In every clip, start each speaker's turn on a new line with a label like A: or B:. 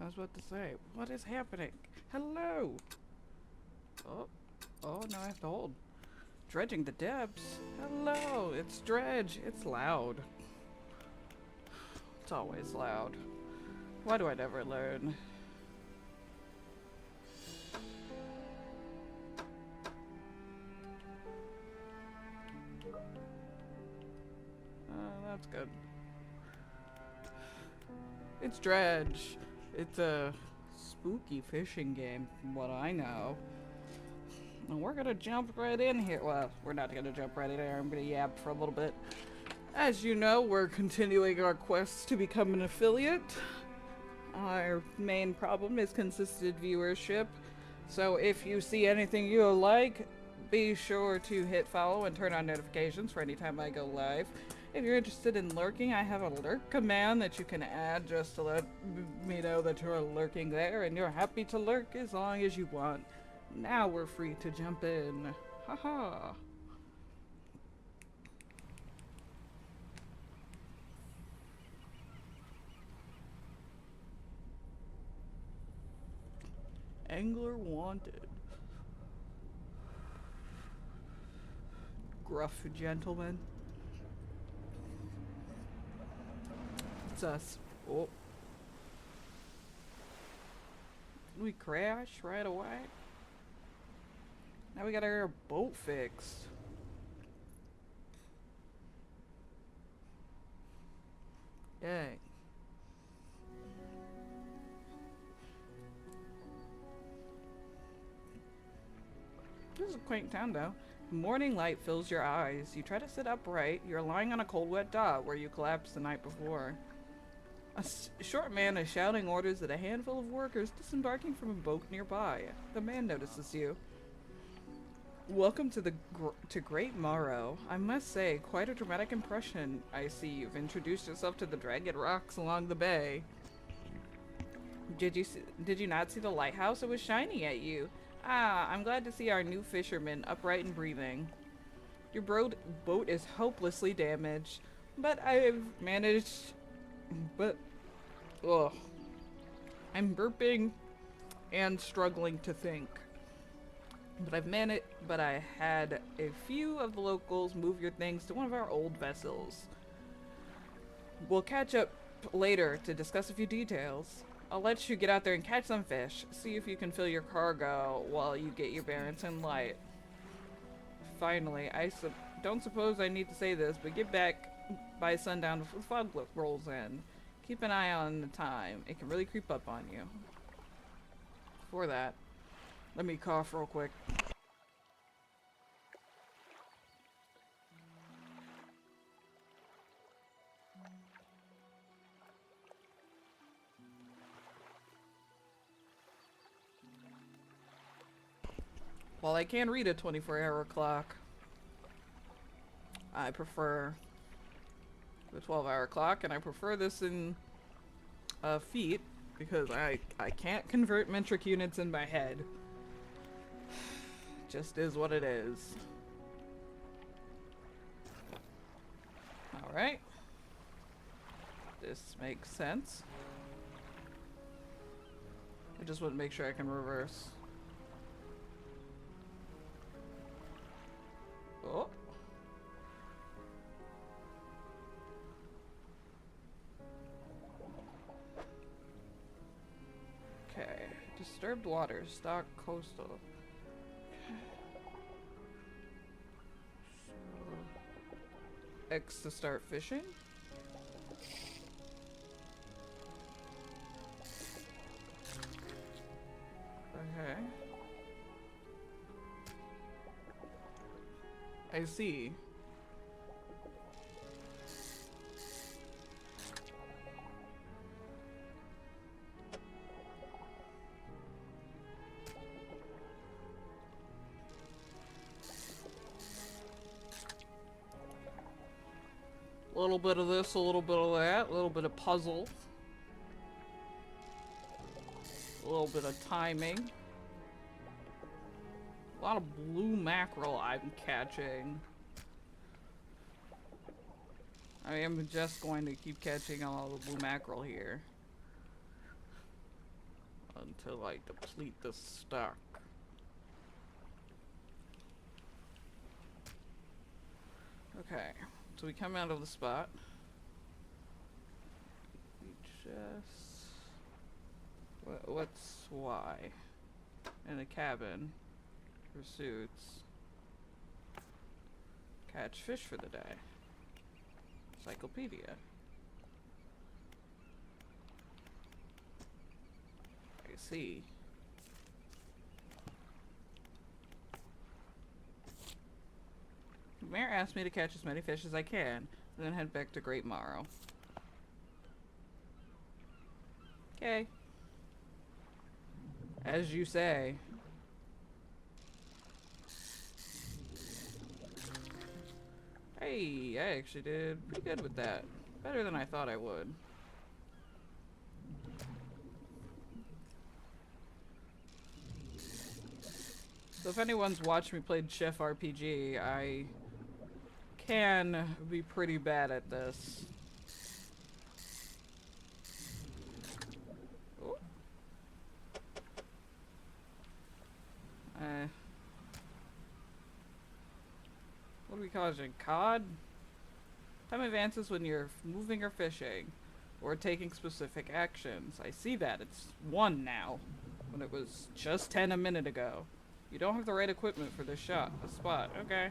A: I was about to say, what is happening? Hello! Oh, oh, now I have to hold. Dredging the depths. Hello, it's Dredge. It's loud. It's always loud. Why do I never learn? That's good. It's Dredge. It's a spooky fishing game, from what I know. And we're gonna jump right in here. Well, we're not gonna jump right in here. I'm gonna yap for a little bit. As you know, we're continuing our quest to become an affiliate. Our main problem is consistent viewership. So if you see anything you like, be sure to hit follow and turn on notifications for any time I go live. If you're interested in lurking, I have a lurk command that you can add just to let me know that you're lurking there, and you're happy to lurk as long as you want. Now we're free to jump in. Haha. Angler wanted. Gruff gentleman. It's us. Oh. We crash right away. Now we got our boat fixed. Yay. This is a quaint town, though. Morning light fills your eyes. You try to sit upright. You're lying on a cold, wet dot where you collapsed the night before. A short man is shouting orders at a handful of workers disembarking from a boat nearby. The man notices you. Welcome to to Great Morrow. I must say, quite a dramatic impression. I see you've introduced yourself to the dragged rocks along the bay. Did you not see the lighthouse? It was shining at you. Ah, I'm glad to see our new fisherman upright and breathing. Your boat is hopelessly damaged, but I've managed. But, ugh, I'm burping and struggling to think. But I had a few of the locals move your things to one of our old vessels. We'll catch up later to discuss a few details. I'll let you get out there and catch some fish. See if you can fill your cargo while you get your bearings in light. Finally, don't suppose I need to say this, but get back by sundown before the fog rolls in. Keep an eye on the time. It can really creep up on you. For that, let me cough real quick. While I can read a 24-hour clock, I prefer the 12-hour clock, and I prefer this in feet because I can't convert metric units in my head. Just is what it is. Alright. This makes sense. I just want to make sure I can reverse. Oh. Okay. Disturbed waters. Stock coastal. So, X to start fishing. Okay. I see. A little bit of this, a little bit of that, a little bit of puzzle. A little bit of timing. A lot of blue mackerel I'm catching. I am just going to keep catching all the blue mackerel here. until I deplete the stock. Okay, so we come out of the spot. We just... What's Y? In a cabin. Pursuits. Catch fish for the day. Encyclopedia. I see. The mayor asked me to catch as many fish as I can, and then head back to Great Morrow. Okay. As you say. Hey, I actually did pretty good with that. Better than I thought I would. So if anyone's watched me play Chef RPG, I can be pretty bad at this. Ooh. What are we causing? Cod? Time advances when you're moving or fishing, or taking specific actions. I see that. It's 1 now, when it was just 10 a minute ago. You don't have the right equipment for this spot. Okay.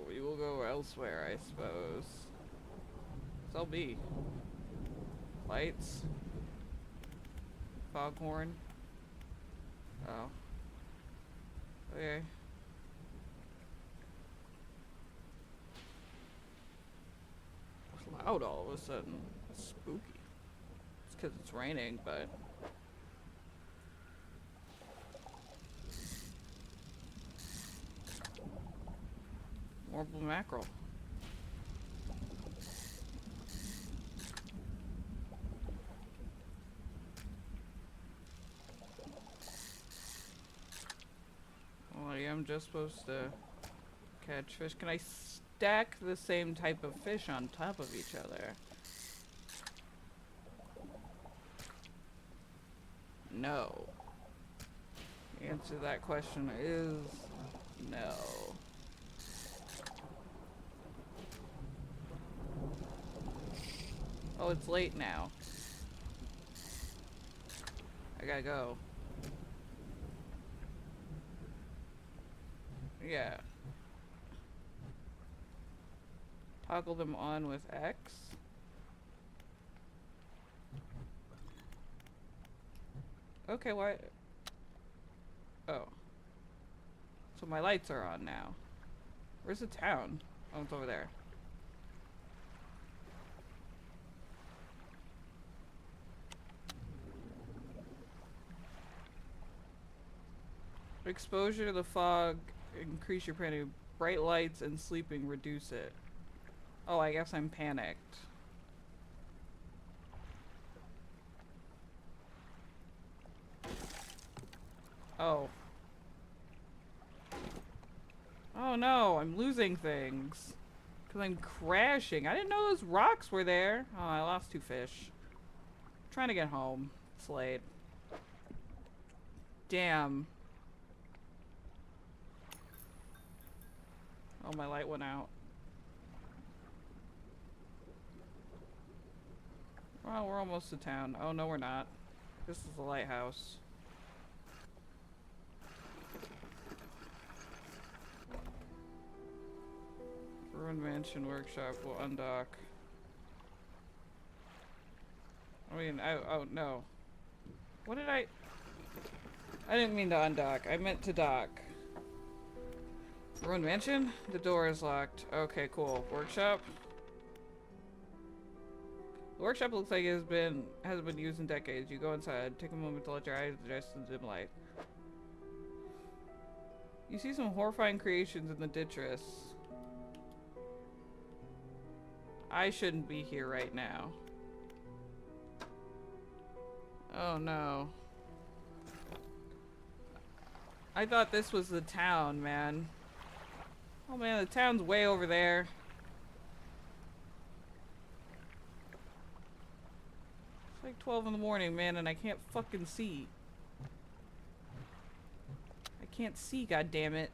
A: We will go elsewhere, I suppose. So be. Lights. Foghorn. Oh. Okay. It's loud all of a sudden. It's spooky. It's because it's raining, but... More blue mackerel. Well, I am just supposed to catch fish. Can I stack the same type of fish on top of each other? No. The answer to that question is no. Oh, it's late now. I gotta go. Yeah. Toggle them on with X. Okay, why? Oh. So my lights are on now. Where's the town? Oh, it's over there. Exposure to the fog, increase your panic. Bright lights and sleeping, reduce it. Oh, I guess I'm panicked. Oh. Oh no, I'm losing things. Because I'm crashing. I didn't know those rocks were there. Oh, I lost 2 fish. Trying to get home. It's late. Damn. Oh, my light went out. Well, we're almost to town. Oh, no, we're not. This is the lighthouse. Ruined Mansion Workshop will undock. I mean, oh, no. What did I didn't mean to undock. I meant to dock. Ruined Mansion? The door is locked. Okay, cool. Workshop? The workshop looks like it hasn't been used in decades. You go inside. Take a moment to let your eyes adjust to the dim light. You see some horrifying creations in the dittress. I shouldn't be here right now. Oh no. I thought this was the town, man. Oh man, the town's way over there. It's like 12 in the morning, man, and I can't fucking see. I can't see, goddammit.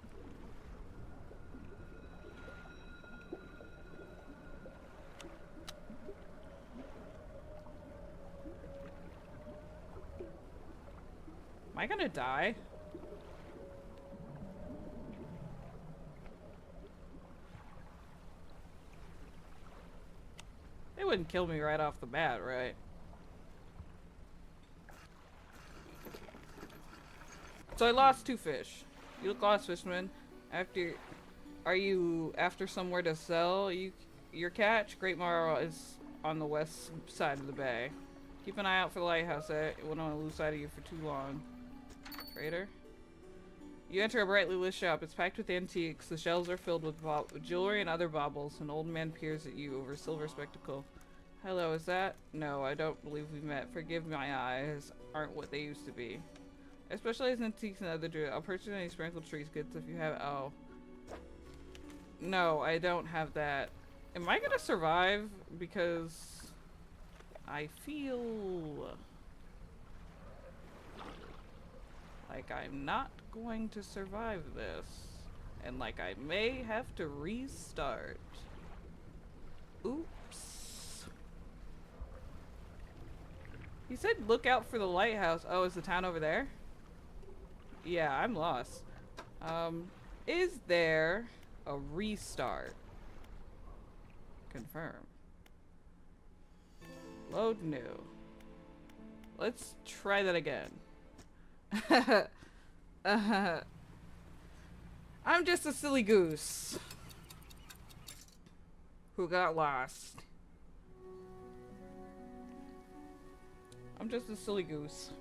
A: Am I gonna die? They wouldn't kill me right off the bat, right? So I lost 2 fish. You look lost, fisherman. Are you after somewhere to sell your catch? Great Morrow is on the west side of the bay. Keep an eye out for the lighthouse. I wouldn't want to lose sight of you for too long. Trader? You enter a brightly lit shop. It's packed with antiques. The shelves are filled with jewelry and other baubles. An old man peers at you over a silver spectacle. Hello, is that? No, I don't believe we met. Forgive my eyes. Aren't what they used to be. I specialize in antiques and other jewelry. I'll purchase any sprinkled trees goods if you have. Oh. No, I don't have that. Am I gonna survive? Because I feel like I'm not going to survive this. And like I may have to restart. Oops. He said look out for the lighthouse. Oh, is the town over there? Yeah, I'm lost. Is there a restart? Confirm. Load new. Let's try that again. I'm just a silly goose who got lost. I'm just a silly goose.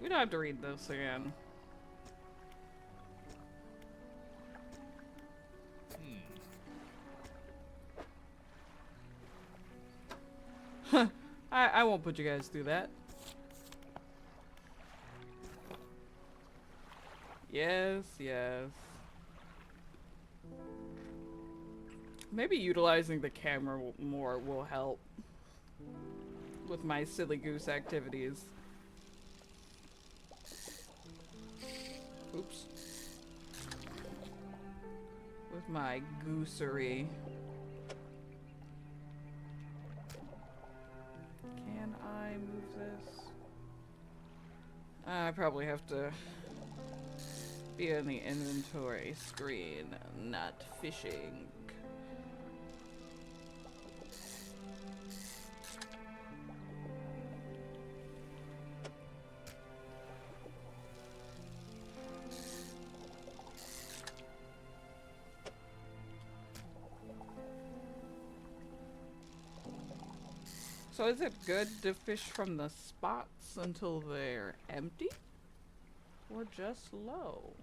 A: We don't have to read this again. I won't put you guys through that. Yes, yes. Maybe utilizing the camera more will help with my silly goose activities. Oops. With my goosery. Can I move this? I probably have to be in the inventory screen, not fishing. So is it good to fish from the spots until they're empty? Or just low?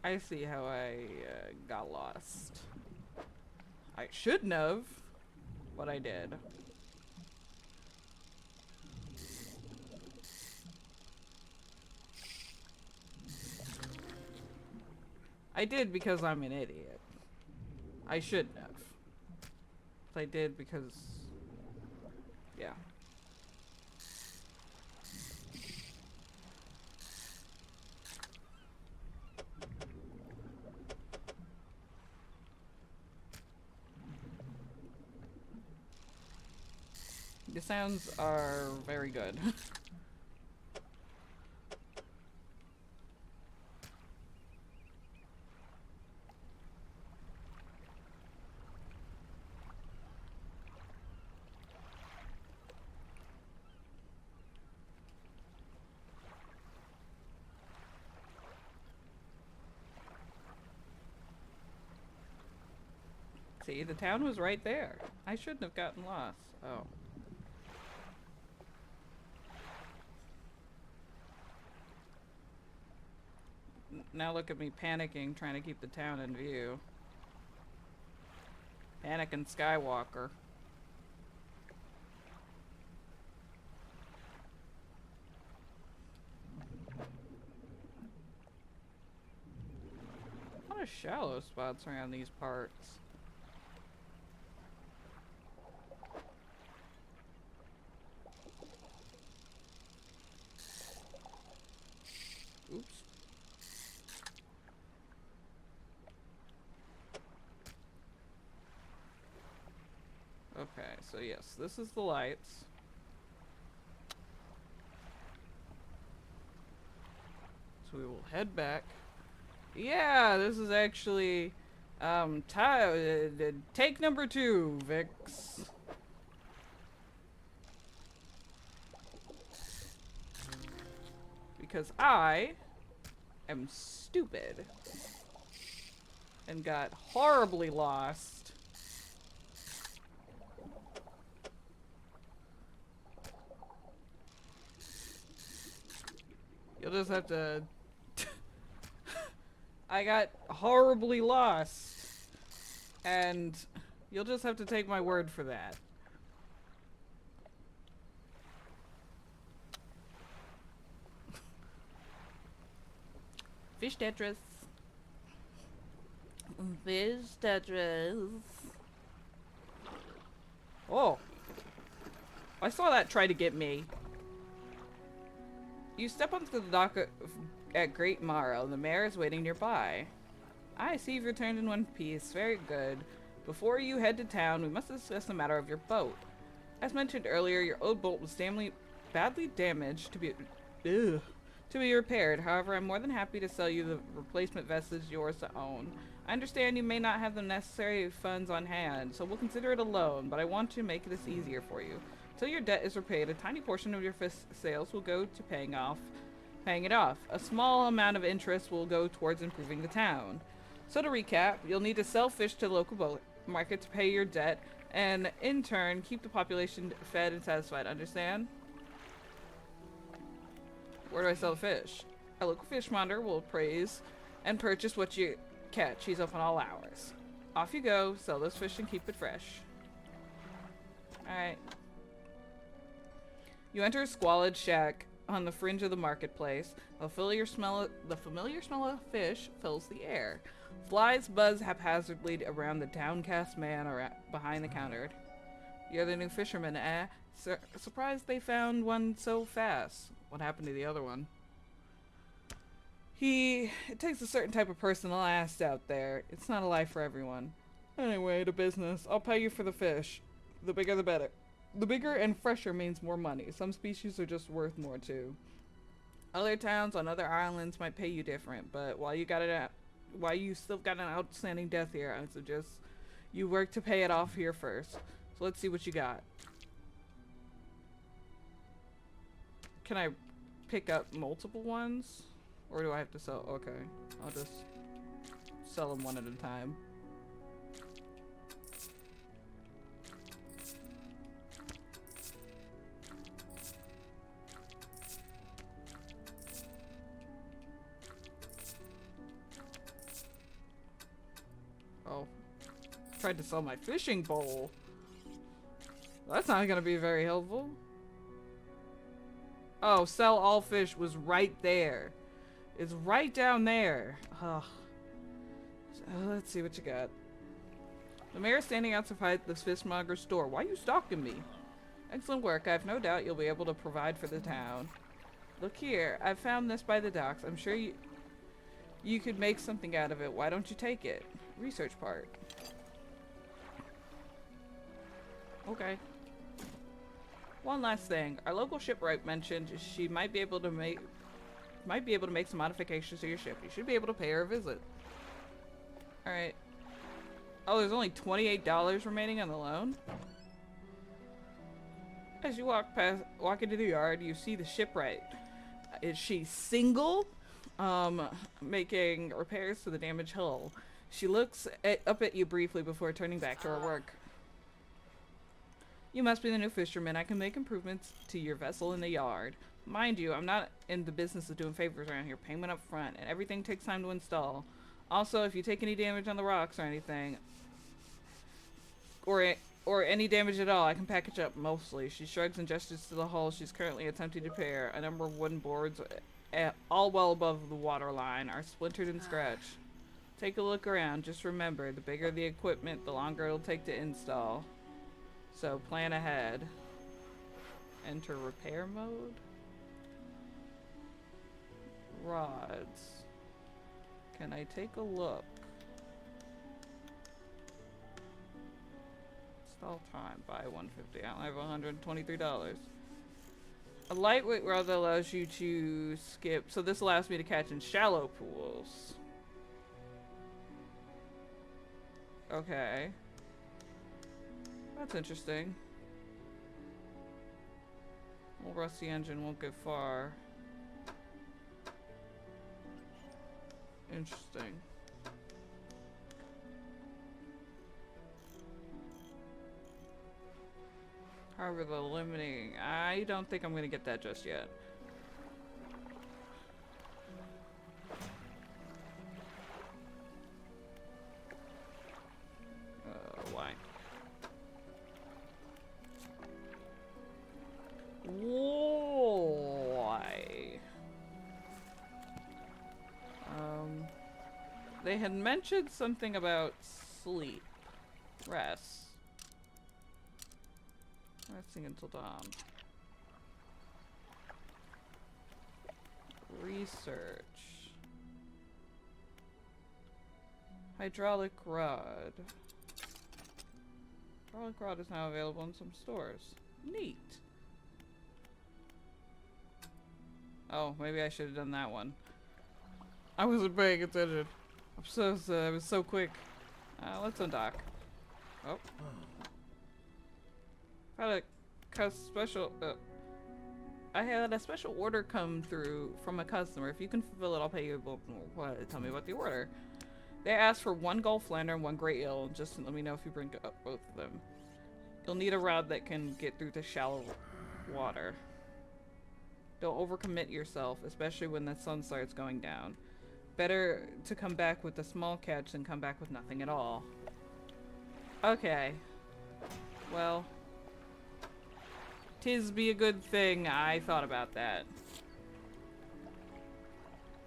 A: I see how I got lost. I shouldn't have, but I did. I did because I'm an idiot. I shouldn't have. But I did because... yeah. The sounds are very good. See, the town was right there. I shouldn't have gotten lost. Oh. Now look at me panicking, trying to keep the town in view. Panicking Skywalker. of shallow spots around these parts. Oops. Okay, so yes, this is the lights. So we will head back. Yeah, this is actually take number 2, Vix. Because I am stupid and got horribly lost. You'll just have to... I got horribly lost. And you'll just have to take my word for that. Fish Tetris. Fish Tetris. Oh. I saw that try to get me. You step onto the dock at Great Morrow. The mayor is waiting nearby. I see you've returned in one piece. Very good. Before you head to town, we must discuss the matter of your boat. As mentioned earlier, your old boat was badly damaged to be repaired. However, I'm more than happy to sell you the replacement vessel yours to own. I understand you may not have the necessary funds on hand, so we'll consider it a loan, but I want to make this easier for you. Till your debt is repaid, a tiny portion of your fish sales will go to paying it off. A small amount of interest will go towards improving the town. So to recap, you'll need to sell fish to the local boat market to pay your debt, and in turn, keep the population fed and satisfied. Understand? Where do I sell the fish? A local fishmonger will appraise and purchase what you catch. He's open all hours. Off you go, sell those fish and keep it fresh. Alright. You enter a squalid shack on the fringe of the marketplace. The familiar smell of fish fills the air. Flies buzz haphazardly around the downcast man behind the counter. You're the new fisherman, eh? Surprised they found one so fast. What happened to the other one? It takes a certain type of person to last out there. It's not a life for everyone. Anyway, to business. I'll pay you for the fish. The bigger the better. The bigger and fresher means more money. Some species are just worth more too. Other towns on other islands might pay you different, but while you still got an outstanding debt here, I suggest you work to pay it off here first. So let's see what you got. Can I pick up multiple ones? Or do I have to sell? Okay. I'll just sell them one at a time. Oh. Tried to sell my fishing pole. That's not gonna be very helpful. Oh, sell all fish was right there. It's right down there. Ugh. So, let's see what you got. The mayor's standing outside the fishmonger's store. Why are you stalking me? Excellent work. I have no doubt you'll be able to provide for the town. Look here. I found this by the docks. I'm sure you could make something out of it. Why don't you take it? Research part. Okay. One last thing. Our local shipwright mentioned she might be able to make some modifications to your ship. You should be able to pay her a visit. Alright. Oh, there's only $28 remaining on the loan? As you walk into the yard, you see the shipwright. Is she single? Making repairs to the damaged hull. She looks up at you briefly before turning back to her work. You must be the new fisherman. I can make improvements to your vessel in the yard. Mind you, I'm not in the business of doing favors around here. Payment up front, and everything takes time to install. Also, if you take any damage on the rocks or anything, or any damage at all, I can package up mostly. She shrugs and gestures to the hull she's currently attempting to repair. A number of wooden boards, all well above the water line, are splintered and scratched. Take a look around. Just remember, the bigger the equipment, the longer it'll take to install. So plan ahead. Enter repair mode. Rods. Can I take a look? Install time. Buy 150. I have $123. A lightweight rod that allows you to skip. So this allows me to catch in shallow pools. Okay. That's interesting. Old rusty engine won't get far. Interesting. However, the limiting... I don't think I'm gonna get that just yet. Why? Why? They had mentioned something about sleep. Rest. Resting until dawn. Research. Hydraulic rod. Hydraulic rod is now available in some stores. Neat. Oh, maybe I should have done that one. I wasn't paying attention. I was so quick. Let's undock. Oh. I had a special order come through from a customer. If you can fulfill it, I'll pay you. Tell me about the order. They asked for 1 Gulf Lander and 1 Great Eel. Just let me know if you bring up both of them. You'll need a rod that can get through the shallow water. Don't overcommit yourself, especially when the sun starts going down. Better to come back with a small catch than come back with nothing at all. Okay. Well... 'tis be a good thing I thought about that.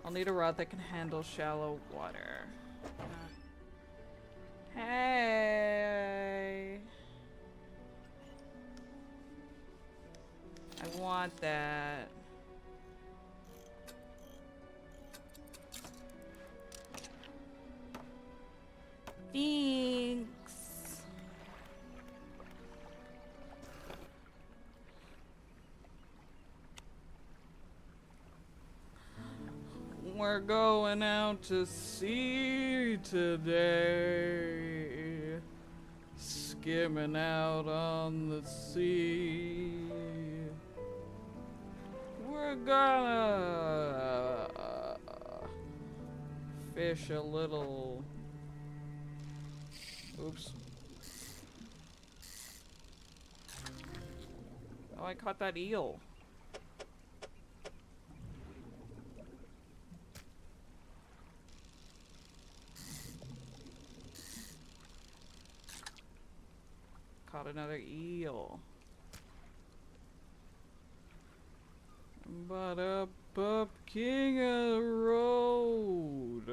A: I'll need a rod that can handle shallow water. Hey! I want that. Thanks. We're going out to sea today, skimming out on the sea. We're gonna fish a little. Oops. Oh, I caught that eel. Caught another eel. But up King of the Road.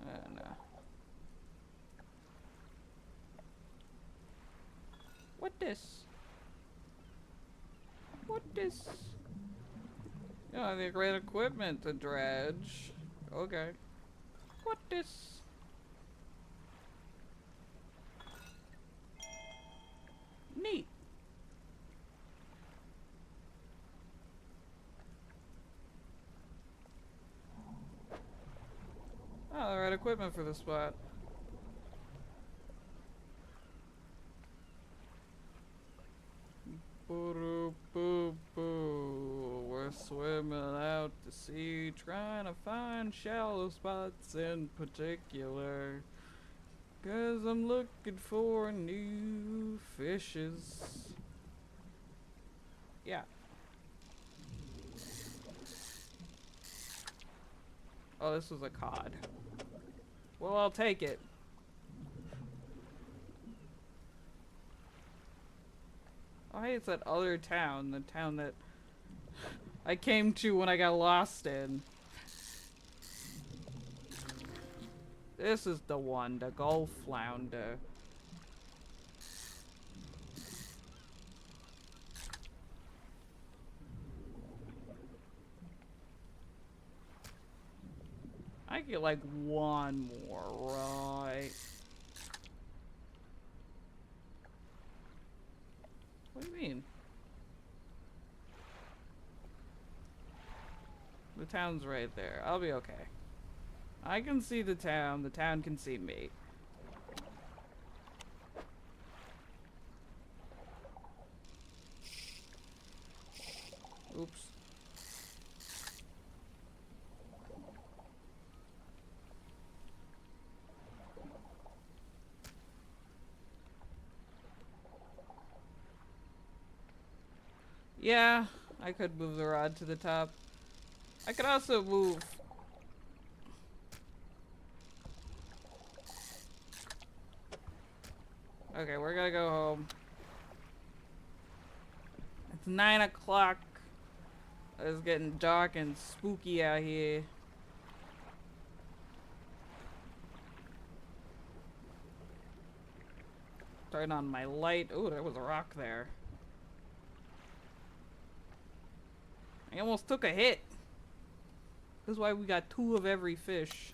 A: And what this? What this? Yeah, the great equipment to dredge. Okay. What this? Neat. Oh, the right equipment for the spot. Boo-doo-boo-boo. We're swimming out to sea, trying to find shallow spots in particular. 'Cause I'm looking for new fishes. Yeah. Oh, this was a cod. Well, I'll take it. Oh, hey, it's that other town. The town that I came to when I got lost in. This is the one, the Gulf Flounder. I get like one more, right? What do you mean? The town's right there. I'll be okay. I can see the town can see me. Oops. Yeah, I could move the rod to the top. I could also move. Okay, we're gonna go home. It's 9 o'clock. It's getting dark and spooky out here. Turn on my light. Ooh, there was a rock there. I almost took a hit. This is why we got 2 of every fish.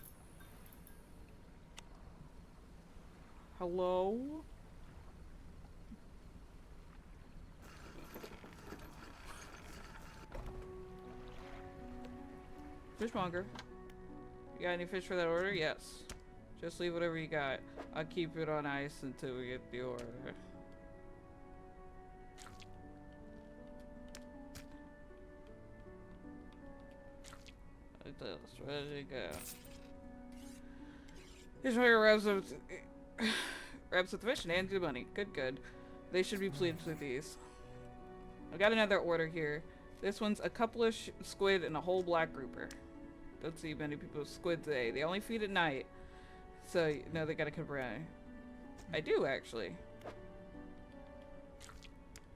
A: Hello? Fishmonger. You got any fish for that order? Yes. Just leave whatever you got. I'll keep it on ice until we get the order. Ready to go. Fishmonger wraps with the fish and hands you the money. Good, good. They should be pleased with these. I got another order here. This one's a couple of squid and a whole black grouper. Don't see many people with squid today. They only feed at night. So, you know, they gotta come around. I do, actually.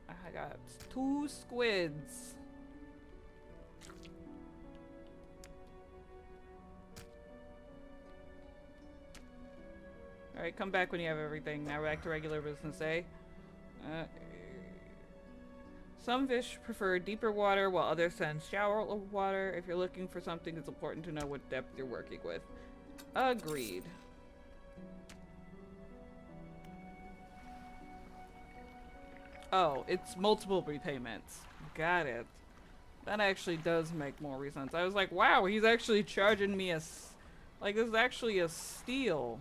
A: I got 2 squids. Alright, come back when you have everything. Now back to regular business, eh? Some fish prefer deeper water while others send shallow water. If you're looking for something, it's important to know what depth you're working with. Agreed. Oh, it's multiple repayments. Got it. That actually does make more sense. I was like, wow, he's actually charging me like, this is actually a steal.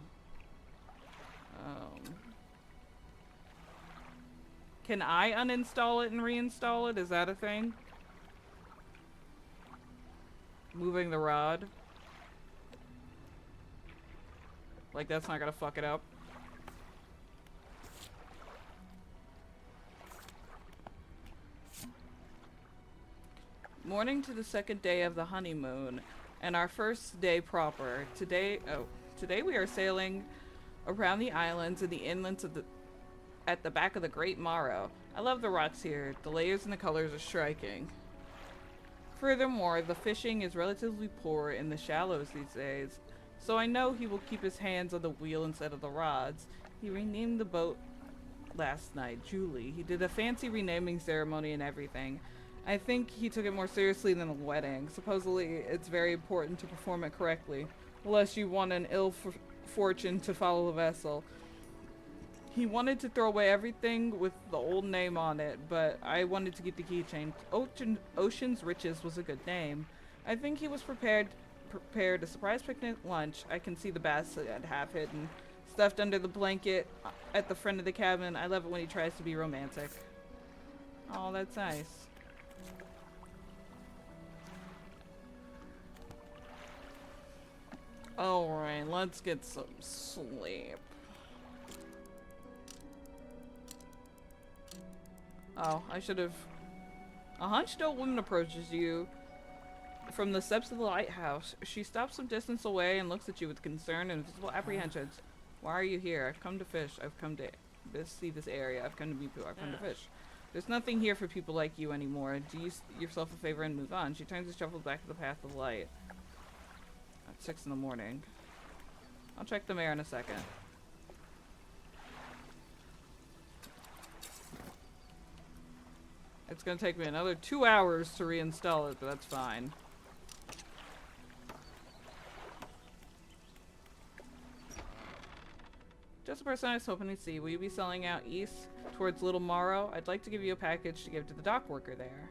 A: Can I uninstall it and reinstall it? Is that a thing? Moving the rod. Like, that's not gonna fuck it up. Morning to the second day of the honeymoon, and our first day proper. Today we are sailing around the islands and the inlands at the back of the Great Morrow. I love the rocks here. The layers and the colors are striking. Furthermore, the fishing is relatively poor in the shallows these days, so I know he will keep his hands on the wheel instead of the rods. He renamed the boat last night, Julie. He did a fancy renaming ceremony and everything. I think he took it more seriously than a wedding. Supposedly, it's very important to perform it correctly, unless you want an ill fortune to follow the vessel. He wanted to throw away everything with the old name on it, but I wanted to keep the keychain. Ocean's Riches was a good name. I think he was prepared a surprise picnic lunch. I can see the basket half hidden, stuffed under the blanket at the front of the cabin. I love it when he tries to be romantic. Oh, that's nice. Alright, let's get some sleep. Oh, I should have. A hunched old woman approaches you from the steps of the lighthouse. She stops some distance away and looks at you with concern and visible apprehension. Why are you here? I've come to fish. I've come to see this area. I've come to meet people. I've come to fish. There's nothing here for people like you anymore. Do yourself a favor and move on. She turns and shuffles back to the path of light. At 6 in the morning. I'll check the mayor in a second. It's gonna take me another 2 hours to reinstall it, but that's fine. Just a person I was hoping to see. Will you be selling out east towards Little Morrow? I'd like to give you a package to give to the dock worker there.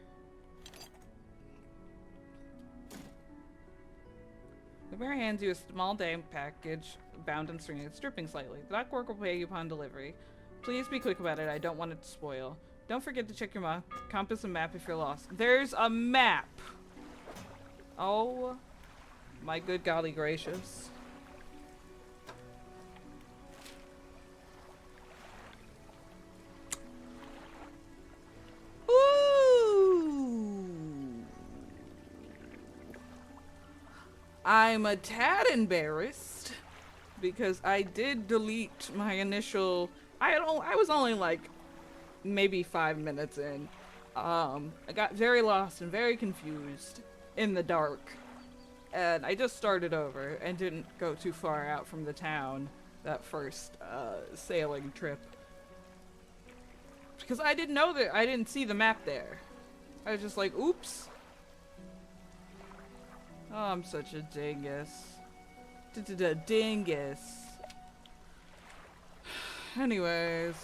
A: The mayor hands you a small damp package bound and string. It's dripping slightly. The dock worker will pay you upon delivery. Please be quick about it. I don't want it to spoil. Don't forget to check your compass and map if you're lost. There's a map! Oh my good golly gracious. I'm a tad embarrassed because I did delete my initial. I was only like maybe 5 minutes in. I got very lost and very confused in the dark, and I just started over and didn't go too far out from the town that first sailing trip because I didn't know that. I didn't see the map there. I was just like, oops. Oh, I'm such a dingus. Dingus. Anyways.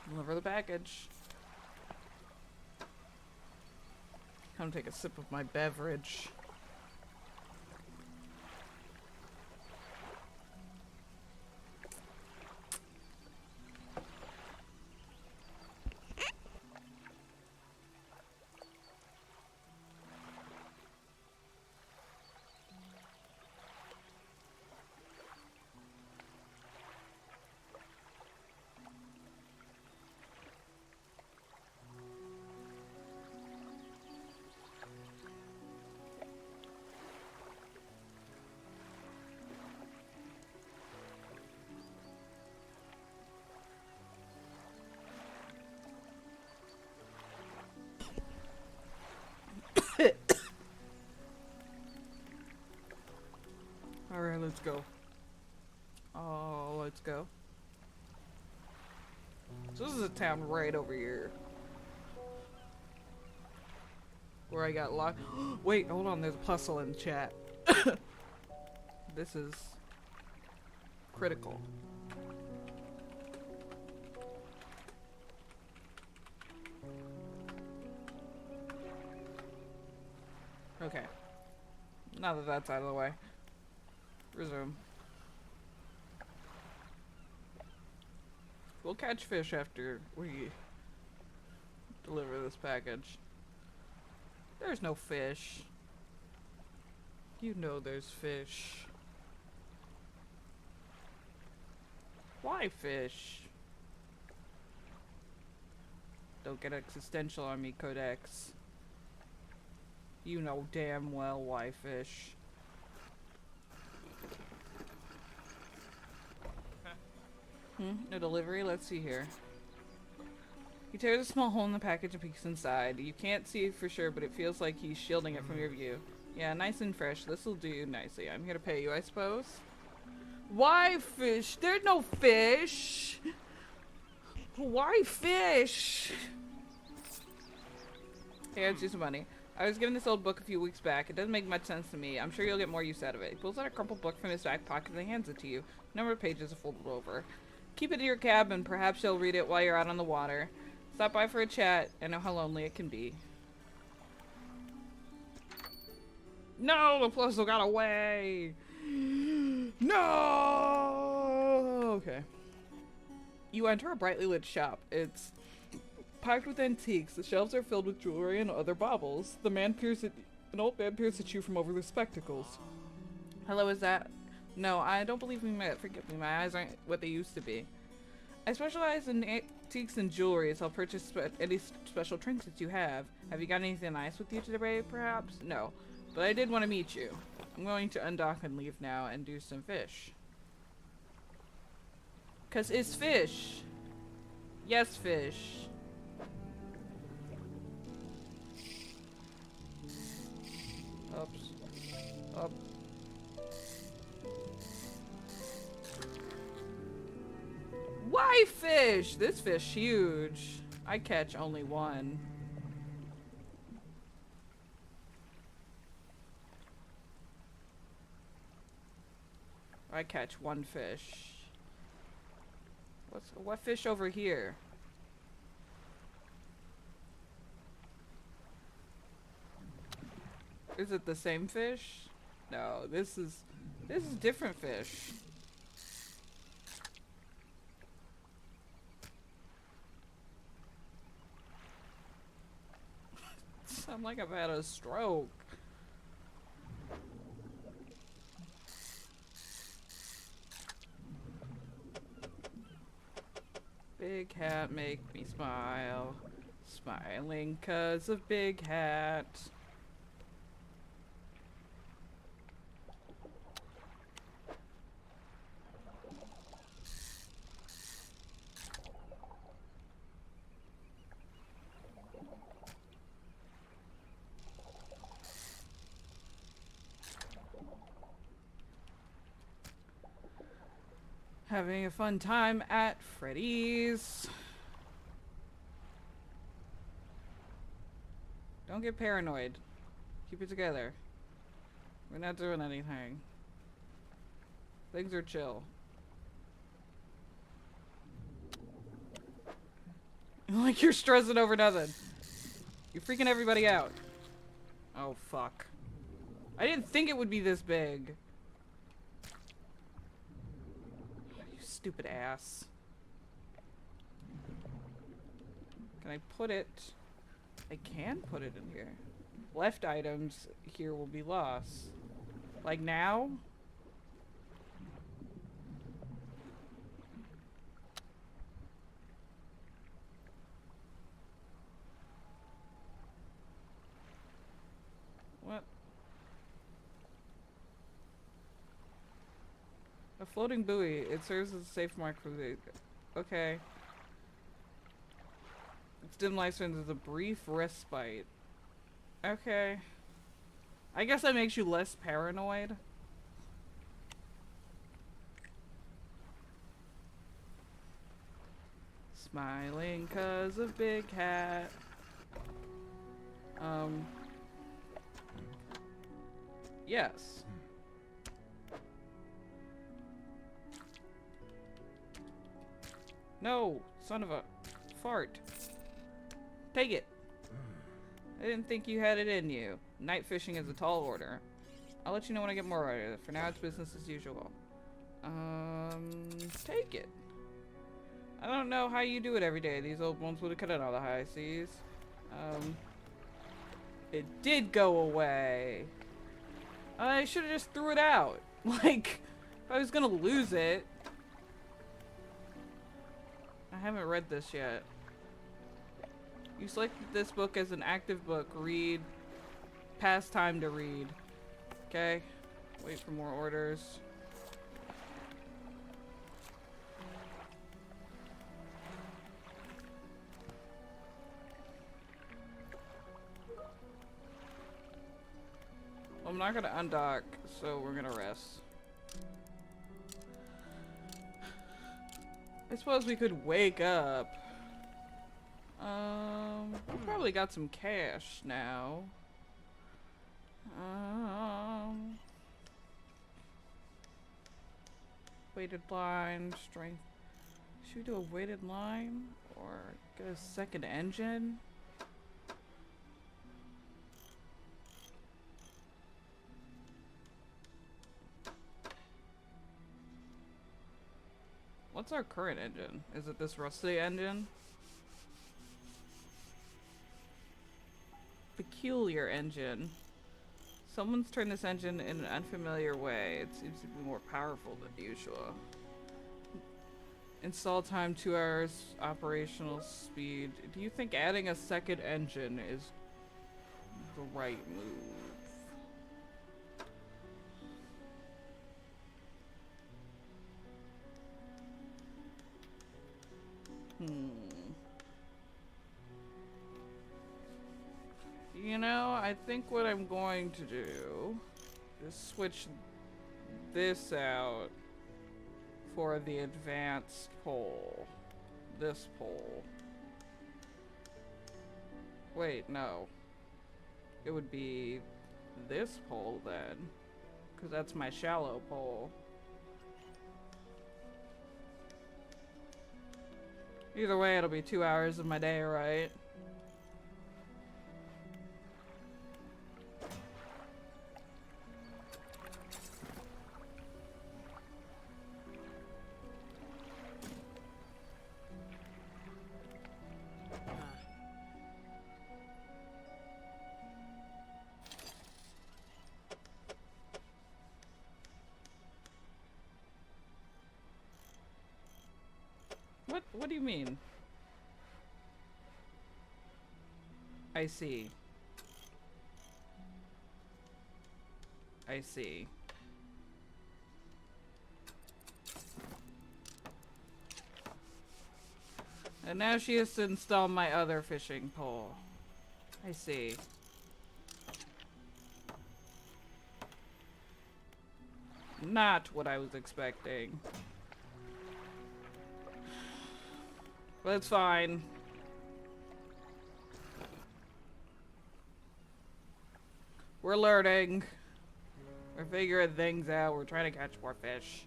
A: Deliver the package. Come take a sip of my beverage. Alright, let's go. Oh, let's go. So this is a town right over here. Where I got locked. Wait, hold on, there's a puzzle in the chat. This is critical. Okay. Now that that's out of the way. Resume. We'll catch fish after we deliver this package. There's no fish. You know there's fish. Why fish? Don't get existential on me, Codex. You know damn well why fish. No delivery? Let's see here. He tears a small hole in the package and peeks inside. You can't see for sure, but it feels like he's shielding it from your view. Yeah, nice and fresh. This'll do nicely. I'm here to pay you, I suppose. Why fish? There's no fish! Why fish? Hey, I'd you some money. I was given this old book a few weeks back. It doesn't make much sense to me. I'm sure you'll get more use out of it. He pulls out a crumpled book from his back pocket and hands it to you. A number of pages are folded over. Keep it in your cab and perhaps you'll read it while you're out on the water. Stop by for a chat. I know how lonely it can be. No! The puzzle got away! No! Okay. You enter a brightly lit shop. It's packed with antiques. The shelves are filled with jewelry and other baubles. An old man peers at you from over the spectacles. Hello, is that? No, I don't believe we met. Forgive me, my eyes aren't what they used to be. I specialize in antiques and jewelry, so I'll purchase any special trinkets you have. Have you got anything nice with you today, perhaps? No, but I did want to meet you. I'm going to undock and leave now and do some fish. 'Cause it's fish. Yes, fish. Oops. Up. knife fish! This fish huge. I catch only one. I catch one fish. What fish over here? Is it the same fish? No, this is different fish. Sound like I've had a stroke. Big hat make me smile. Smiling 'cause of big hat. Having a fun time at Freddy's. Don't get paranoid. Keep it together. We're not doing anything. Things are chill. Like you're stressing over nothing. You're freaking everybody out. Oh, fuck. I didn't think it would be this big. Stupid ass. Can I put it? I can put it in here. Left items here will be lost. Like now? What? A floating buoy. It serves as a safe mark for the... Okay. Its dim lifespan is a brief respite. Okay. I guess that makes you less paranoid. Smiling 'cause of big hat. Yes. No, son of a fart. Take it. I didn't think you had it in you. Night fishing is a tall order. I'll let you know when I get more orders. For now, it's business as usual. Take it. I don't know how you do it every day. These old ones would have cut out all the high seas. It did go away. I should have just threw it out. Like, if I was gonna lose it. I haven't read this yet. You selected this book as an active book. Read. Pass time to read. Okay. Wait for more orders. I'm not gonna undock, so we're gonna rest. I suppose we could wake up. We probably got some cash now. Weighted line, strength. Should we do a weighted line? Or get a second engine? What's our current engine? Is it this rusty engine? Peculiar engine. Someone's turned this engine in an unfamiliar way. It seems to be more powerful than usual. Install time 2 hours. Operational speed. Do you think adding a second engine is the right move? You know, I think what I'm going to do is switch this out for the advanced pole. this pole. Wait, no. It would be this pole then. Because that's my shallow pole. Either way, it'll be 2 hours of my day, right? What do you mean? I see. I see. And now she has to install my other fishing pole. I see. Not what I was expecting. But it's fine. We're learning. We're figuring things out. We're trying to catch more fish.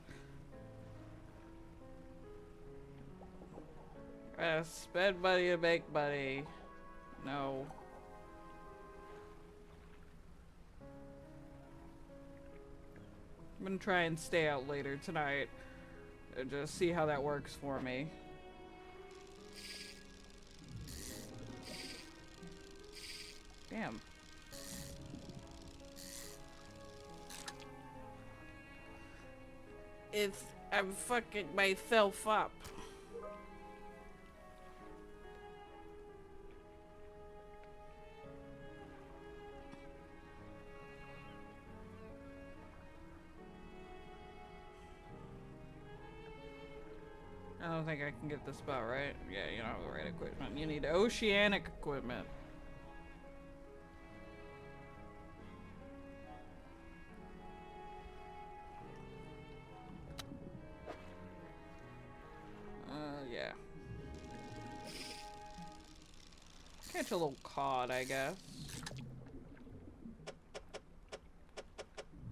A: Spend money to make money. No. I'm gonna try and stay out later tonight and just see how that works for me. Damn. I'm fucking myself up. I don't think I can get this spot right. Yeah, you don't have the right equipment. You need oceanic equipment. Yeah. Catch a little cod, I guess.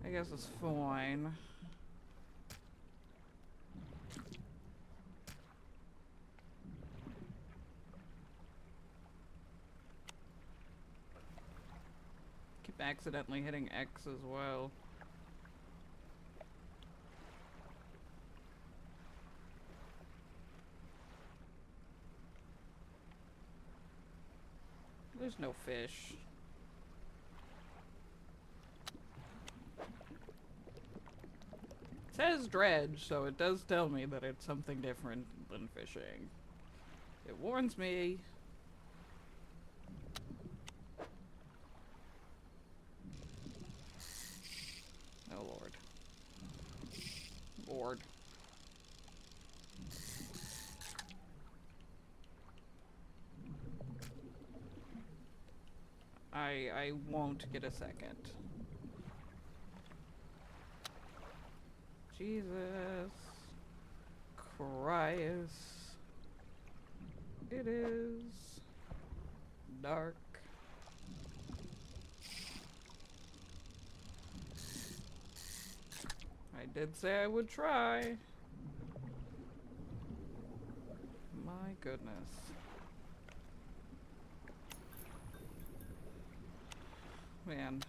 A: I guess it's fine. Keep accidentally hitting X as well. There's no fish. It says dredge, so it does tell me that it's something different than fishing. It warns me. Oh Lord. Lord. I won't get a second. Jesus Christ. It is dark. I did say I would try. My goodness. Man.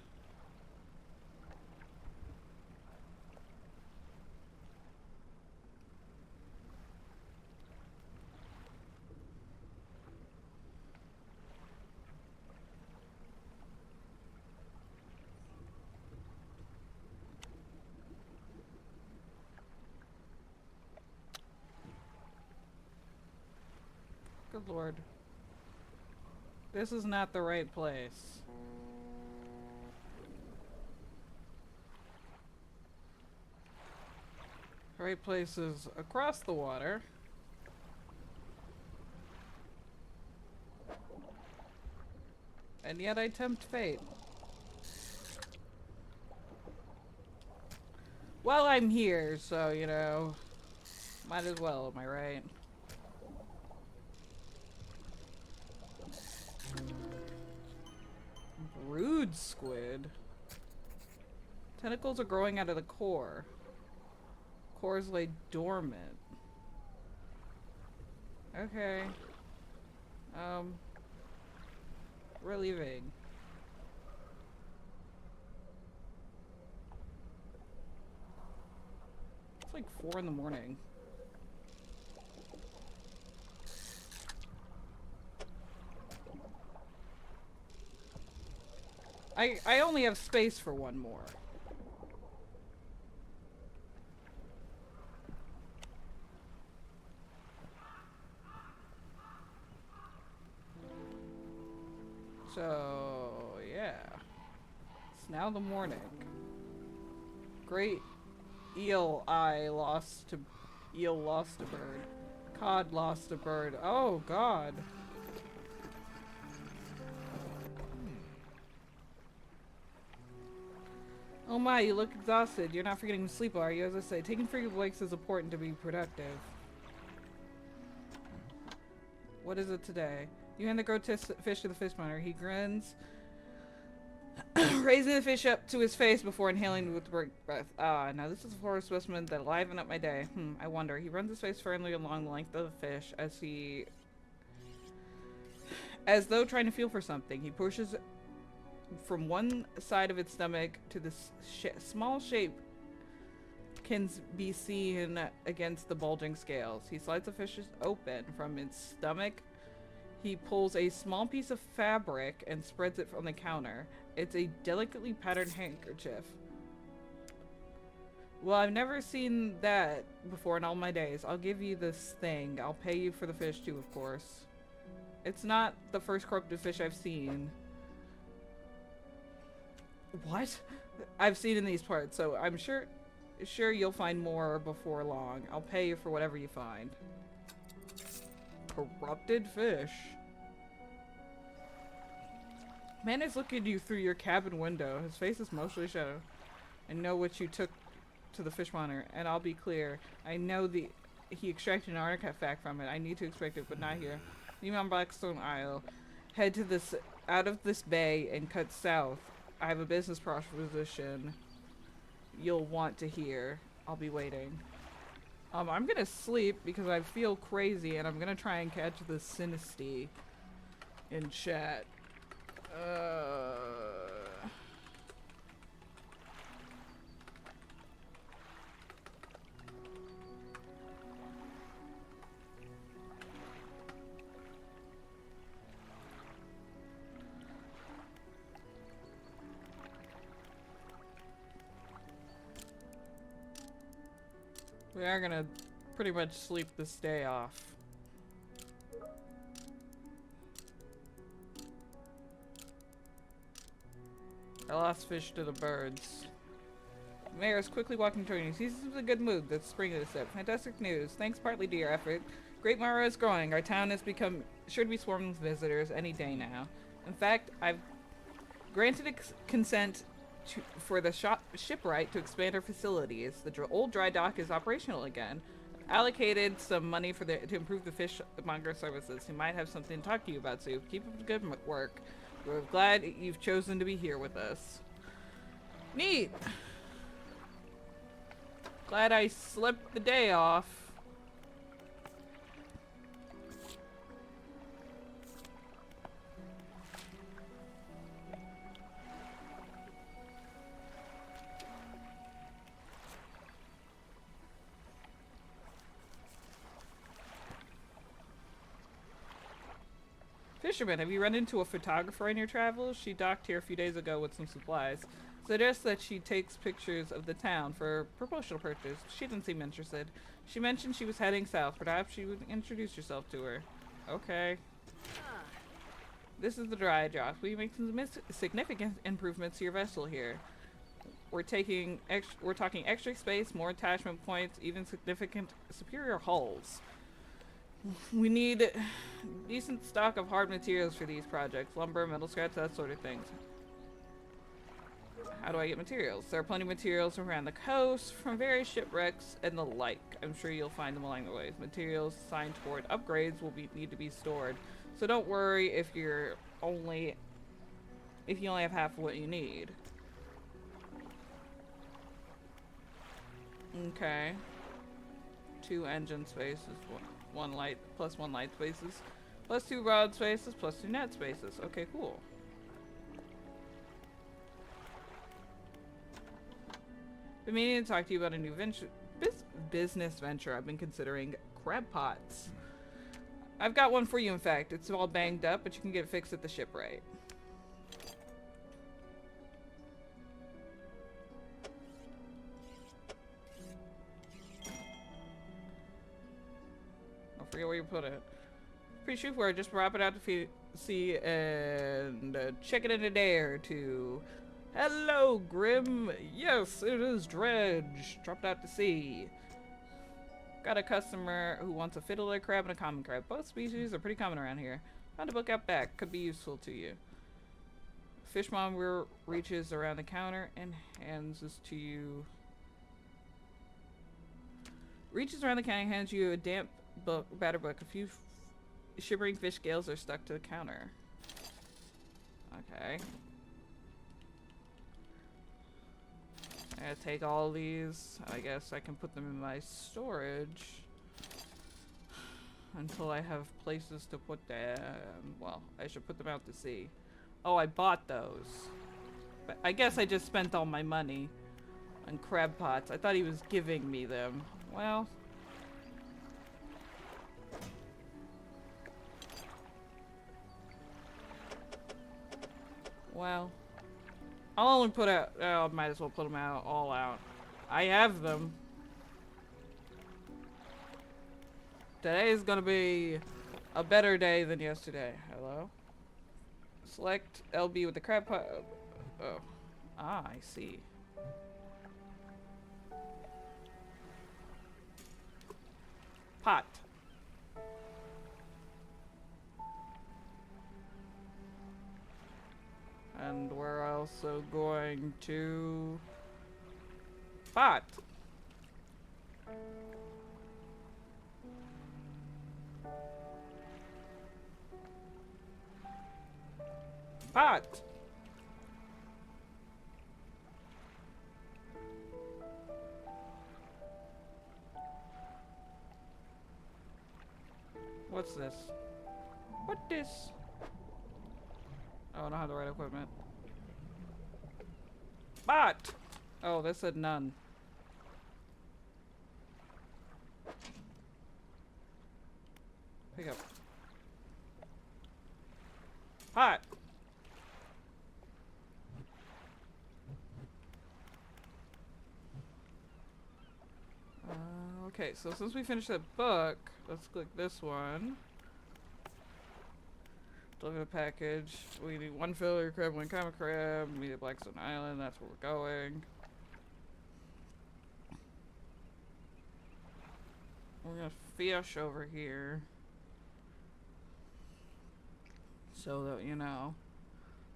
A: Good Lord. This is not the right place. The right place is across the water. And yet I tempt fate. Well, I'm here, so, you know, might as well, am I right? Rude squid. Tentacles are growing out of the core. Cores lay dormant. Okay. We're leaving. It's like 4 in the morning. I only have space for one more. So, yeah. It's now the morning. Great eel lost a bird. Cod lost a bird. Oh, God. Oh my, you look exhausted. You're not forgetting to sleep, are you? As I say, taking frequent breaks is important to be productive. What is it today? You hand the grotesque fish to the fish monitor. He grins, raising the fish up to his face before inhaling with the breath. Ah, now this is a flora specimen that liven up my day. I wonder. He runs his face firmly along the length of the fish as though trying to feel for something. He pushes from one side of its stomach to this small shape can be seen against the bulging scales. He slides the fish open from its stomach. He pulls a small piece of fabric and spreads it on the counter. It's a delicately patterned handkerchief. Well, I've never seen that before in all my days. I'll give you this thing. I'll pay you for the fish too, of course. It's not the first corrupted fish I've seen. What? I've seen in these parts, so I'm sure you'll find more before long. I'll pay you for whatever you find. Corrupted fish. Man is looking at you through your cabin window. His face is mostly shadow. I know what you took to the fish monitor, and I'll be clear. I know he extracted an artifact from it. I need to expect it, but not here. Leave me on Blackstone Isle. Head to out of this bay and cut south. I have a business proposition you'll want to hear. I'll be waiting. I'm gonna sleep because I feel crazy, and I'm gonna try and catch the Sinisty in chat. We are gonna pretty much sleep this day off. I lost fish to the birds. The mayor is quickly walking toward you. He's in a good mood. That's spring this up. Fantastic news. Thanks partly to your effort. Great Mara is growing. Our town has become sure to be swarming with visitors any day now. In fact, I've granted consent for the shipwright to expand our facilities. The old dry dock is operational again. Allocated some money to improve the fishmonger services. He might have something to talk to you about, so keep up the good work. We're glad you've chosen to be here with us. Neat! Glad I slept the day off. Fisherman, have you run into a photographer in your travels? She docked here a few days ago with some supplies. Suggests that she takes pictures of the town for promotional purchase. She didn't seem interested. She mentioned she was heading south. Perhaps you would introduce yourself to her. Okay. This is the dredge. We make some significant improvements to your vessel here. We're talking extra space, more attachment points, even significant superior hulls. We need decent stock of hard materials for these projects. Lumber, metal scraps, that sort of things. How do I get materials? There are plenty of materials around the coast, from various shipwrecks and the like. I'm sure you'll find them along the way. Materials assigned toward upgrades will need to be stored. So don't worry if you're only if you only have half of what you need. Okay. 2 engine spaces, one light, plus 1 light spaces, plus 2 rod spaces, plus 2 net spaces. Okay, cool. Been meaning to talk to you about a new business venture I've been considering. Crab pots. I've got one for you, in fact. It's all banged up, but you can get it fixed at the shipwright. I forget where you put it. Pretty straightforward. Just wrap it out to sea and check it in a day or two. Hello, Grim. Yes, it is Dredge. Dropped out to sea. Got a customer who wants a fiddler crab and a common crab. Both species are pretty common around here. Found a book out back. Could be useful to you. Fishmonger reaches around the counter and hands this to you. Reaches around the counter and hands you a damp book, battered book. A few shivering fish scales are stuck to the counter. Okay. I gotta take all these. I guess I can put them in my storage until I have places to put them. Well, I should put them out to sea. Oh, I bought those. But I guess I just spent all my money on crab pots. I thought he was giving me them. Well. Well. I'll only put out, oh, might as well put them out, all out. I have them. Today is gonna be a better day than yesterday. Hello? Select LB with the crab pot. Oh. Ah, I see. Pot. And we're also going to pot. Pot. What's this? What this? Oh, I don't have the right equipment. Bot! Oh, this said none. Pick up. Pot! Okay, so since we finished that book, let's click this one. Deliver the package. We need 1 filler crab, 1 common crab. Meet at Blackstone Island. That's where we're going. We're gonna fish over here. So that, you know,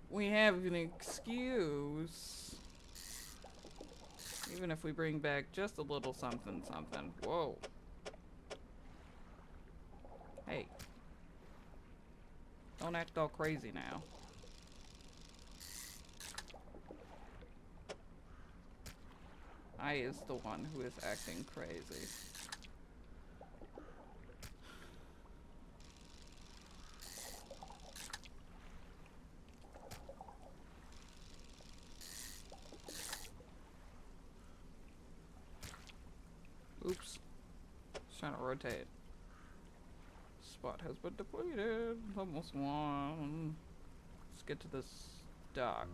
A: we have an excuse. Even if we bring back just a little something, something. Whoa. Hey. Don't act all crazy now. I is the one who is acting crazy. Oops. Just trying to rotate. Spot has been depleted. Almost one. Let's get to this dock.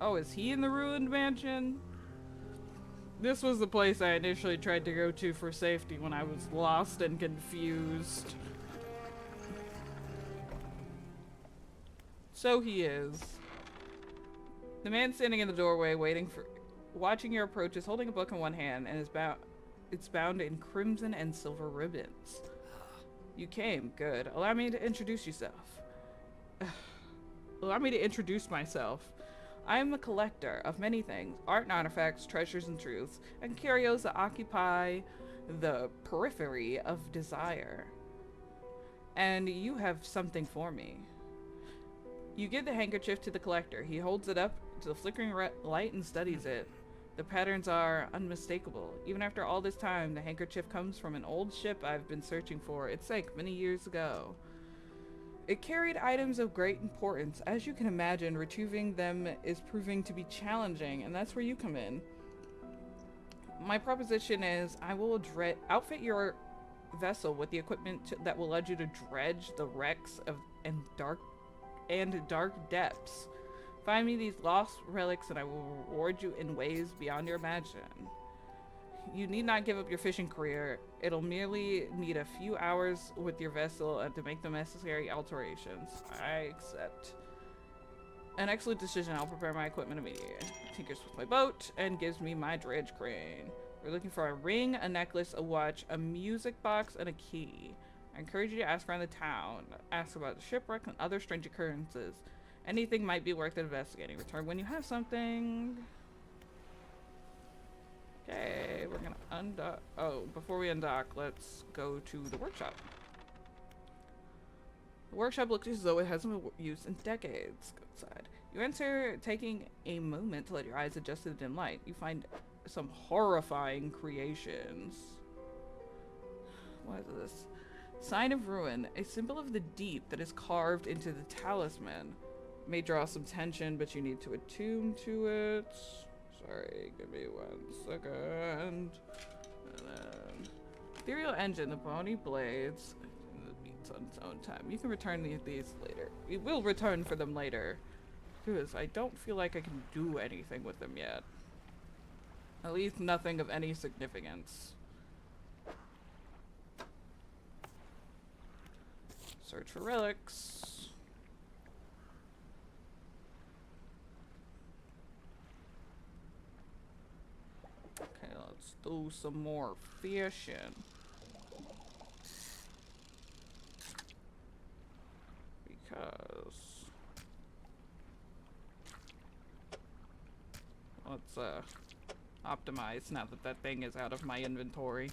A: Oh, is he in the ruined mansion? This was the place I initially tried to go to for safety when I was lost and confused. So he is. The man standing in the doorway watching your approach is holding a book in one hand and it's bound in crimson and silver ribbons. You came. Good. Allow me to introduce myself. I am a collector of many things, art and artifacts, treasures and truths, and curios that occupy the periphery of desire. And you have something for me. You give the handkerchief to the collector. He holds it up to the flickering light and studies it. The patterns are unmistakable. Even after all this time, the handkerchief comes from an old ship I've been searching for. It sank many years ago. It carried items of great importance. As you can imagine, retrieving them is proving to be challenging, and that's where you come in. My proposition is I will outfit your vessel with the equipment that will allow you to dredge the wrecks of dark depths. Find me these lost relics and I will reward you in ways beyond your imagination. You need not give up your fishing career. It'll merely need a few hours with your vessel to make the necessary alterations. I accept. An excellent decision. I'll prepare my equipment immediately. Tinkers with my boat and gives me my dredge crane. We're looking for a ring, a necklace, a watch, a music box, and a key. I encourage you to ask around the town. Ask about the shipwreck and other strange occurrences. Anything might be worth investigating. Return when you have something. Okay, we're gonna undock. Oh, before we undock, let's go to the workshop. The workshop looks as though it hasn't been used in decades. Go inside. You enter, taking a moment to let your eyes adjust to the dim light. You find some horrifying creations. What is this? Sign of ruin, a symbol of the deep that is carved into the talisman. May draw some tension, but you need to attune to it. Sorry, give me 1 second. And then ethereal engine, the bony blades. It beats on its own time. You can return these later. We will return for them later. Because I don't feel like I can do anything with them yet. At least nothing of any significance. Search for relics. Okay, let's do some more fishing. Because let's optimize now that that thing is out of my inventory.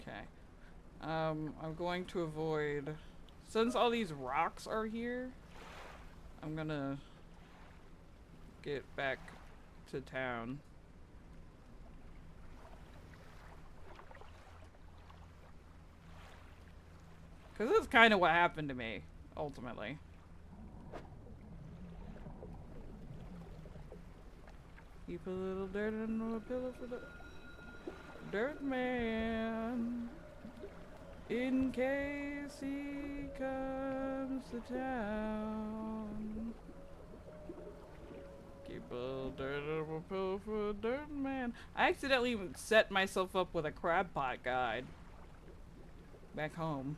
A: Okay. I'm going to avoid, since all these rocks are here, I'm gonna get back to town. Because this is kind of what happened to me, ultimately. Keep a little dirt under a pillow for the dirt man, in case he comes to town. Keep a little dirt under a pillow for the dirt man. I accidentally set myself up with a crab pot guide back home.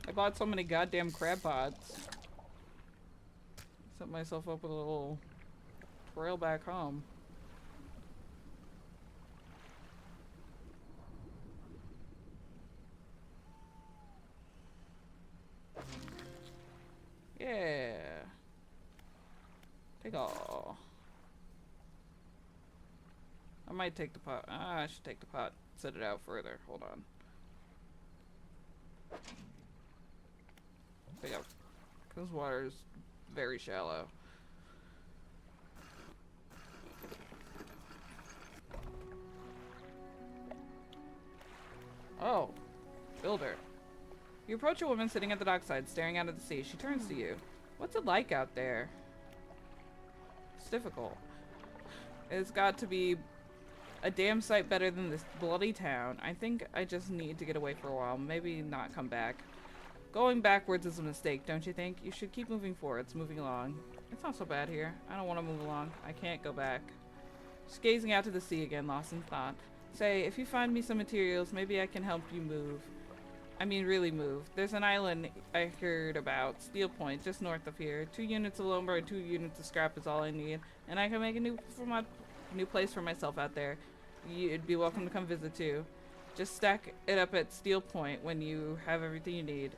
A: I bought so many goddamn crab pots. Set myself up with a little trail back home. Yeah. Take all. I might take the pot. I should take the pot. Set it out further. Hold on. But yeah, because water is very shallow. Oh, builder. You approach a woman sitting at the dockside, staring out at the sea. She turns to you. What's it like out there? It's difficult. It's got to be a damn sight better than this bloody town. I think I just need to get away for a while. Maybe not come back. Going backwards is a mistake, don't you think? You should keep moving forward. It's moving along. It's not so bad here. I don't want to move along. I can't go back. Just gazing out to the sea again, lost in thought. Say, if you find me some materials, maybe I can help you move. I mean, really move. There's an island I heard about, Steel Point, just north of here. 2 units of lumber and 2 units of scrap is all I need, and I can make a new place for myself out there. You'd be welcome to come visit too. Just stack it up at Steel Point when you have everything you need.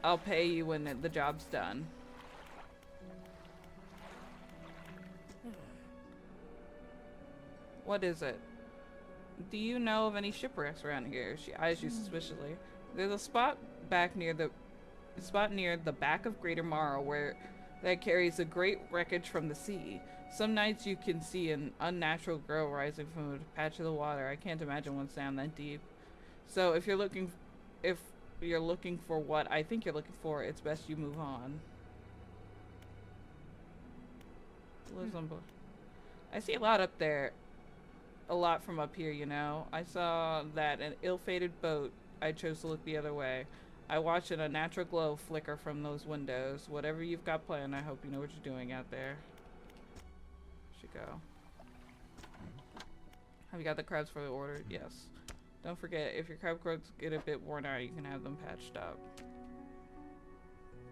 A: I'll pay you when the job's done. What is it? Do you know of any shipwrecks around here? She eyes you suspiciously. There's a spot near the back of Greater Mara where that carries a great wreckage from the sea. Some nights you can see an unnatural glow rising from a patch of the water. I can't imagine one's down that deep. So if you're looking for what I think you're looking for, it's best you move on. I see a lot up there. A lot from up here, you know. I saw that an ill-fated boat. I chose to look the other way. I watched an unnatural glow flicker from those windows. Whatever you've got planned, I hope you know what you're doing out there. Should go. Have you got the crabs for the order? Yes. Don't forget, if your crab crabs get a bit worn out, you can have them patched up.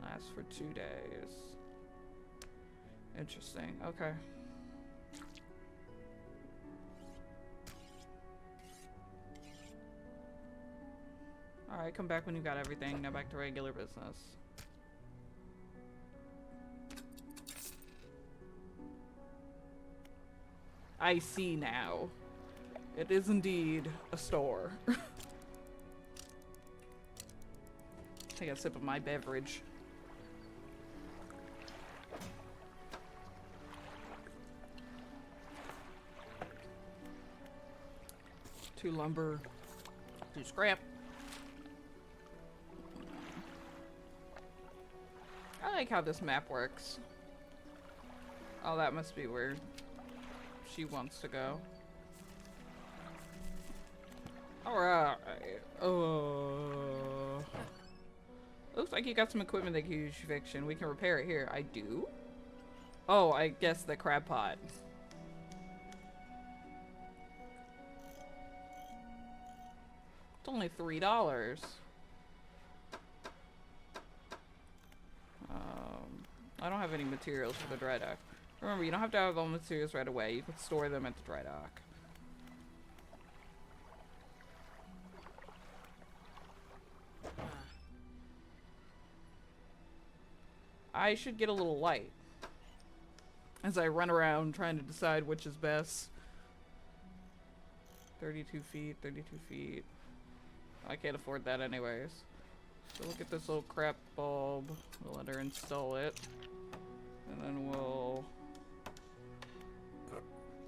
A: Lasts for 2 days. Interesting. Okay. Alright, come back when you got everything. Now back to regular business. I see now. It is indeed a store. Take a sip of my beverage. Two lumber, two scrap. I like how this map works. Oh, that must be where she wants to go. Alright. Looks like you got some equipment that can use fiction. We can repair it here. I do? Oh, I guess the crab pot. It's only $3. I don't have any materials for the dry dock. Remember, you don't have to have all the materials right away. You can store them at the dry dock. I should get a little light as I run around trying to decide which is best. 32 feet, 32 feet. I can't afford that anyways. So we'll get this little crap bulb. We'll let her install it. And then we'll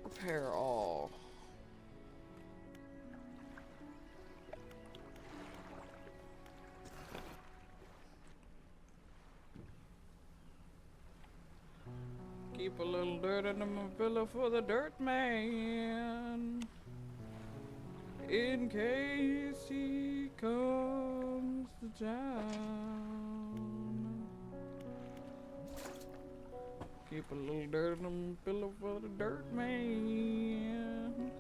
A: repair all. Keep a little dirt under my pillow for the dirt man, in case he comes to town. Keep a little dirt under my pillow for the dirt man,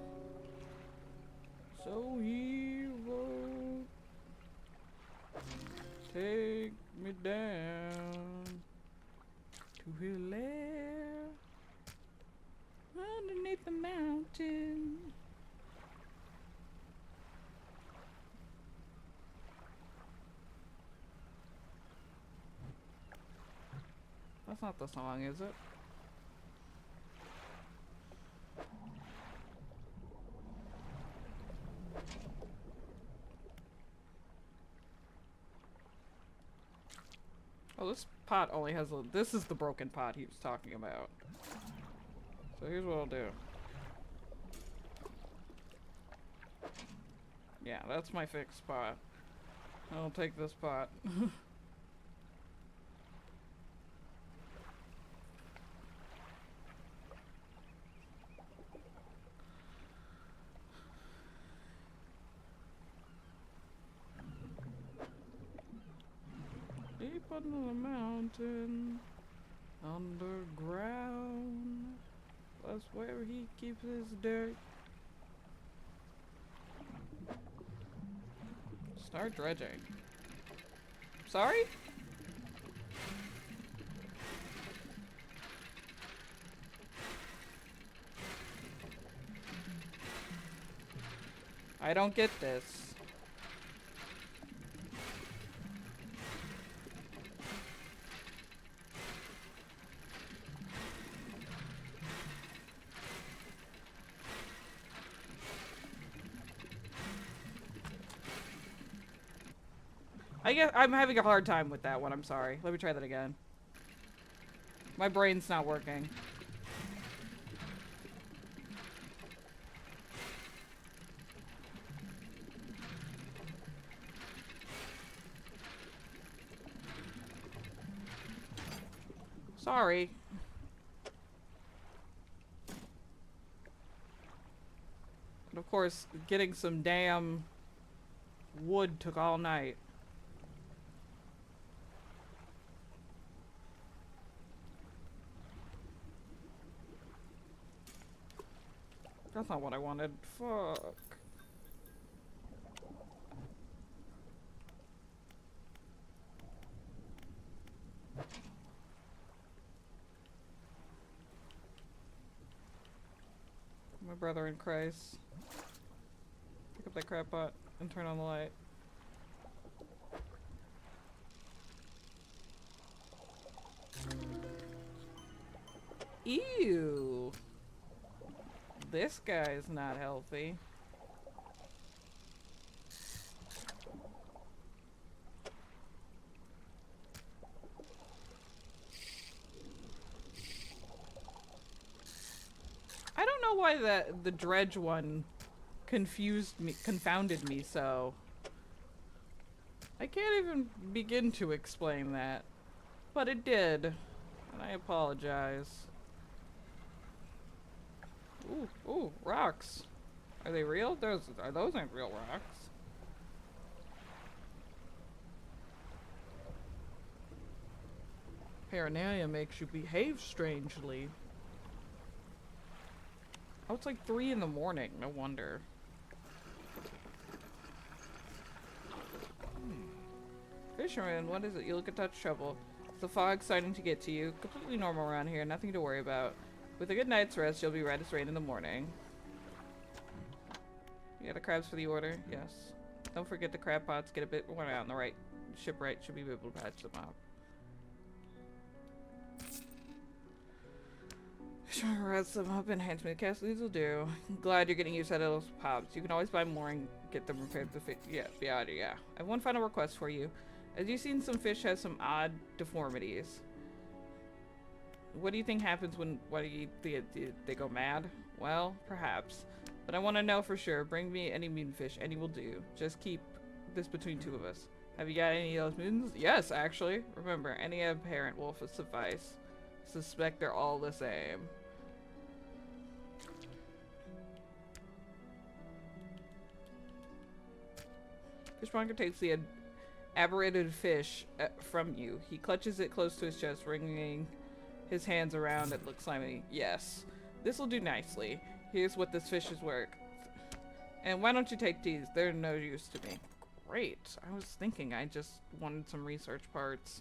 A: so he won't take me down to his lair underneath the mountain. That's not the song, is it? Oh, this pot only has a... This is the broken pot he was talking about. So here's what I'll do. Yeah, that's my fixed pot. I'll take this pot. Deep under the mountain, underground, that's where he keeps his dirt. Start dredging. Sorry? I don't get this. I guess I'm having a hard time with that one. I'm sorry. Let me try that again. My brain's not working. Sorry. And of course, getting some damn wood took all night. That's not what I wanted. Fuck. My brother in Christ. Pick up that crap pot and turn on the light. Ew. This guy's not healthy. I don't know why the dredge one confounded me so. I can't even begin to explain that. But it did. And I apologize. Ooh, rocks. Are they real? Those aren't real rocks. Paranoia makes you behave strangely. Oh, it's like 3 in the morning. No wonder. Fisherman, what is it? You look a touch trouble. Is the fog starting to get to you? Completely normal around here. Nothing to worry about. With a good night's rest, you'll be right as rain in the morning. You got the crabs for the order? Yes. Don't forget the crab pots. Get a bit worn out on the right. Shipwright should be able to patch them up. Trying to rest them up and hand me the cast. These will do. I'm glad you're getting used to those pops. You can always buy more and get them repaired. Yeah. I have one final request for you. As you've seen, some fish have some odd deformities. What do you think happens when they go mad? Well, perhaps. But I want to know for sure. Bring me any mutant fish. Any will do. Just keep this between 2 of us. Have you got any of those mutants? Yes, actually. Remember, any apparent will suffice. Suspect they're all the same. Fishmonger takes the aberrated fish from you. He clutches it close to his chest, wringing his hands around it. Looks slimy. Yes. This will do nicely. Here's what this fish is worth. And why don't you take these? They're no use to me. Great. I was thinking I just wanted some research parts.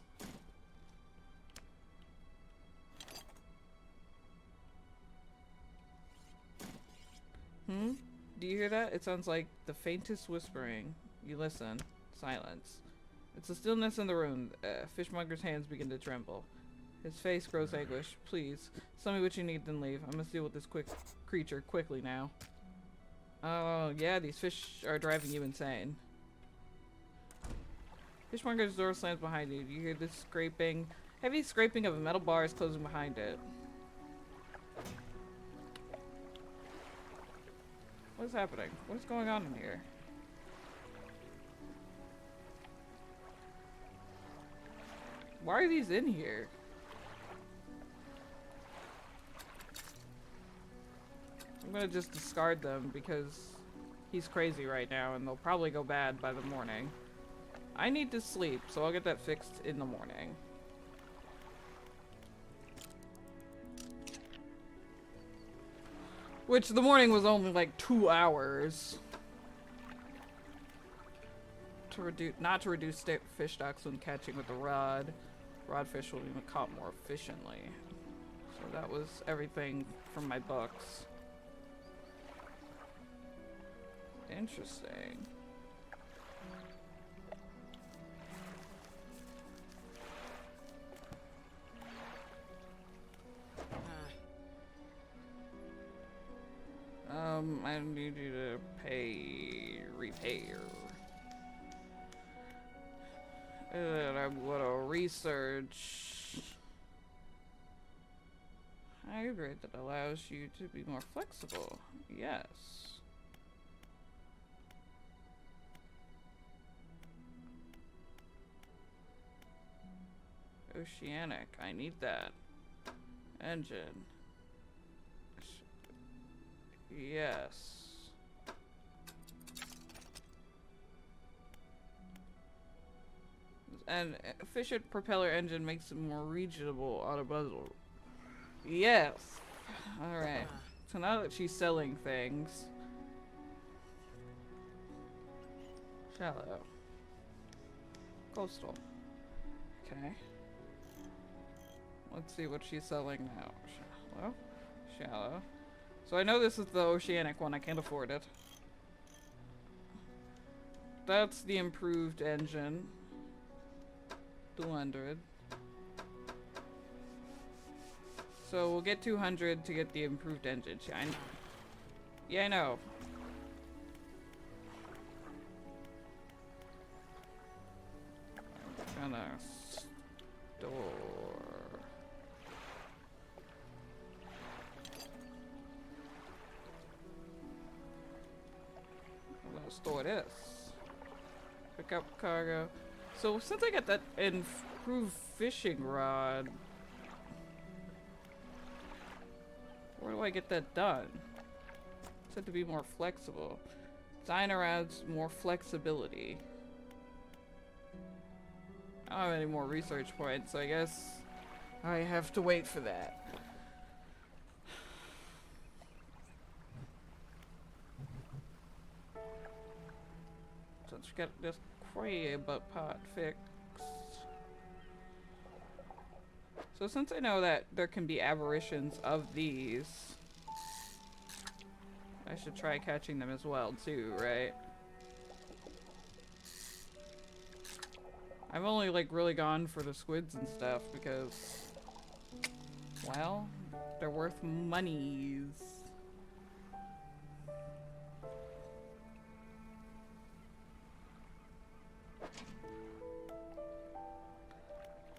A: Do you hear that? It sounds like the faintest whispering. You listen. Silence. It's the stillness in the room. Fishmonger's hands begin to tremble. His face grows anguished. Please, tell me what you need, then leave. I must deal with this creature quickly now. Oh, yeah, these fish are driving you insane. Fishmonger's door slams behind you. You hear this scraping, heavy scraping of a metal bar is closing behind it. What is happening? What is going on in here? Why are these in here? I'm gonna just discard them because he's crazy right now and they'll probably go bad by the morning. I need to sleep, so I'll get that fixed in the morning. Which the morning was only like 2 hours. Not to reduce fish stocks when catching with the rod. Rodfish will be caught more efficiently. So that was everything from my books. Interesting. I need you to pay repair. And I'm gonna research hybrid that allows you to be more flexible. Yes. Oceanic, I need that. Engine. Yes. And efficient propeller engine makes it more reachable on a muzzle. Yes. Alright. So now that she's selling things. Shallow. Coastal. Okay. Let's see what she's selling now. Shallow. Shallow. So I know this is the oceanic one. I can't afford it. That's the improved engine. 200. So we'll get 200 to get the improved engine. Yeah, I know. I'm gonna store. I'm gonna store this. Pick up cargo. So since I got that improved fishing rod, where do I get that done? It said to be more flexible. Designer adds more flexibility. I don't have any more research points, so I guess I have to wait for that. Since we got this crab pot fixed. So since I know that there can be aberrations of these, I should try catching them as well too, right? I've only like really gone for the squids and stuff because, well, they're worth monies.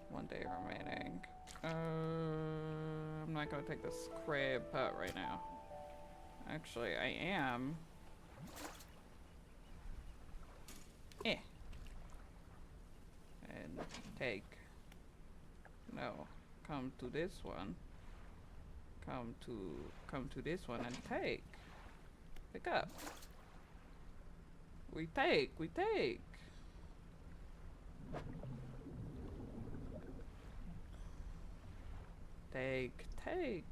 A: One day remaining. I'm not gonna take this crab pot right now. Actually, I am. And take. No. Come to this one. Come to this one and take. Pick up. We take. Take.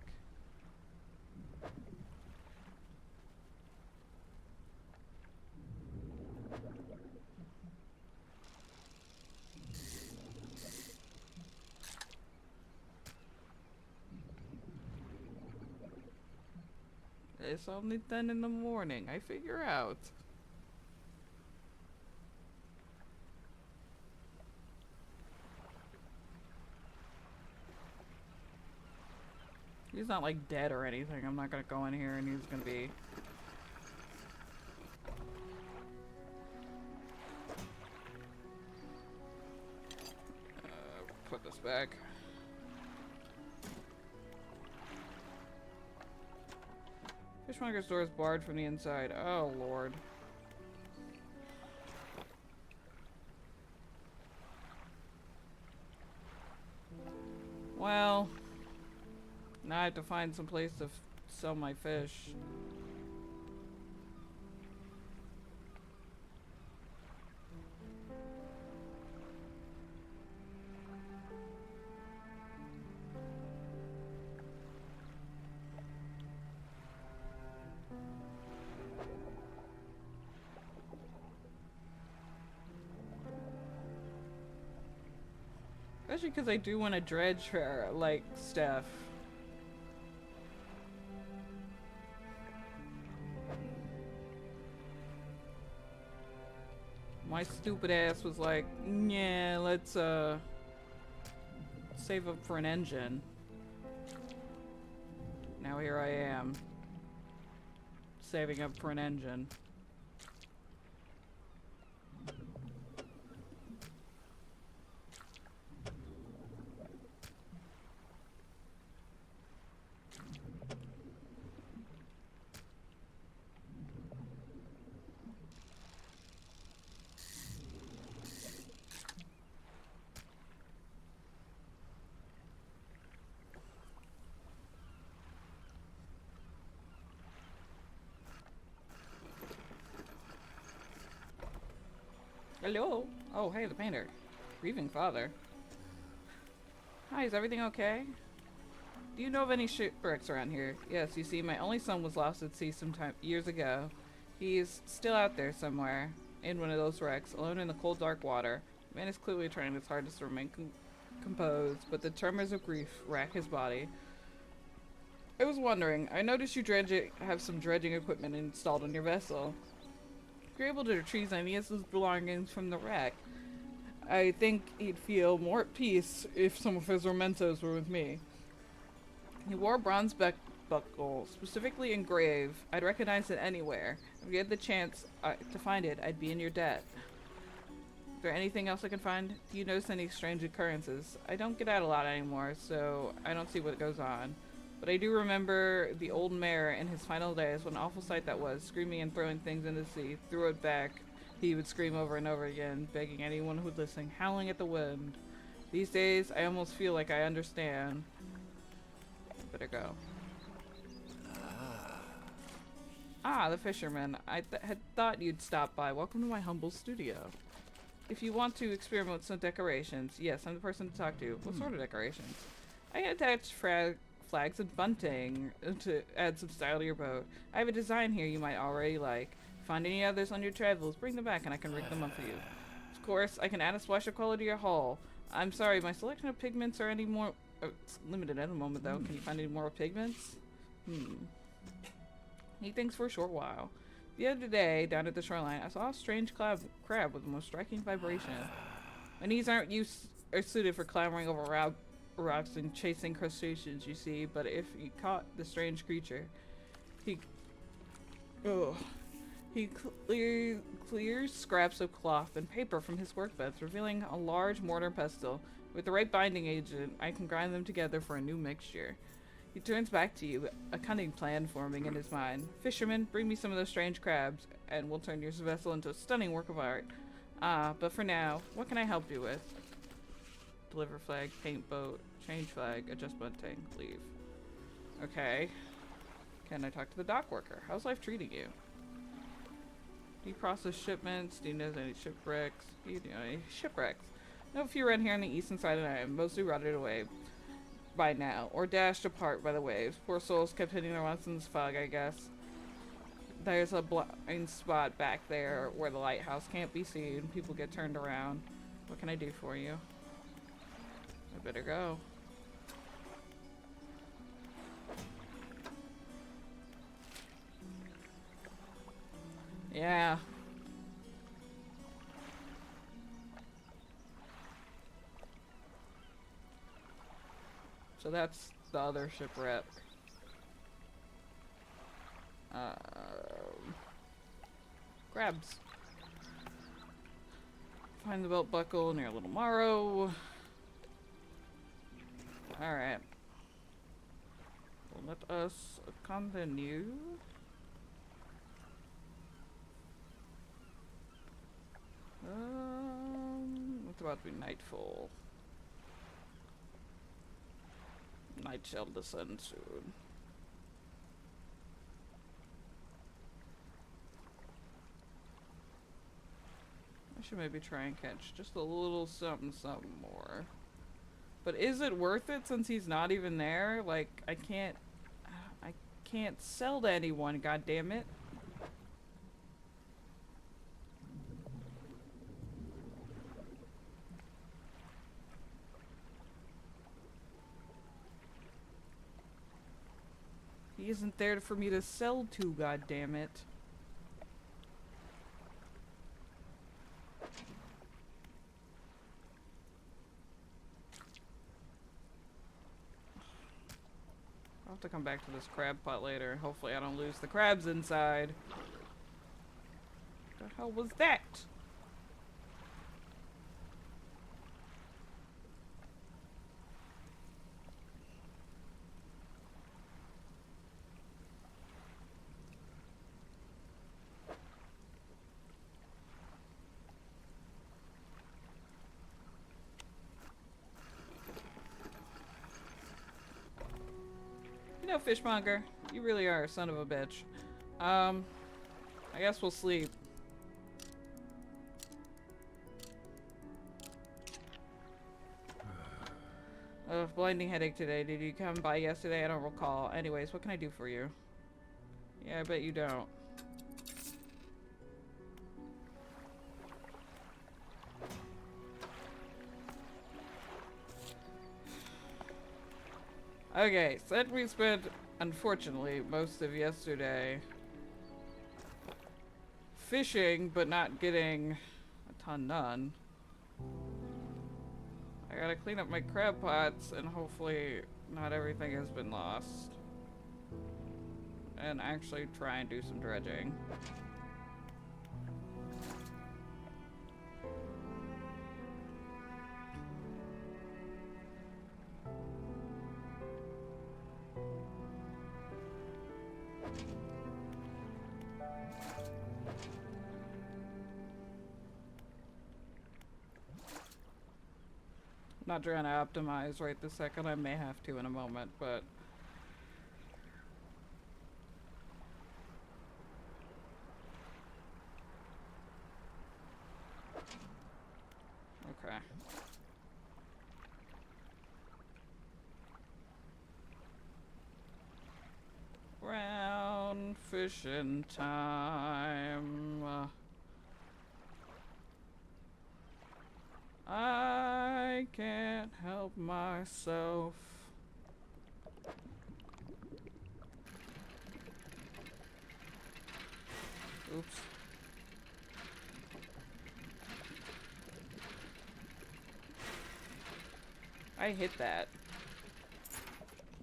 A: It's only 10 in the morning, I figure out. He's not like dead or anything. I'm not gonna go in here and he's gonna be... put this back. Fishmonger's door is barred from the inside. Oh, Lord. Well, now I have to find some place to sell my fish. Especially because I do want to dredge her, like, stuff. My stupid ass was like, yeah, let's, save up for an engine. Now here I am. Saving up for an engine. Hello? Oh, hey, the painter. Grieving father. Hi, is everything okay? Do you know of any shipwrecks around here? Yes, you see, my only son was lost at sea sometime years ago. He's still out there somewhere, in one of those wrecks, alone in the cold, dark water. Man is clearly trying his hardest to remain composed, but the tremors of grief rack his body. I was wondering, I noticed you have some dredging equipment installed on your vessel. If you're able to retrieve any of his belongings from the wreck, I think he'd feel more at peace if some of his mementos were with me. He wore a bronze buckle, specifically engraved. I'd recognize it anywhere. If you had the chance to find it, I'd be in your debt. Is there anything else I can find? Do you notice any strange occurrences? I don't get out a lot anymore, so I don't see what goes on. But I do remember the old mayor in his final days, what an awful sight that was, screaming and throwing things into the sea. Threw it back. He would scream over and over again, begging anyone who would listen, howling at the wind. These days, I almost feel like I understand. Better go. Ah, the fisherman. I had thought you'd stop by. Welcome to my humble studio. If you want to experiment with some decorations, yes, I'm the person to talk to. What sort of decorations? I attached flags and bunting to add some style to your boat. I have a design here you might already like. Find any others on your travels, bring them back and I can rig them up for you. Of course, I can add a splash of color to your hull. I'm sorry, my selection of pigments are any more... it's limited at the moment though. Can you find any more pigments? He thinks for a short while. The other day, down at the shoreline, I saw a strange crab with the most striking vibration. My knees aren't suited for clambering over rocks and chasing crustaceans, you see, but if you caught the strange creature, he clears scraps of cloth and paper from his workbench, revealing a large mortar and pestle. With the right binding agent, I can grind them together for a new mixture. He turns back to you, a cunning plan forming in his mind. Fisherman, bring me some of those strange crabs, and we'll turn your vessel into a stunning work of art. But for now, what can I help you with? Deliver flag, paint boat, change flag, adjust bunting, leave. Okay. Can I talk to the dock worker? How's life treating you? Do you process shipments? Do you know any shipwrecks? Do you know any shipwrecks? I know a few around here on the eastern side of the island, mostly rotted away by now, or dashed apart by the waves. Poor souls kept hitting their once in this fog, I guess. There's a blind spot back there where the lighthouse can't be seen. People get turned around. What can I do for you? I better go. Yeah. So that's the other shipwreck. Crabs. Find the belt buckle near Little Morrow. Alright. Well, let us continue. It's about to be nightfall. Night shall descend soon. I should maybe try and catch just a little something more. But is it worth it since he's not even there? Like, I can't sell to anyone, god damn it. He isn't there for me to sell to, god damn it. I'll have to come back to this crab pot later. Hopefully I don't lose the crabs inside. What the hell was that? You know, fishmonger, you really are a son of a bitch. I guess we'll sleep. Blinding headache today. Did you come by yesterday? I don't recall. Anyways, what can I do for you? Yeah, I bet you don't. Okay, so we spent, unfortunately, most of yesterday fishing, but not getting a ton done. I gotta clean up my crab pots, and hopefully not everything has been lost. And actually try and do some dredging. Not trying to optimize right this second. I may have to in a moment, but okay. Round fishing time. I can't help myself. Oops. I hit that.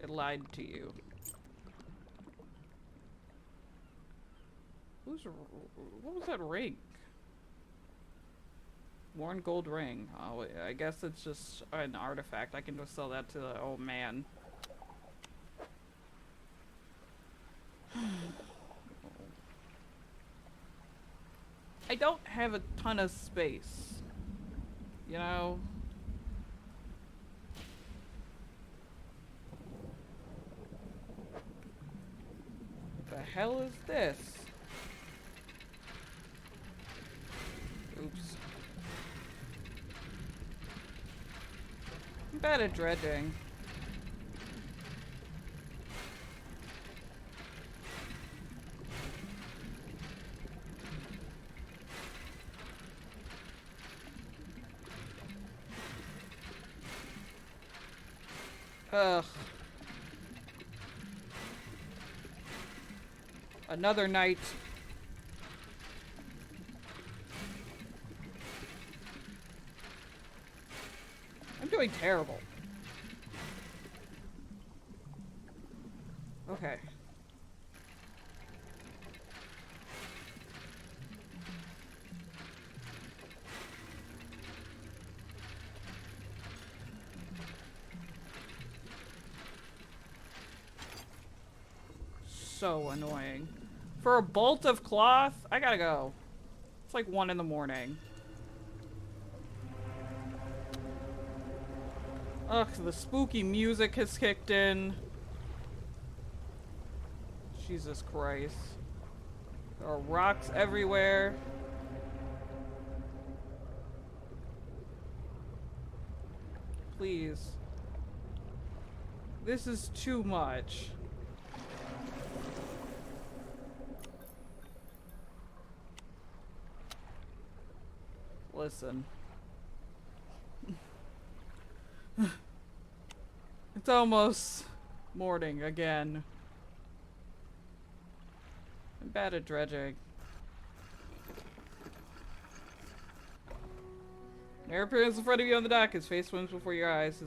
A: It lied to you. What was that ring? Worn gold ring. Oh, I guess it's just an artifact. I can just sell that to the old man. I don't have a ton of space. You know? What the hell is this? Oops. I'm bad at dredging. Ugh. Another night. I'm doing terrible. Okay. So annoying. For a bolt of cloth? I gotta go. It's like 1 in the morning. Ugh, the spooky music has kicked in. Jesus Christ. There are rocks everywhere. Please. This is too much. Listen. It's almost morning again. I'm bad at dredging. There appears in front of you on the dock. His face swims before your eyes.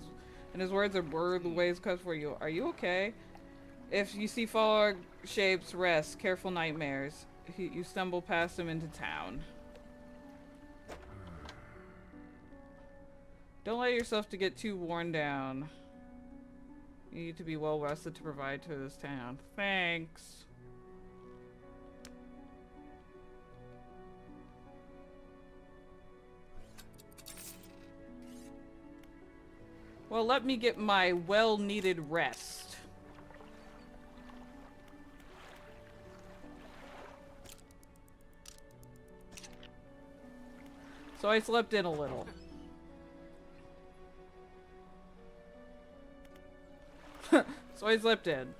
A: And his words are blurred the waves cut for you. Are you okay? If you see fog shapes, rest. Careful nightmares. You stumble past him into town. Don't let yourself to get too worn down. You need to be well rested to provide to this town. Thanks. Well, let me get my well-needed rest. So I slept in a little. So I slipped in.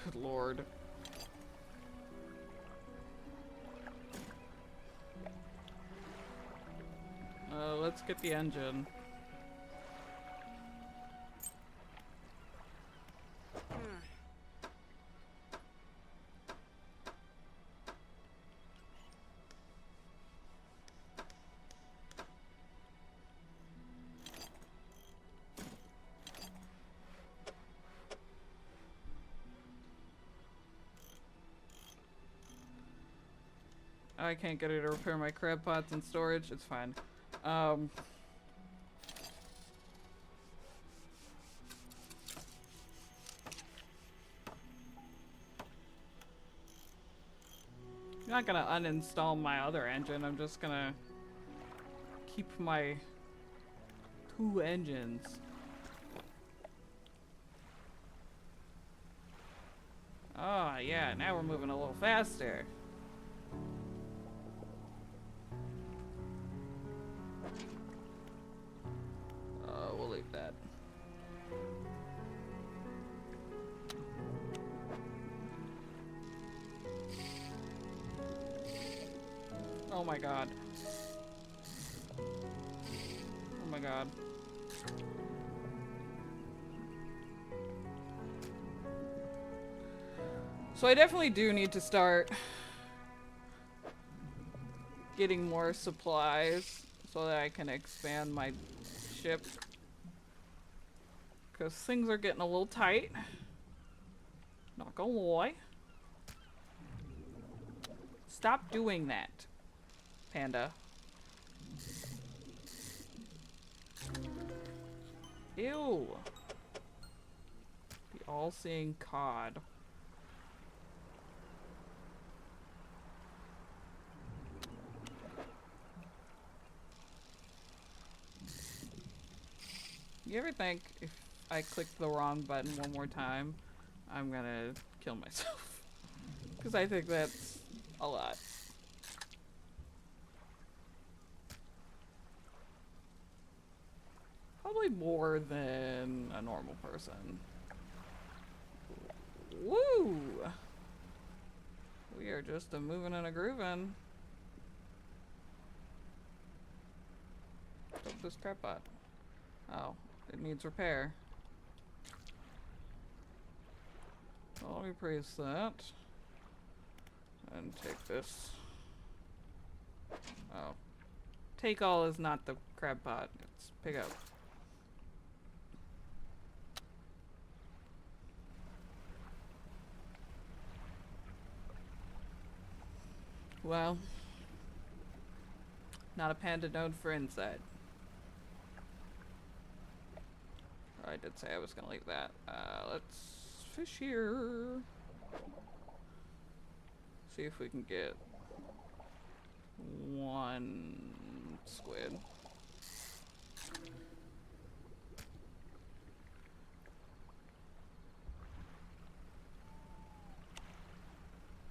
A: Good lord. Let's get the engine. I can't get it to repair my crab pots in storage. It's fine. I'm not gonna uninstall my other engine. I'm just gonna keep my 2 engines. Oh, yeah. Now we're moving a little faster. We'll leave that. Oh my god. Oh my god. So I definitely do need to start getting more supplies so that I can expand my ship. Because things are getting a little tight. Not gonna lie. Stop doing that, Panda. Ew. The all-seeing cod. You ever think if I click the wrong button one more time, I'm gonna kill myself? Because I think that's a lot. Probably more than a normal person. Woo! We are just a moving and a grooving. What's this crap bot? Oh, it needs repair. Well, let me press that. And take this. Oh. Take all is not the crab pot. It's pick up. Well. Not a panda node for inside. I did say I was gonna leave that. Let's fish here. See if we can get 1 squid.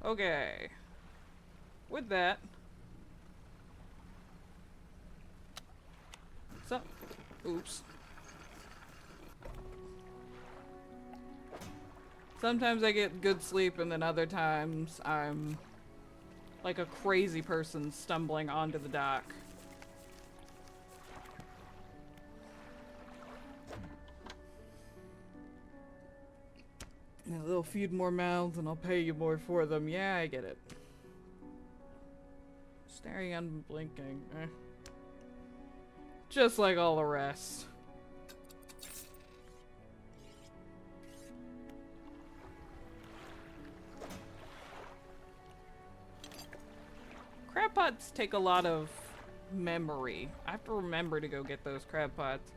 A: Okay. With that. So, oops. Sometimes I get good sleep and then other times I'm like a crazy person stumbling onto the dock. Yeah, they'll feed more mouths and I'll pay you more for them. Yeah, I get it. Staring unblinking. Just like all the rest. Crab pots take a lot of memory. I have to remember to go get those crab pots.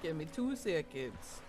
A: Give me 2 seconds.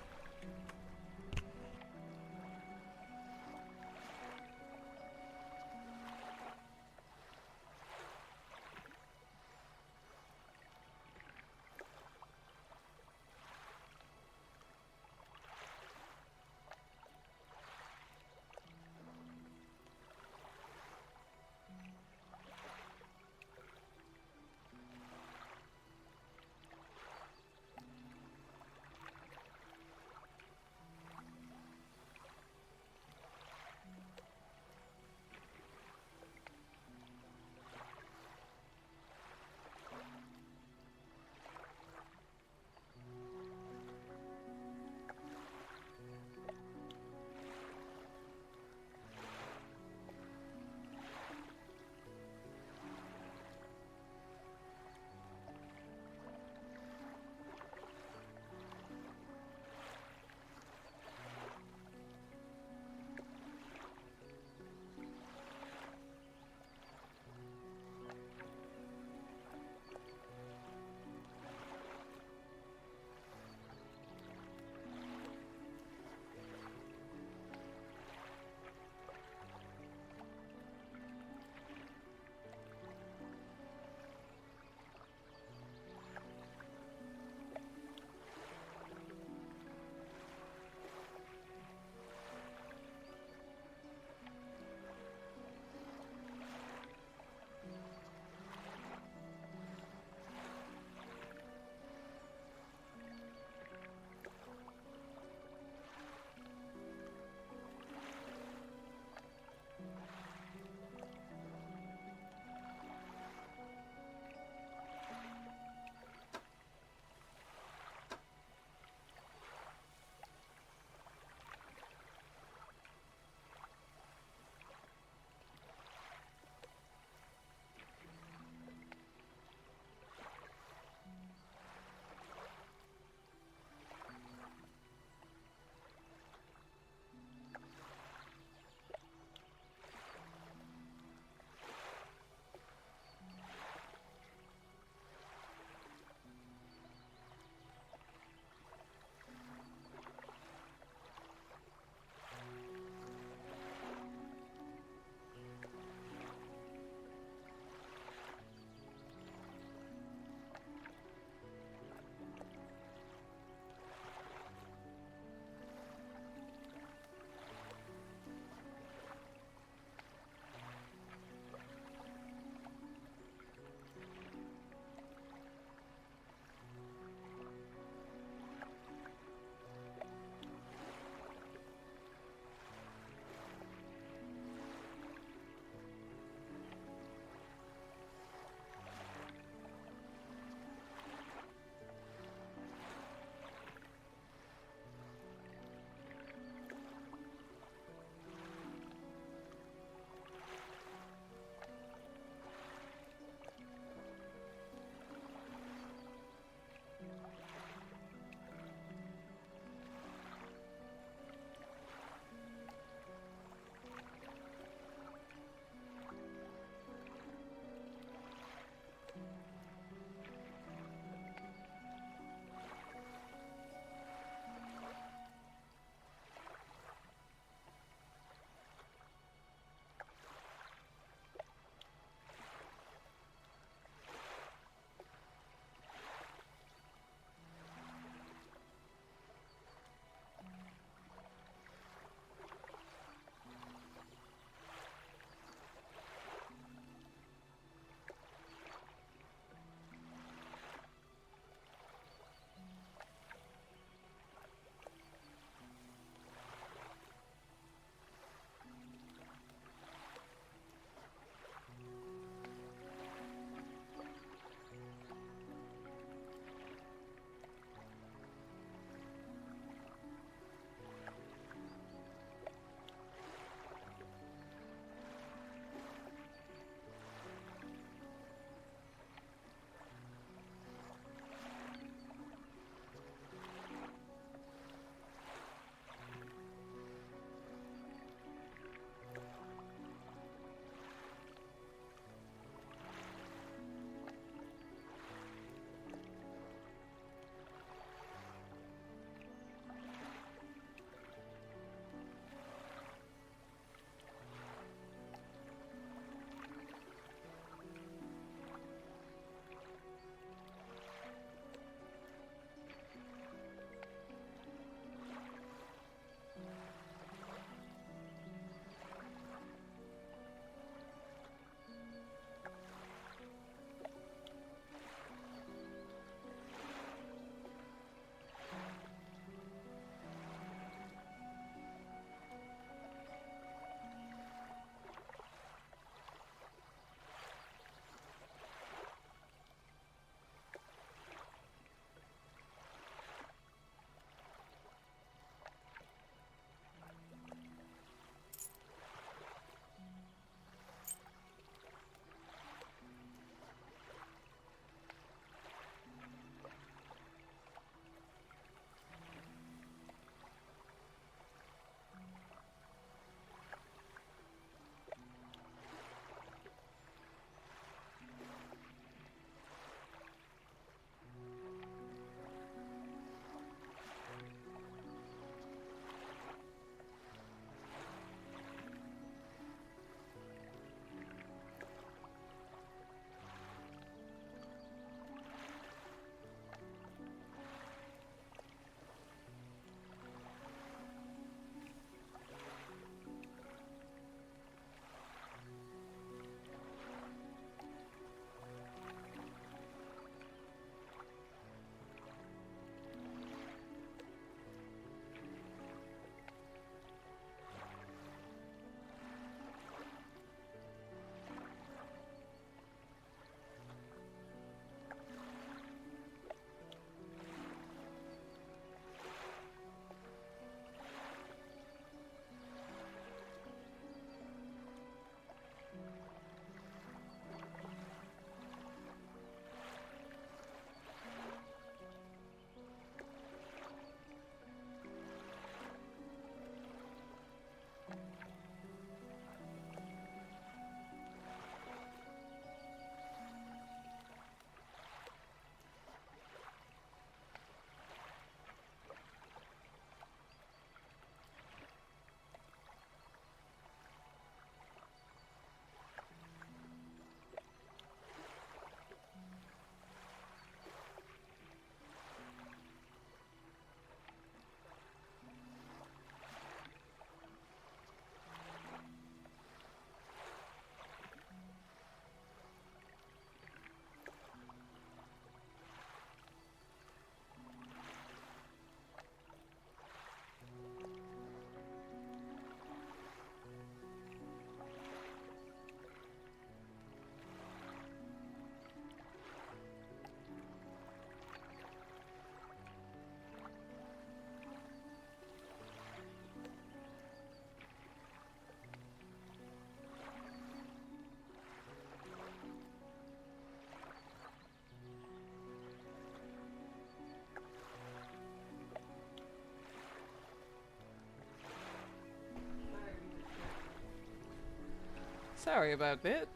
A: Sorry about that.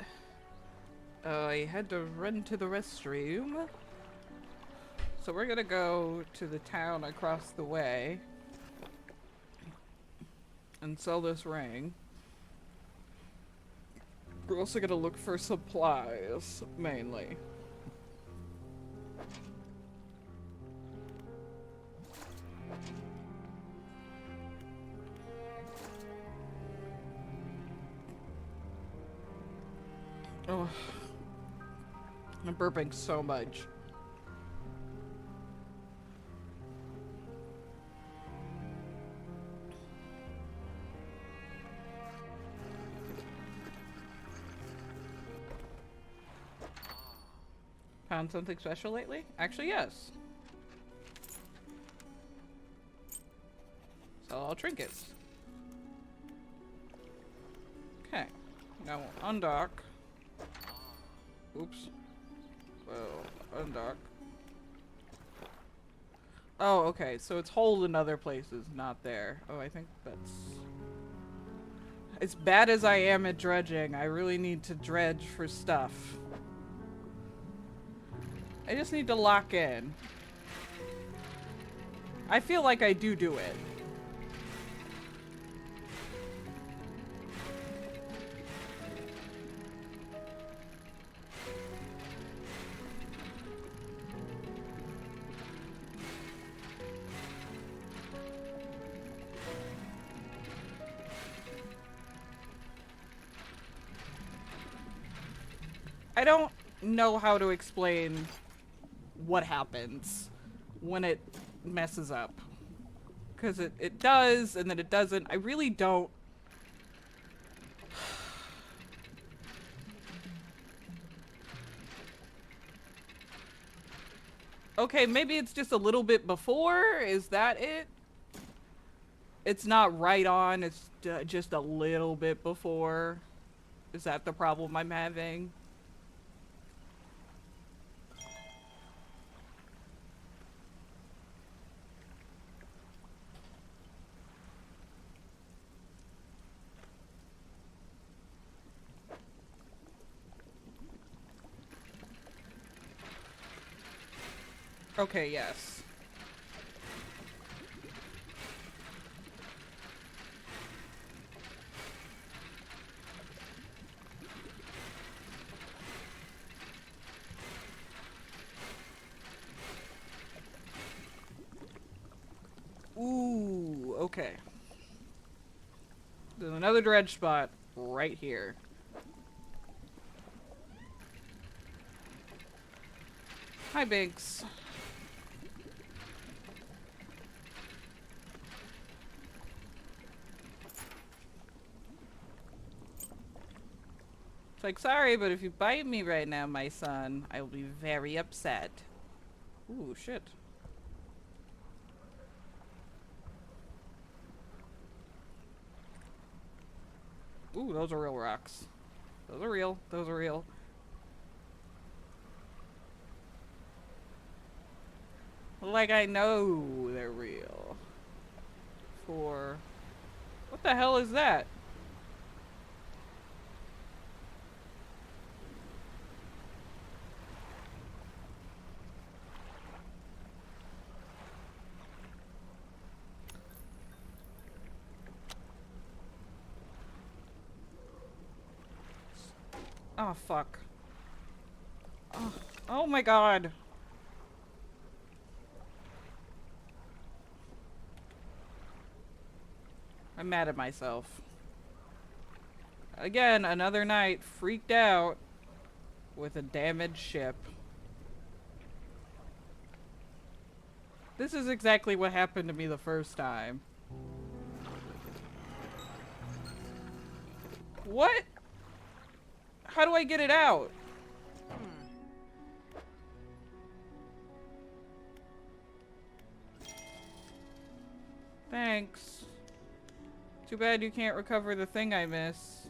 A: I had to run to the restroom. So we're gonna go to the town across the way and sell this ring. We're also gonna look for supplies, mainly. Oh, I'm burping so much. Found something special lately? Actually, yes. Sell all trinkets. Okay. Now we'll undock. Oops. Well, undock. Oh, okay. So it's hold in other places, not there. Oh, I think that's... As bad as I am at dredging, I really need to dredge for stuff. I just need to lock in. I feel like I do it. I don't know how to explain what happens when it messes up. Because it does, and then it doesn't. I really don't. Okay, maybe it's just a little bit before? Is that it? It's not right on, it's just a little bit before. Is that the problem I'm having? Okay, yes. Ooh, okay. There's another dredge spot right here. Hi, Binks. It's like, sorry, but if you bite me right now, my son, I will be very upset. Ooh, shit. Ooh, those are real rocks. Those are real. Those are real. Like, I know they're real. For... What the hell is that? Oh, fuck. Oh, oh my god. I'm mad at myself. Again, another night freaked out with a damaged ship. This is exactly what happened to me the first time. What? How do I get it out? Thanks. Too bad you can't recover the thing I miss.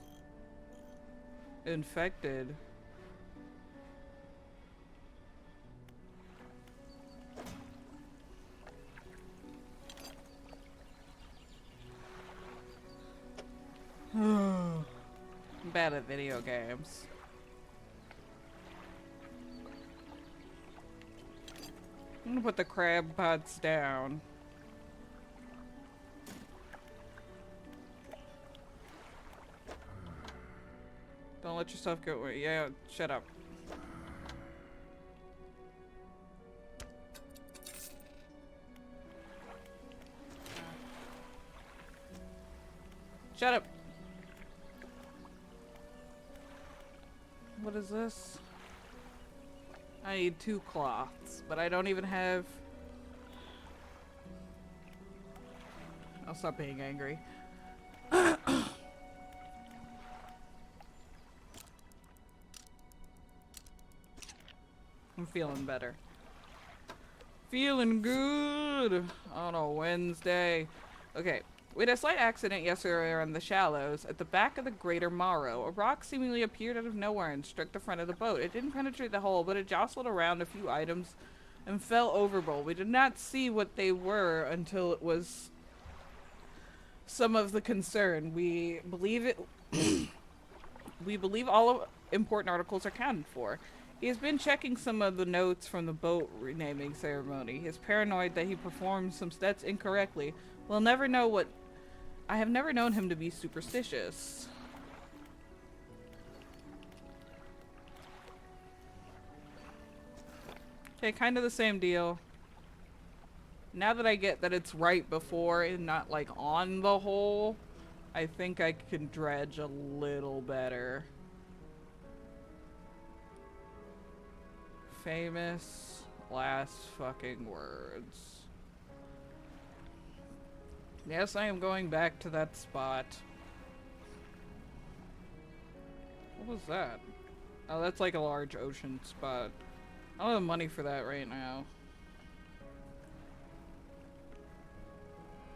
A: Infected. bad at video games. I'm gonna put the crab pots down. Don't let yourself go away. Yeah, shut up. Shut up. What is this? I need 2 cloths, but I don't even have... I'll stop being angry. I'm feeling better. Feeling good on a Wednesday. Okay, we had a slight accident yesterday on the shallows at the back of the Greater Morrow. A rock seemingly appeared out of nowhere and struck the front of the boat. It didn't penetrate the hull, but it jostled around a few items and fell overboard. We did not see what they were until it was some of the concern. We believe it. We believe all important articles are accounted for. He has been checking some of the notes from the boat renaming ceremony. He is paranoid that he performed some steps incorrectly. We'll never know what... I have never known him to be superstitious. Okay, kind of the same deal. Now that I get that it's right before and not like on the hole, I think I can dredge a little better. Famous last fucking words. Yes, I am going back to that spot. What was that? Oh, that's like a large ocean spot. I don't have money for that right now.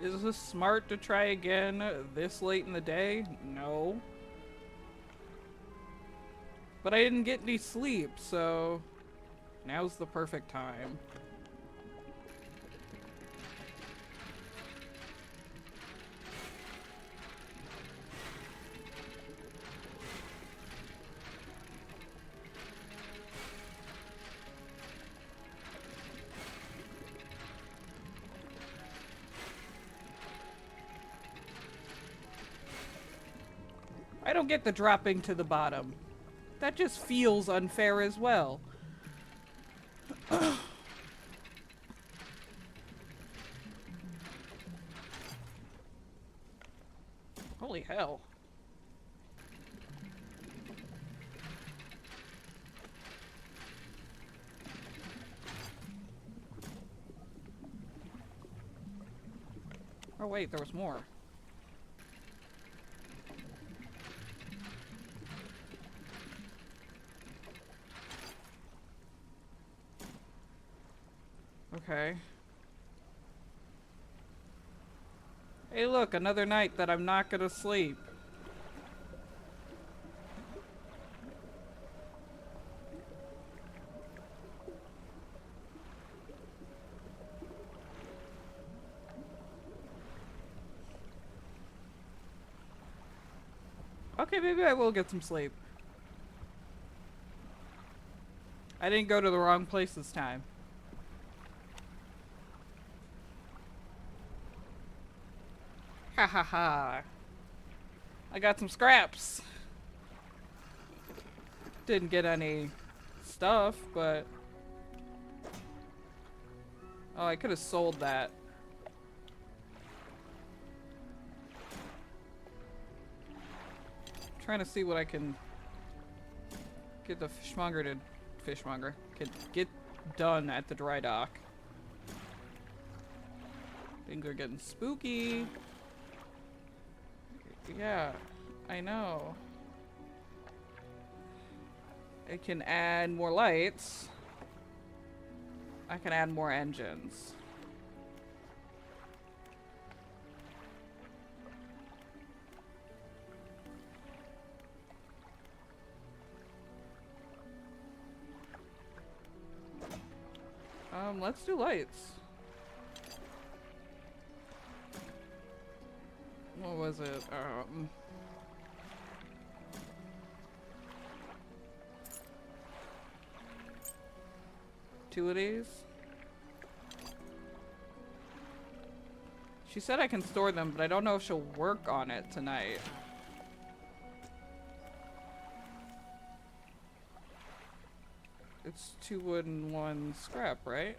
A: Is this smart to try again this late in the day? No. But I didn't get any sleep, so now's the perfect time. I don't get the dropping to the bottom. That just feels unfair as well. Holy hell. Oh wait, there was more. Okay. Hey look, another night that I'm not gonna sleep. Okay, maybe I will get some sleep. I didn't go to the wrong place this time. Ha ha ha. I got some scraps. Didn't get any stuff, but... Oh, I could have sold that. Trying to see what I can get the fishmonger can get done at the dry dock. Things are getting spooky. Yeah, I know. It can add more lights. I can add more engines. Let's do lights. What was it? 2 of these. She said I can store them, but I don't know if she'll work on it tonight. It's 2 wood and 1 scrap, right?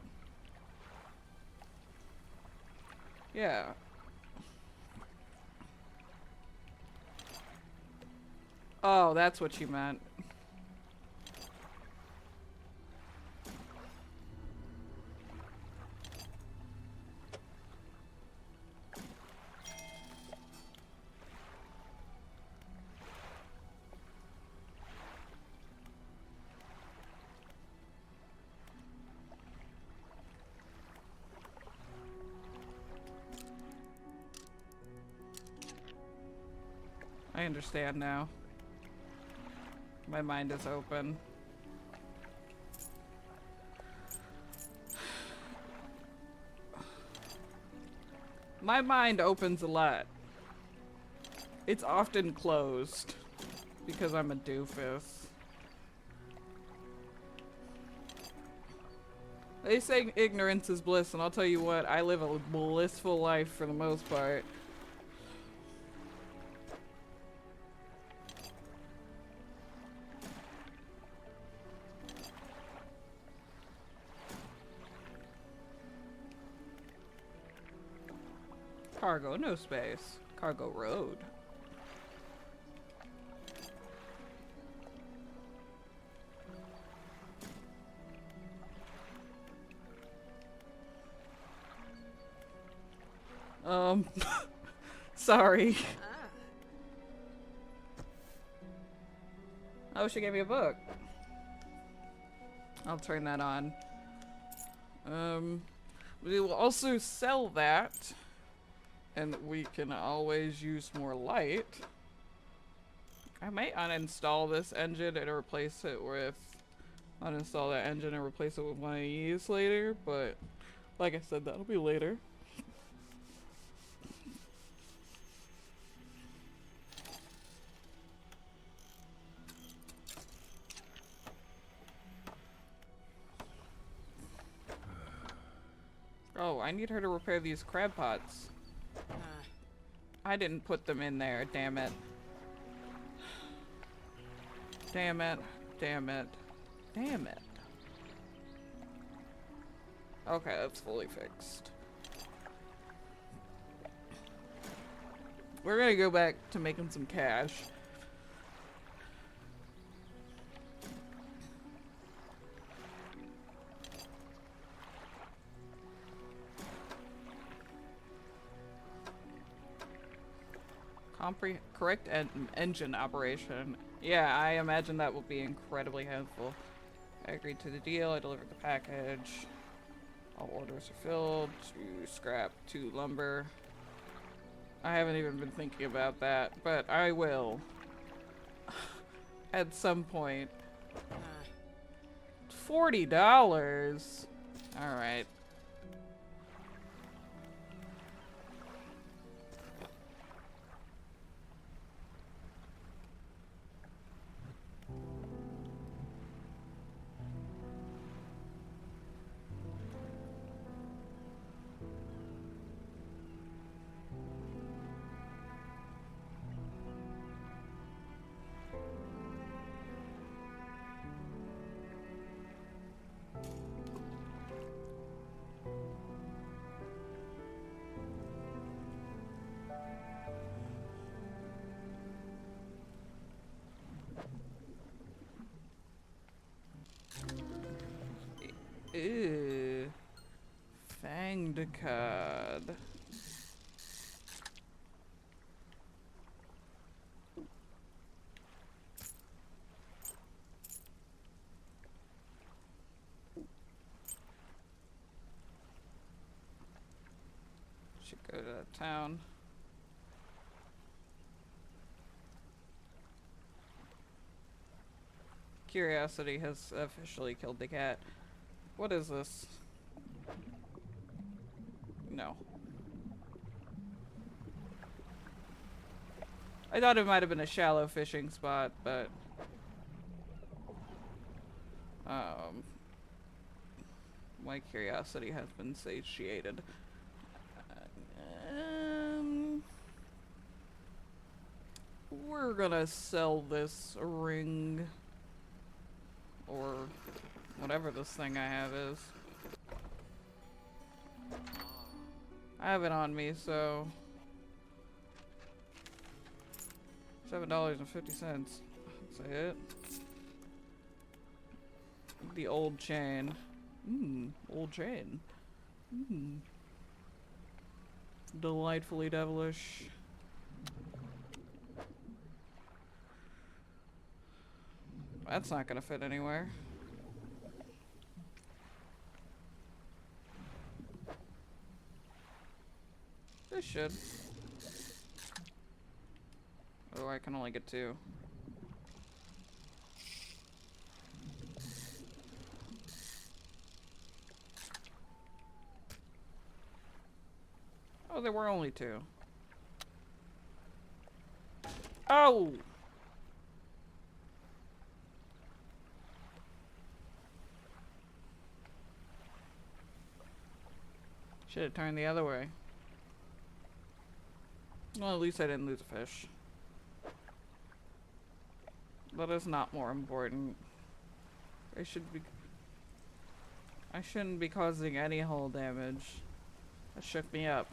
A: Yeah. Oh, that's what she meant. I understand now. My mind is open. My mind opens a lot. It's often closed because I'm a doofus. They say ignorance is bliss, and I'll tell you what, I live a blissful life for the most part. Cargo, no space. Cargo road. Sorry. Oh, she gave me a book. I'll turn that on. We will also sell that. And we can always use more light. I might uninstall this engine and replace it with... Uninstall that engine and replace it with one I use later, but... Like I said, that'll be later. Oh, I need her to repair these crab pots. I didn't put them in there, damn it. Damn it, damn it, damn it. Okay, that's fully fixed. We're gonna go back to making some cash. Correct engine operation. Yeah, I imagine that will be incredibly helpful. I agreed to the deal. I delivered the package. All orders are filled. 2 scrap, 2 lumber. I haven't even been thinking about that, but I will. At some point. $40. All right. Ew. Fanged cod. Should go to that town. Curiosity has officially killed the cat. What is this? No. I thought it might have been a shallow fishing spot, but... My curiosity has been satiated. We're gonna sell this ring. Or whatever this thing I have is. I have it on me, so $7.50. That's it. The old chain. Old chain. Delightfully devilish. That's not gonna fit anywhere. This should. Oh, I can only get 2. Oh, there were only 2. Oh! Should have turned the other way. Well, at least I didn't lose a fish. That is not more important. I shouldn't be causing any hull damage. That shook me up.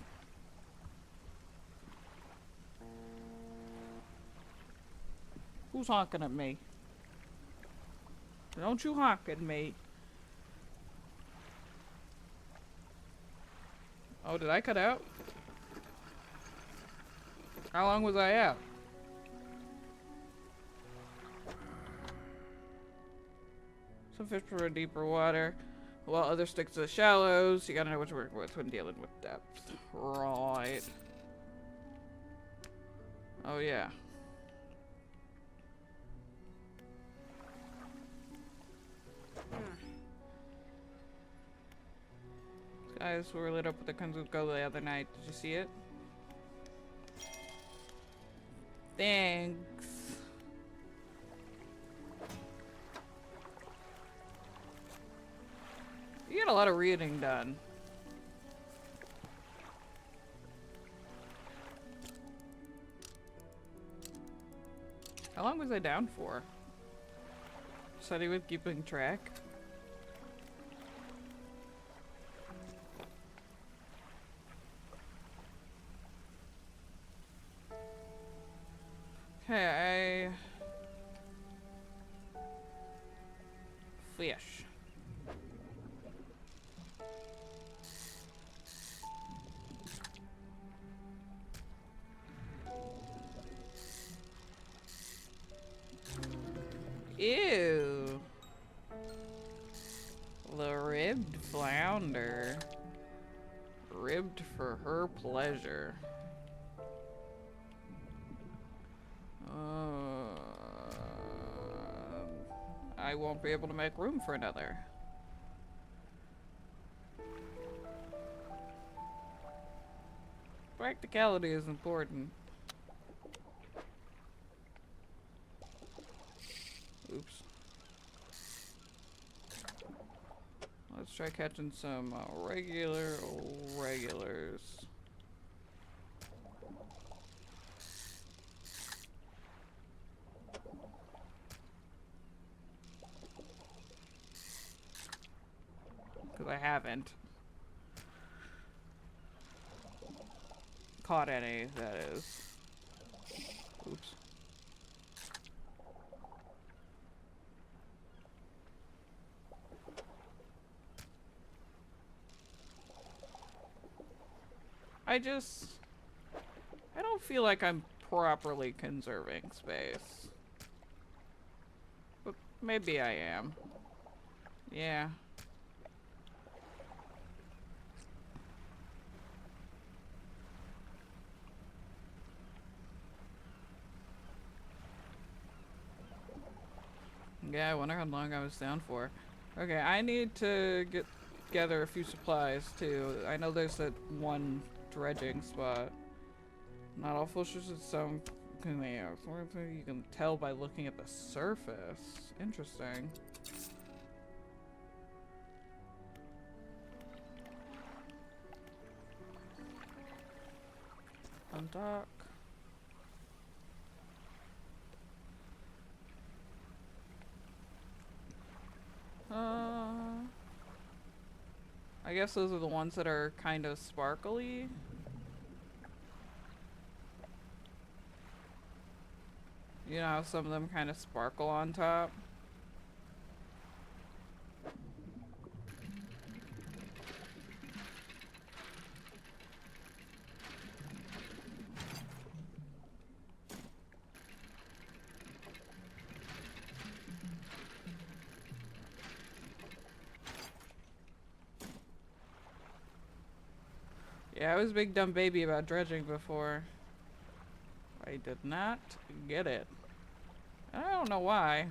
A: Who's honking at me? Don't you honk at me. Oh, did I cut out? How long was I out? Some fish prefer deeper water, while others stick to the shallows. You gotta know what to work with when dealing with depth. Right. Oh, yeah. Skies were lit up with the Kunzuko the other night. Did you see it? Thanks. You get a lot of reading done. How long was I down for? Said he was keeping track. Okay, fish. Ew. The ribbed flounder. Ribbed for her pleasure. I won't be able to make room for another. Practicality is important. Oops. Let's try catching some regulars. Because I haven't caught any, that is. Oops. I don't feel like I'm properly conserving space. But maybe I am. Yeah. Yeah, I wonder how long I was down for. Okay, I need to gather a few supplies too. I know there's that one dredging spot. Not all fishes at some you can tell by looking at the surface. Interesting. Undock. I guess those are the ones that are kind of sparkly. You know how some of them kind of sparkle on top? Yeah, I was a big dumb baby about dredging before. I did not get it. I don't know why.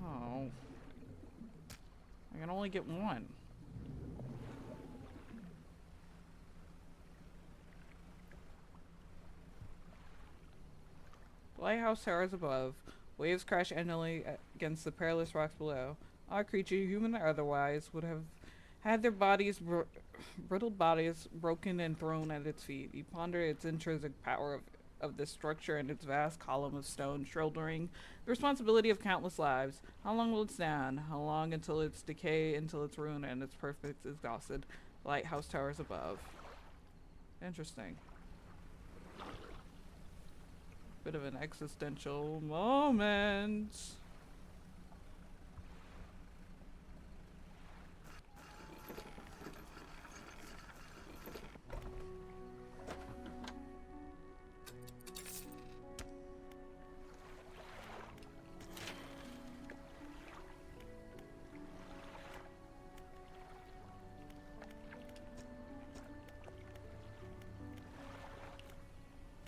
A: Oh. I can only get one. Lighthouse towers above. Waves crash endlessly against the perilous rocks below. Our creature, human or otherwise, would have had their brittle bodies broken and thrown at its feet. You ponder its intrinsic power of this structure and its vast column of stone shouldering the responsibility of countless lives. How long will it stand? How long until its decay, until its ruin and its perfect exhausted? Lighthouse towers above. Interesting. Bit of an existential moment.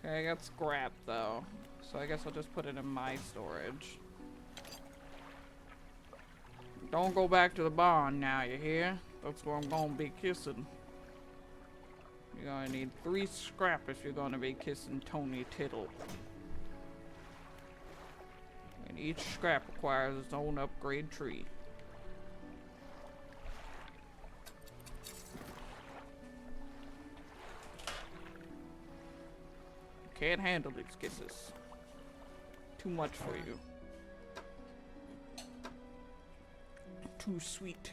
A: Okay, I got scrap though, so I guess I'll just put it in my storage. Don't go back to the barn now, you hear? That's where I'm gonna be kissing. You're gonna need 3 scrap if you're gonna be kissing Tony Tittle. And each scrap requires its own upgrade tree. Can't handle these kisses. Too much for you. Too sweet.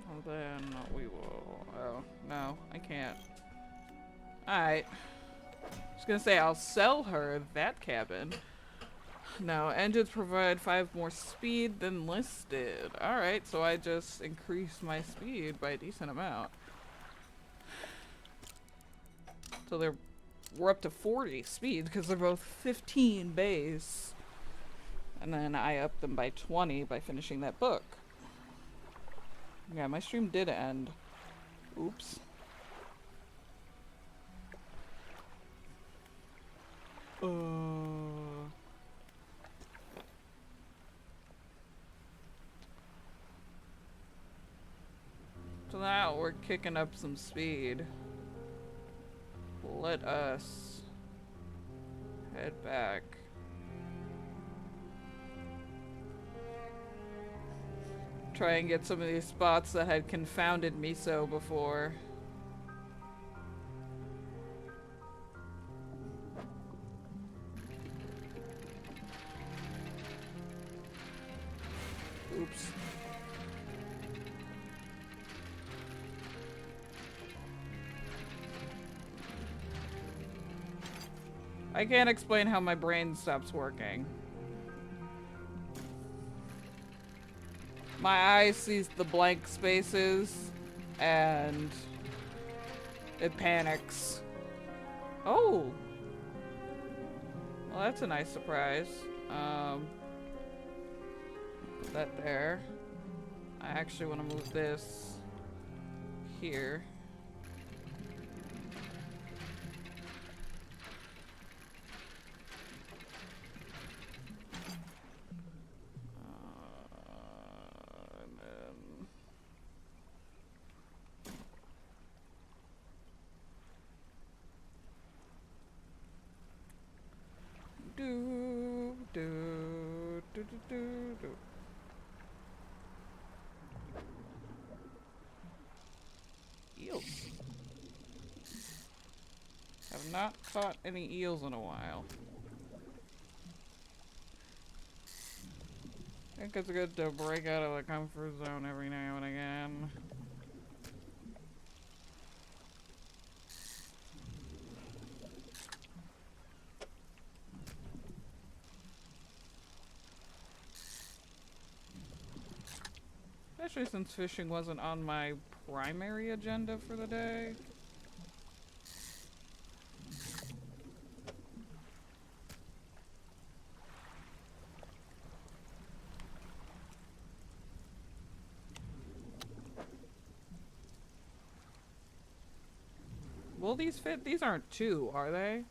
A: Well then we will. Oh no, I can't. Alright. I was gonna say I'll sell her that cabin. No, engines provide 5 more speed than listed. Alright, so I just increased my speed by a decent amount. So we're up to 40 speed because they're both 15 base. And then I upped them by 20 by finishing that book. Yeah, my stream did end. Oops. So now we're kicking up some speed. Let us head back. Try and get some of these spots that had confounded me so before. Oops. I can't explain how my brain stops working. My eye sees the blank spaces and it panics. Oh! Well, that's a nice surprise. Put that there. I actually want to move this here. Not caught any eels in a while. I think it's good to break out of the comfort zone every now and again. Especially since fishing wasn't on my primary agenda for the day. Will these fit? These aren't two, are they?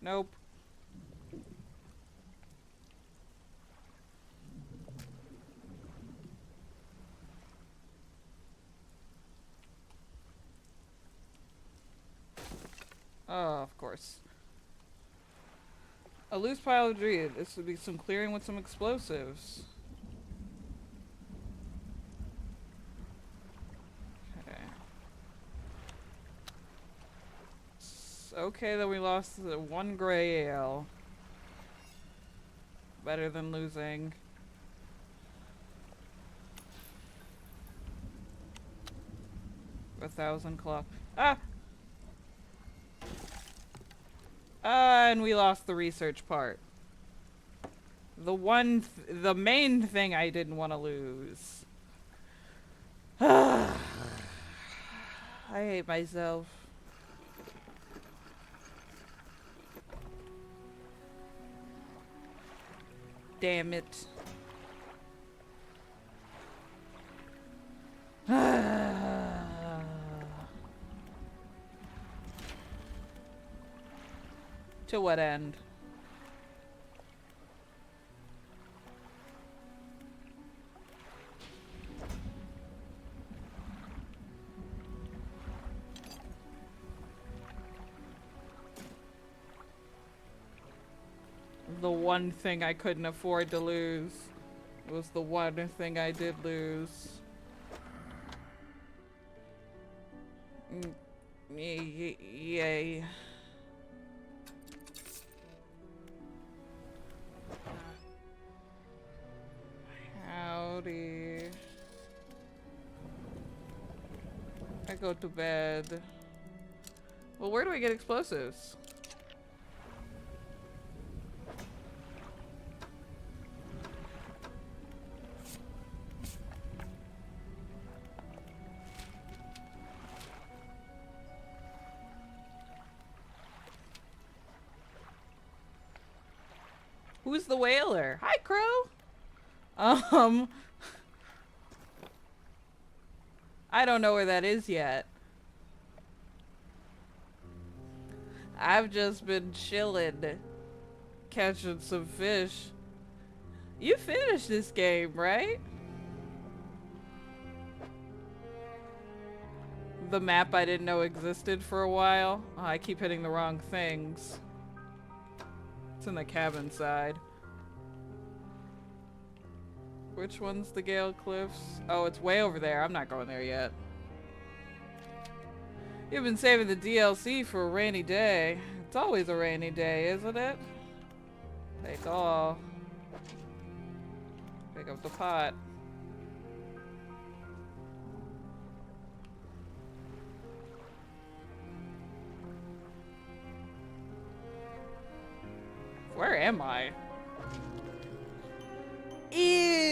A: Nope. Oh, of course. A loose pile of debris. This would be some clearing with some explosives. Okay. It's okay that we lost the one gray ale. Better than losing. $1,000 Ah! And we lost the research part. The main thing I didn't want to lose. I hate myself. Damn it. To what end? The one thing I couldn't afford to lose was the one thing I did lose. Yay. Howdy. I go to bed. Well, where do I get explosives? Who's the whaler? Hi, Crow! I don't know where that is yet. I've just been chilling, catching some fish. You finished this game, right? The map I didn't know existed for a while. Oh, I keep hitting the wrong things. It's in the cabin side. Which one's the Gale Cliffs? Oh, it's way over there. I'm not going there yet. You've been saving the DLC for a rainy day. It's always a rainy day, isn't it? Take all. Pick up the pot. Where am I? Ew!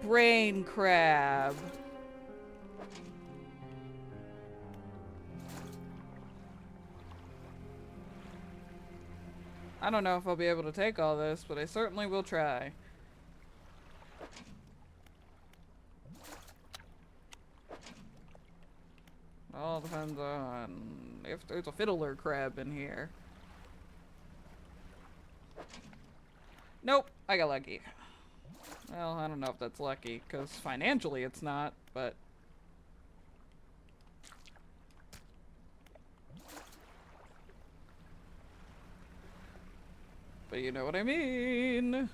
A: Brain crab. I don't know if I'll be able to take all this, but I certainly will try. All depends on if there's a fiddler crab in here. Nope, I got lucky. Well, I don't know if that's lucky, because financially it's not, but... But you know what I mean.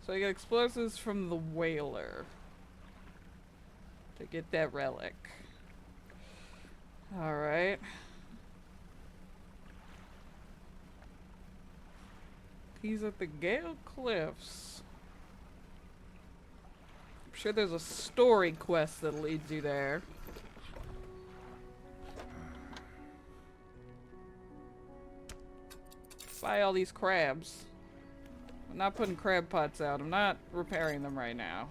A: So I get explosives from the whaler to get that relic. Alright. He's at the Gale Cliffs. I'm sure there's a story quest that leads you there. Buy all these crabs. I'm not putting crab pots out. I'm not repairing them right now.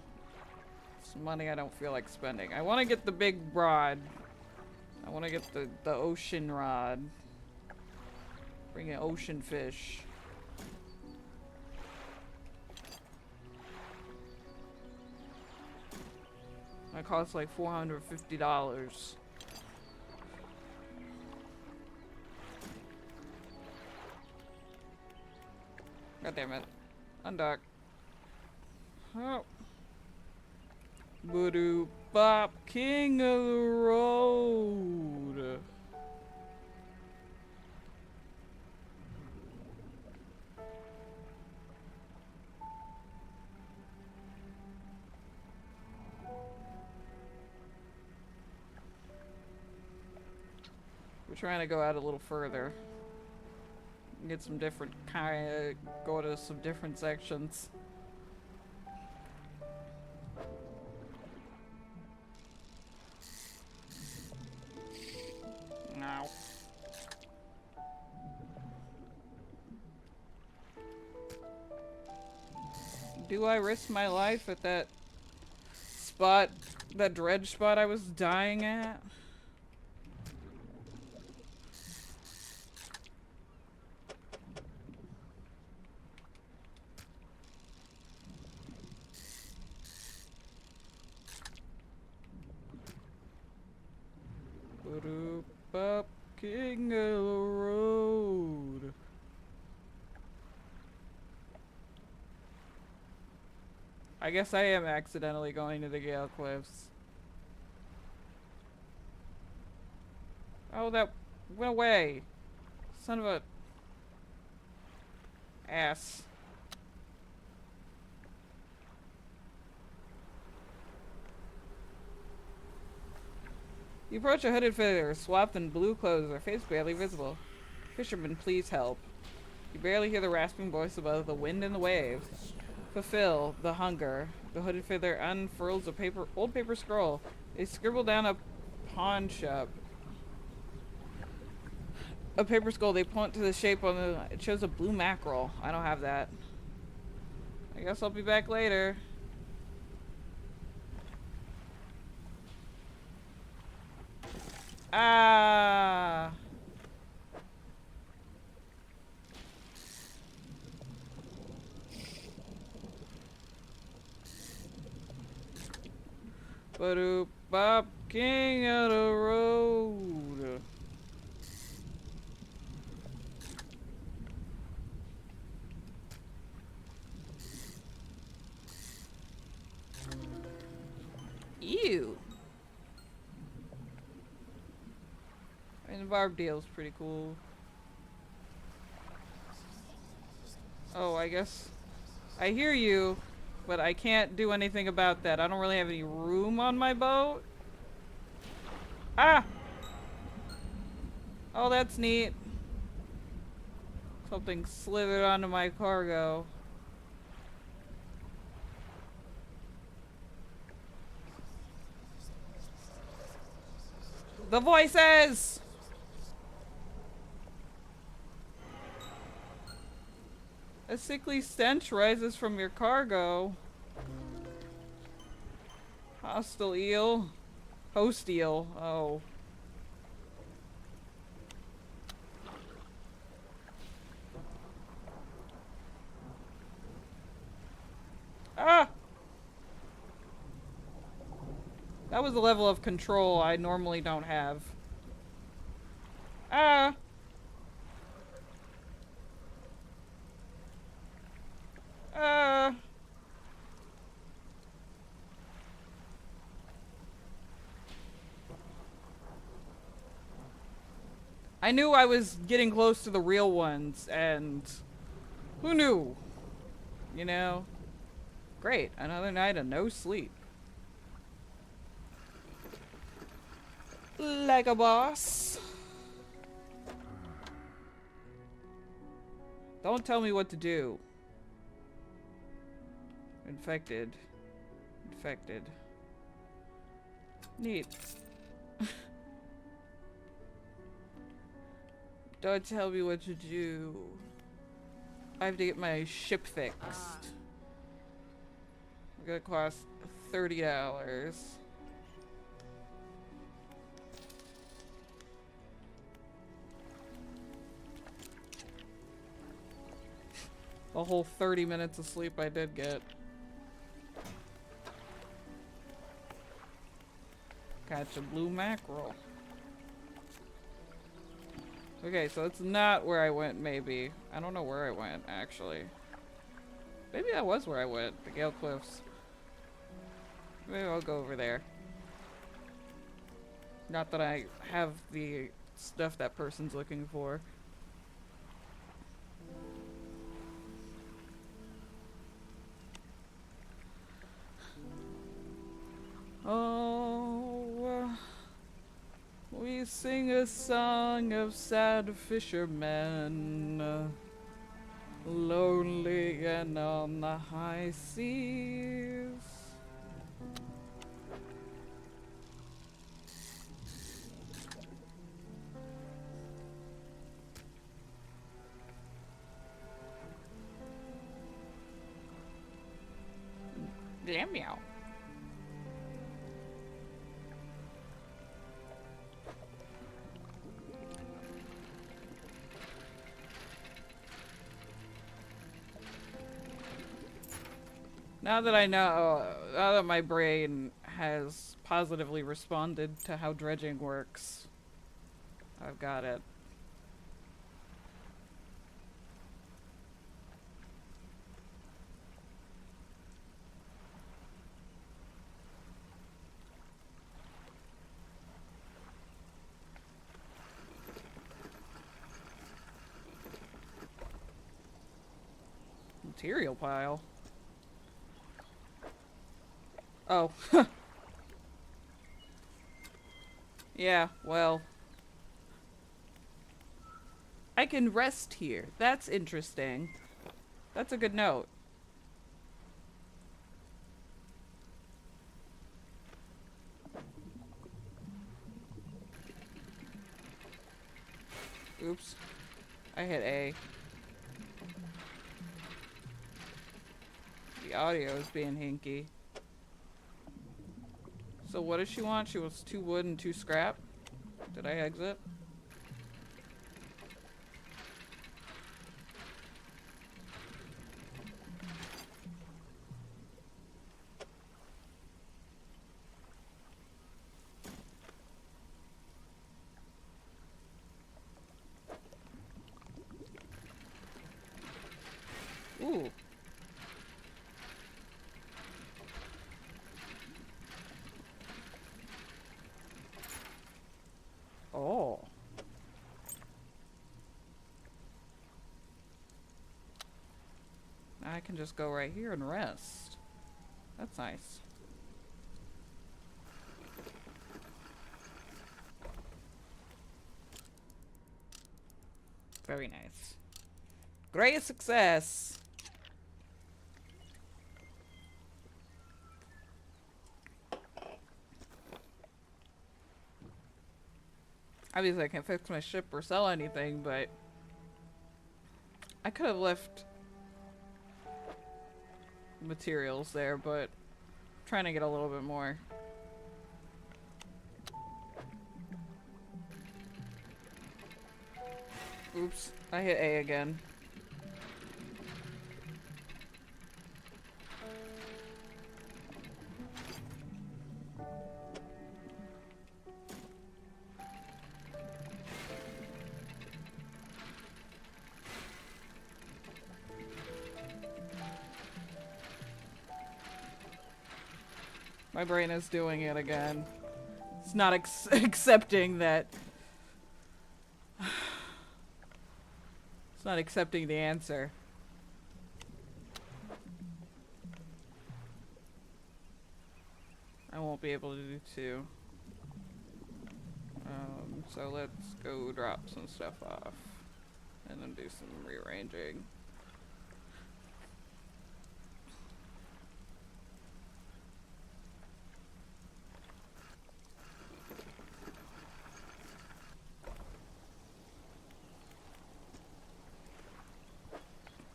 A: It's money I don't feel like spending. I want to get the big rod. I want to get the ocean rod. Bring in ocean fish. That costs like $450. God damn it. Undock. Oh. Boodoo Bop, king of the road. We're trying to go out a little further. Get some different go to some different sections. No. Do I risk my life at that spot, that dredge spot I was dying at? Up, king of the road. I guess I am accidentally going to the Gale Cliffs. Oh, that went away. Son of a ass. You approach a hooded figure, swathed in blue clothes, their face barely visible. Fisherman, please help. You barely hear the rasping voice above the wind and the wave. Fulfill the hunger. The hooded figure unfurls a old paper scroll. They scribble down a pawn shop. A paper scroll. They point to the shape on the. It shows a blue mackerel. I don't have that. I guess I'll be back later. Ah. Ba-doop bop, king of the road. Ew. And the barb deal's pretty cool. Oh, I guess I hear you, but I can't do anything about that. I don't really have any room on my boat. Ah! Oh, that's neat. Something slithered onto my cargo. The voices! A sickly stench rises from your cargo. Hostile eel. Host eel. Oh. Ah! That was a level of control I normally don't have. Ah! I knew I was getting close to the real ones, and who knew? You know? Great, another night of no sleep. Like a boss. Don't tell me what to do. Infected. Infected. Neat. Don't tell me what to do. I have to get my ship fixed. It's gonna cost $30. The whole 30 minutes of sleep I did get. Catch a blue mackerel. Okay, so it's not where I went, maybe. I don't know where I went, actually. Maybe that was where I went, the Gale Cliffs. Maybe I'll go over there. Not that I have the stuff that person's looking for. Oh, we sing a song of sad fishermen, lonely and on the high seas. Damn meow. Now that I know, now that my brain has positively responded to how dredging works, I've got it. Material pile. Oh. Yeah, well. I can rest here. That's interesting. That's a good note. Oops. I hit A. The audio is being hinky. So what does she want? She wants 2 wood and 2 scrap. Did I exit? Ooh. Oh. I can just go right here and rest. That's nice. Very nice. Great success! Obviously I can't fix my ship or sell anything, but I could have left materials there, but I'm trying to get a little bit more. Oops, I hit A again. My brain is doing it again. It's not accepting that. It's not accepting the answer. I won't be able to do 2. So let's go drop some stuff off. And then do some rearranging.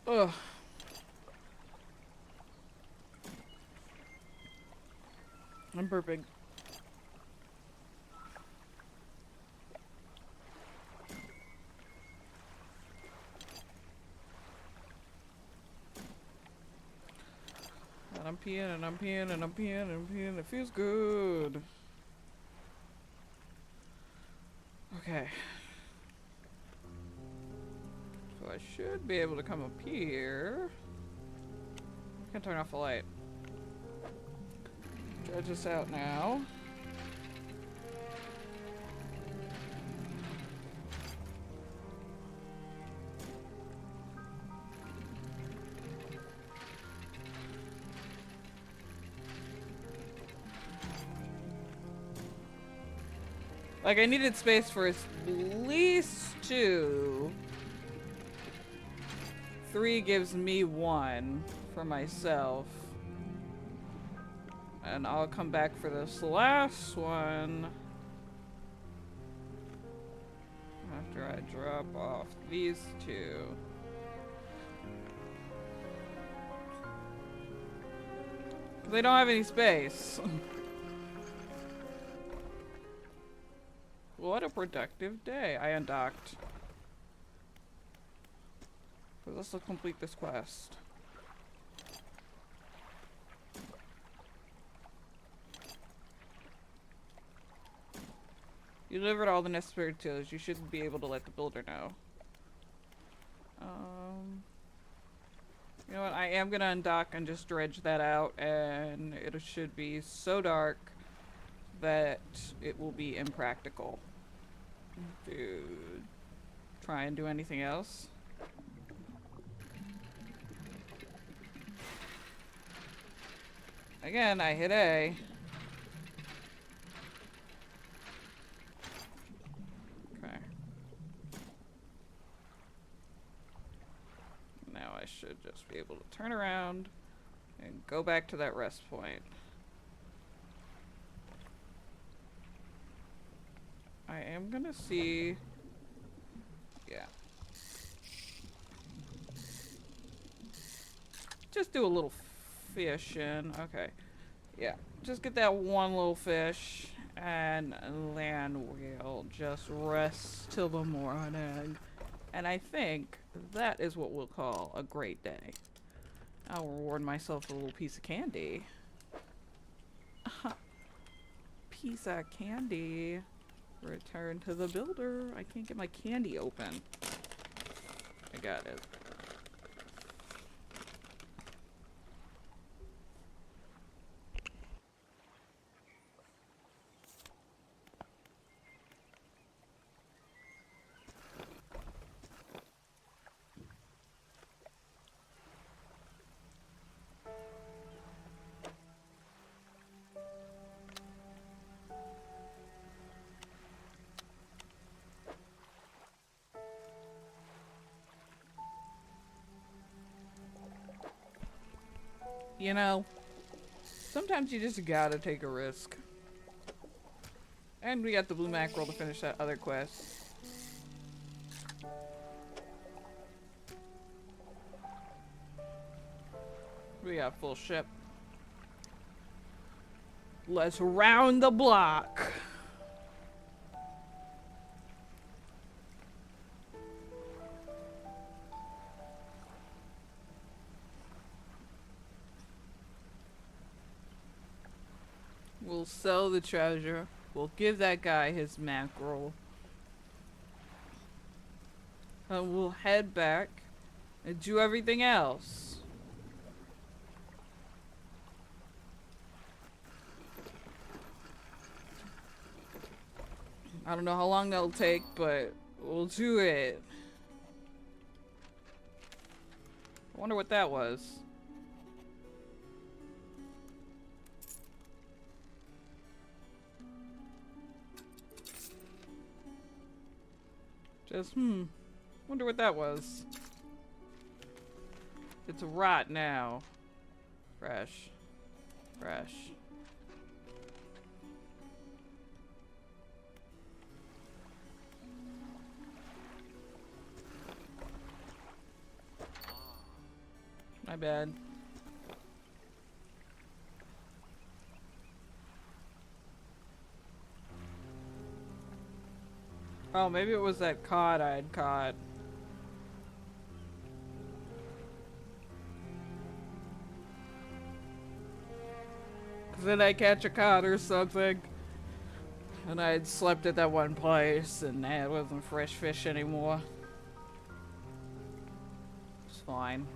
A: Ugh. I'm burping. And I'm peeing and I'm peeing and I'm peeing and I'm peeing. It feels good. Okay. So I should be able to come up here. I can turn off the light. Dredge this out now. Like, I needed space for at least 2. 3 gives me 1 for myself. And I'll come back for this last one after I drop off these 2. They don't have any space. What a productive day. I undocked. So let's complete this quest. You delivered all the necessary tools. You should be able to let the builder know. You know what? I am gonna undock and just dredge that out, and it should be so dark that it will be impractical to try and do anything else. Again, I hit A. Okay. Now I should just be able to turn around and go back to that rest point. I am gonna see... Yeah. Just do a little fishing. Okay. Yeah. Just get that one little fish, and then we'll just rest till the morning. And I think that is what we'll call a great day. I'll reward myself with a little piece of candy. Piece of candy. Return to the builder. I can't get my candy open. I got it. You know, sometimes you just gotta take a risk. And we got the blue mackerel to finish that other quest. We got full ship. Let's round the block. We'll sell the treasure. We'll give that guy his mackerel. And we'll head back and do everything else. I don't know how long that'll take, but we'll do it. I wonder what that was. Just, wonder what that was. It's rot now. Fresh. Fresh. My bad. Oh, maybe it was that cod I'd caught. Cause then I catch a cod or something. And I had slept at that one place and it wasn't fresh fish anymore. It's fine.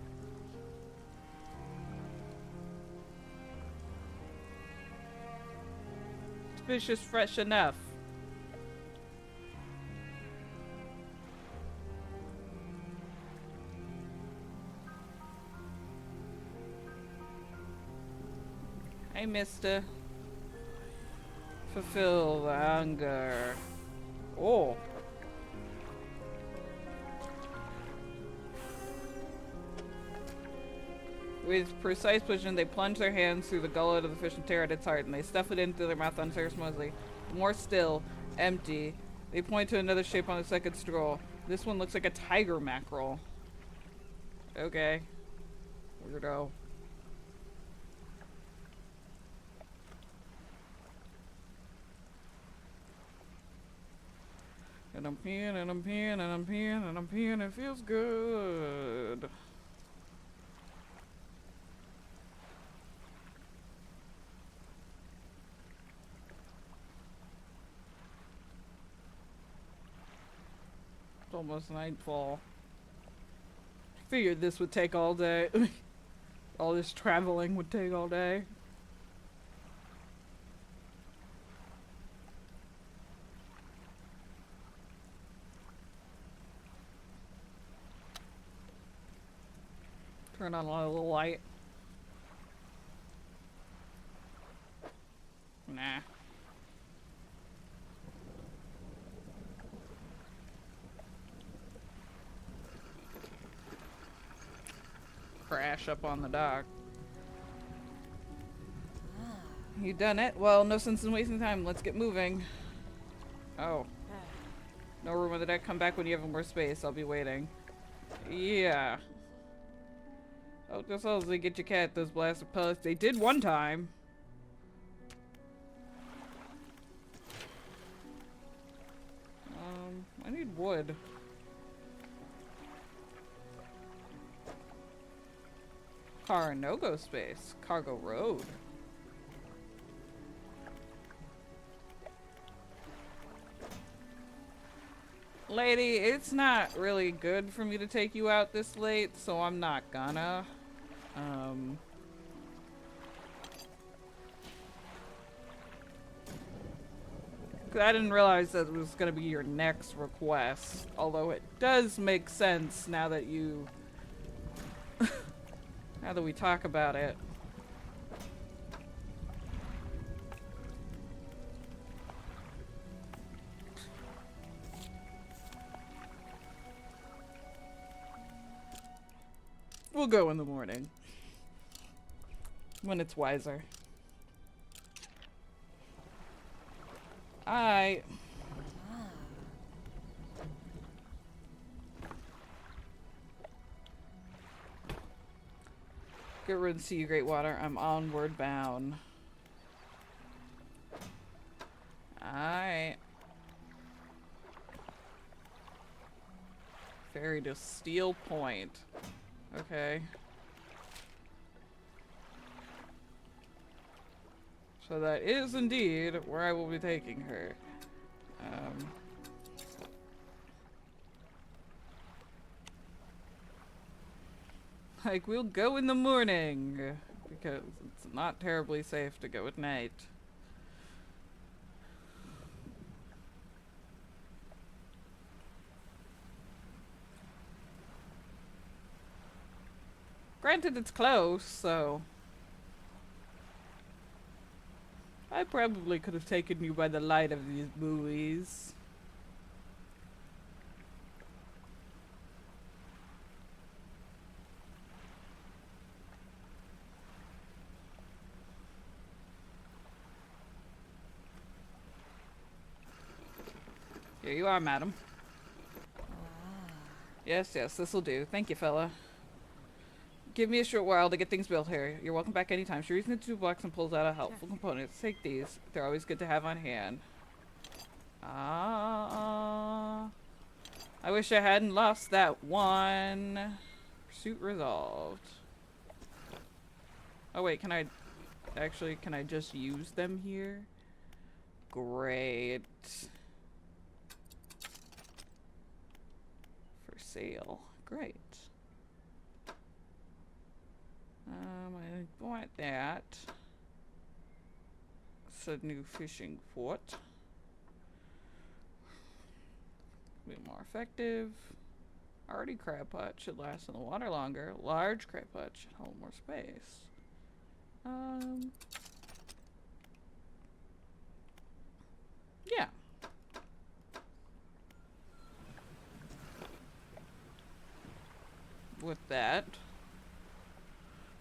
A: Fish is fresh enough. Hey, mister. Fulfill the hunger. Oh. With precise precision, they plunge their hands through the gullet of the fish and tear at its heart, and they stuff it into their mouth unceremoniously. More still, empty. They point to another shape on the second stroll. This one looks like a tiger mackerel. Okay. Weirdo. And I'm peeing, and I'm peeing, and I'm peeing, and I'm peeing. It feels good. It's almost nightfall. Figured this would take all day. All this traveling would take all day. Turn on a little light. Nah. Crash up on the dock. You done it? Well, no sense in wasting time. Let's get moving. Oh. No room on the deck. Come back when you have more space. I'll be waiting. Yeah. Oh, just as they get your cat, those blasted pellets. They did one time. I need wood. Car no-go space. Cargo road. Lady, it's not really good for me to take you out this late, so I'm not gonna. I didn't realize that it was gonna be your next request, although it does make sense now that you now that we talk about it. We'll go in the morning. When it's wiser. Get rid of the sea, great water. I'm onward bound. Ferry to Steel Point. Okay. So that is indeed where I will be taking her. Like, we'll go in the morning, because it's not terribly safe to go at night. Granted, it's close, so I probably could have taken you by the light of these buoys. Here you are, madam. Yes, yes, this'll do. Thank you, fella. Give me a short while to get things built here. You're welcome back anytime. She reads into 2 blocks and pulls out a helpful component. Take these. They're always good to have on hand. Ah. I wish I hadn't lost that one. Pursuit resolved. Oh wait, can I just use them here? Great. For sale. Great. I bought that. It's a new fishing fort. Be more effective. Already crab pot should last in the water longer. Large crab pot should hold more space. Yeah. With that,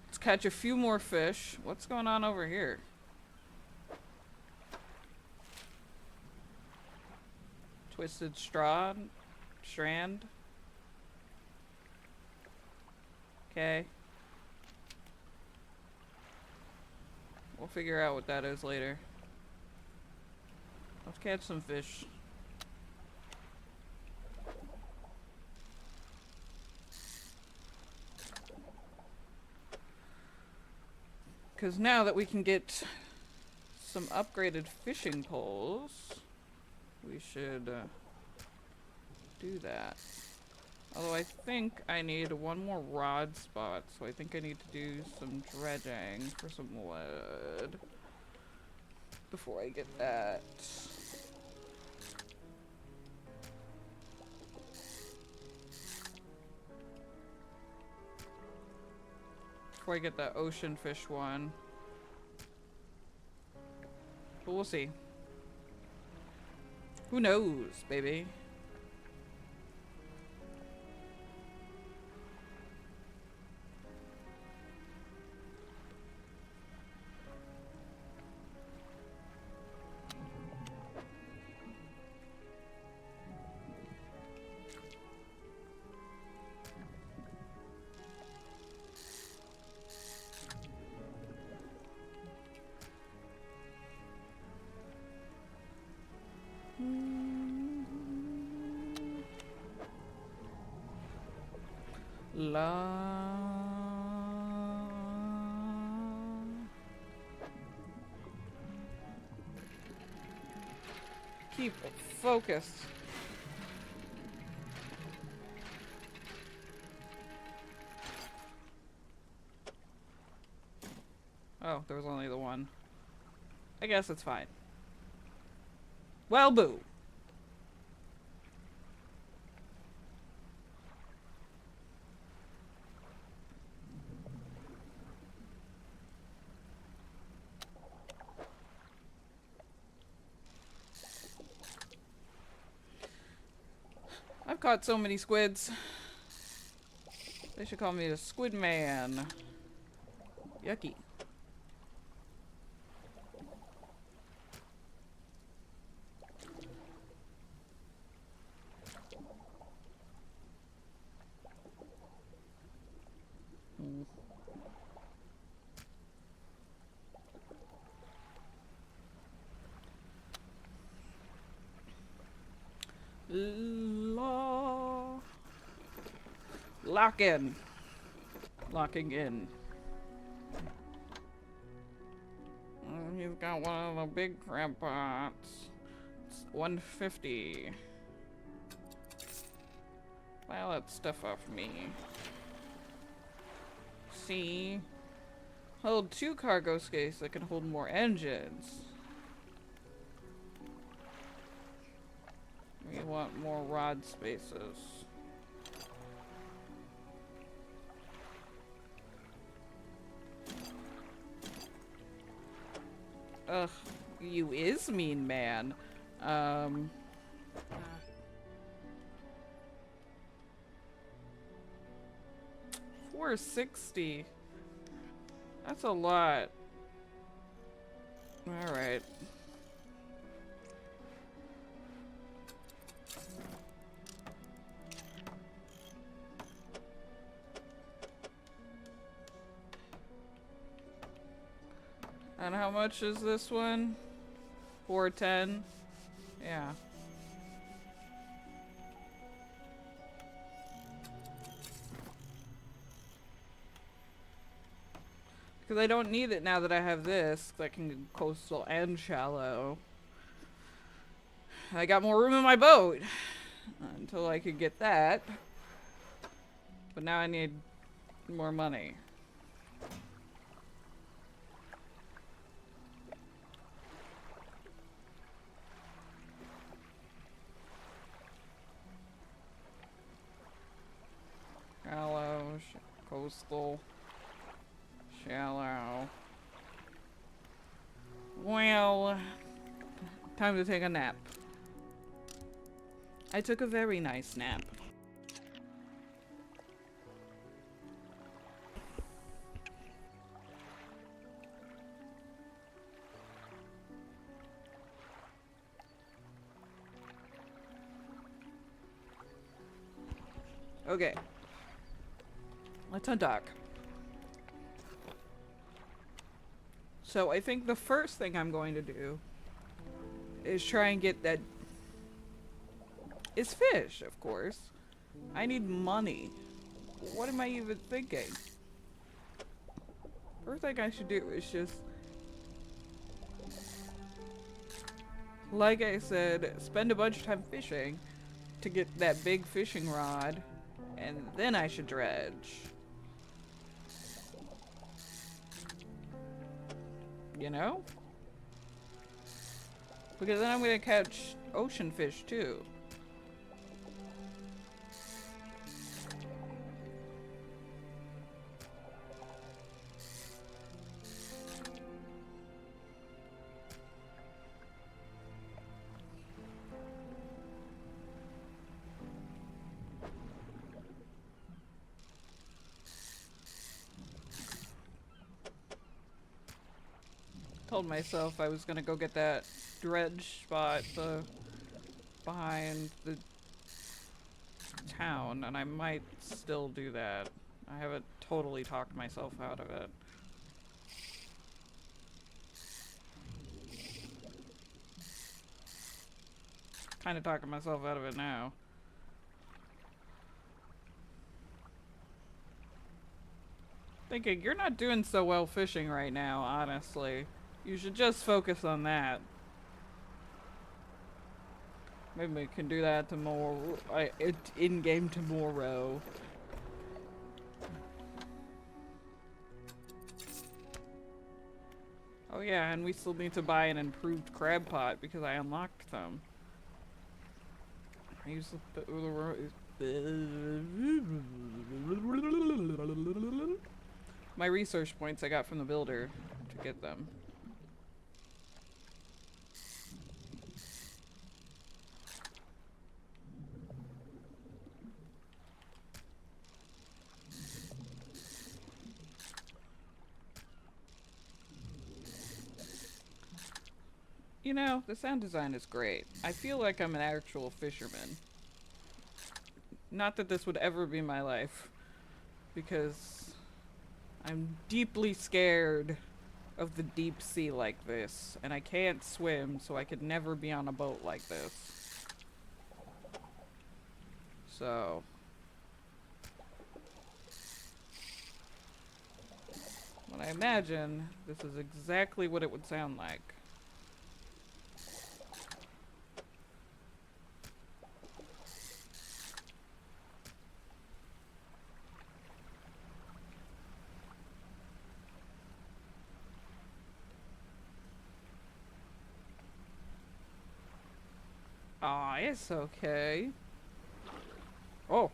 A: let's catch a few more fish. What's going on over here? Twisted strand. Okay. We'll figure out what that is later. Let's catch some fish. Because now that we can get some upgraded fishing poles, we should do that. Although I think I need one more rod spot, so I think I need to do some dredging for some wood before I get that. Before I get that ocean fish one. But we'll see. Who knows, baby? Keep focused. Oh, there was only the one. I guess it's fine. Well, boo. I've caught so many squids. They should call me the Squid Man. Yucky. Lock in. Locking in. He's got one of the big crab pots. It's 150. File that stuff off me. See? Hold 2 cargo space that can hold more engines. We want more rod spaces. Ugh, you is mean, man. 460. That's a lot. Alright. And how much is this one? 410? Yeah. Because I don't need it now that I have this. 'Cause I can go coastal and shallow. I got more room in my boat. Until I could get that. But now I need more money. Shallow, coastal, shallow. Well, time to take a nap. I took a very nice nap. Okay. Let's undock. So I think the first thing I'm going to do is try and get that is fish, of course. I need money. What am I even thinking? First thing I should do is just, like I said, spend a bunch of time fishing to get that big fishing rod, and then I should dredge. You know? Because then I'm gonna catch ocean fish too. Told myself I was gonna go get that dredge spot behind the town, and I might still do that. I haven't totally talked myself out of it. Kind of talking myself out of it now. Thinking, you're not doing so well fishing right now, honestly. You should just focus on that. Maybe we can do that tomorrow. In-game tomorrow. Oh yeah, and we still need to buy an improved crab pot because I unlocked them. I use my research points I got from the builder to get them. You know, the sound design is great. I feel like I'm an actual fisherman. Not that this would ever be my life, because I'm deeply scared of the deep sea like this, and I can't swim, so I could never be on a boat like this. So... but I imagine this is exactly what it would sound like. Aw, it's okay. Oh.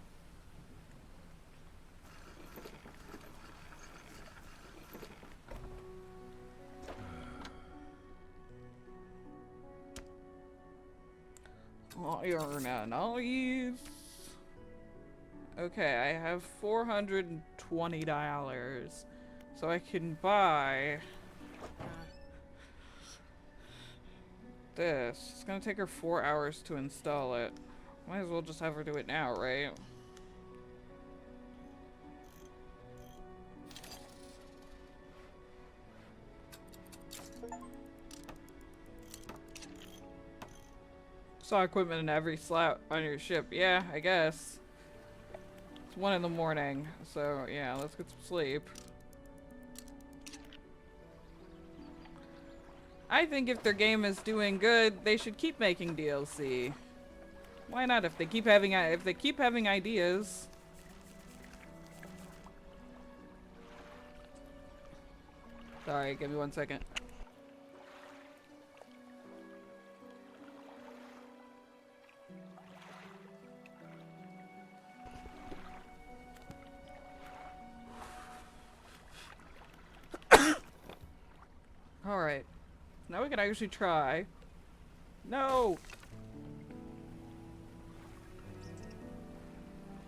A: Iron and ice. Okay, I have $420. So I can buy this. It's gonna take her 4 hours to install it. Might as well just have her do it now, right? Saw equipment in every slot on your ship. Yeah, I guess. It's 1 in the morning, so yeah, let's get some sleep. I think if their game is doing good, they should keep making DLC. Why not? If they keep having ideas. Sorry, give me 1 second. Alright. Now we can actually try. No!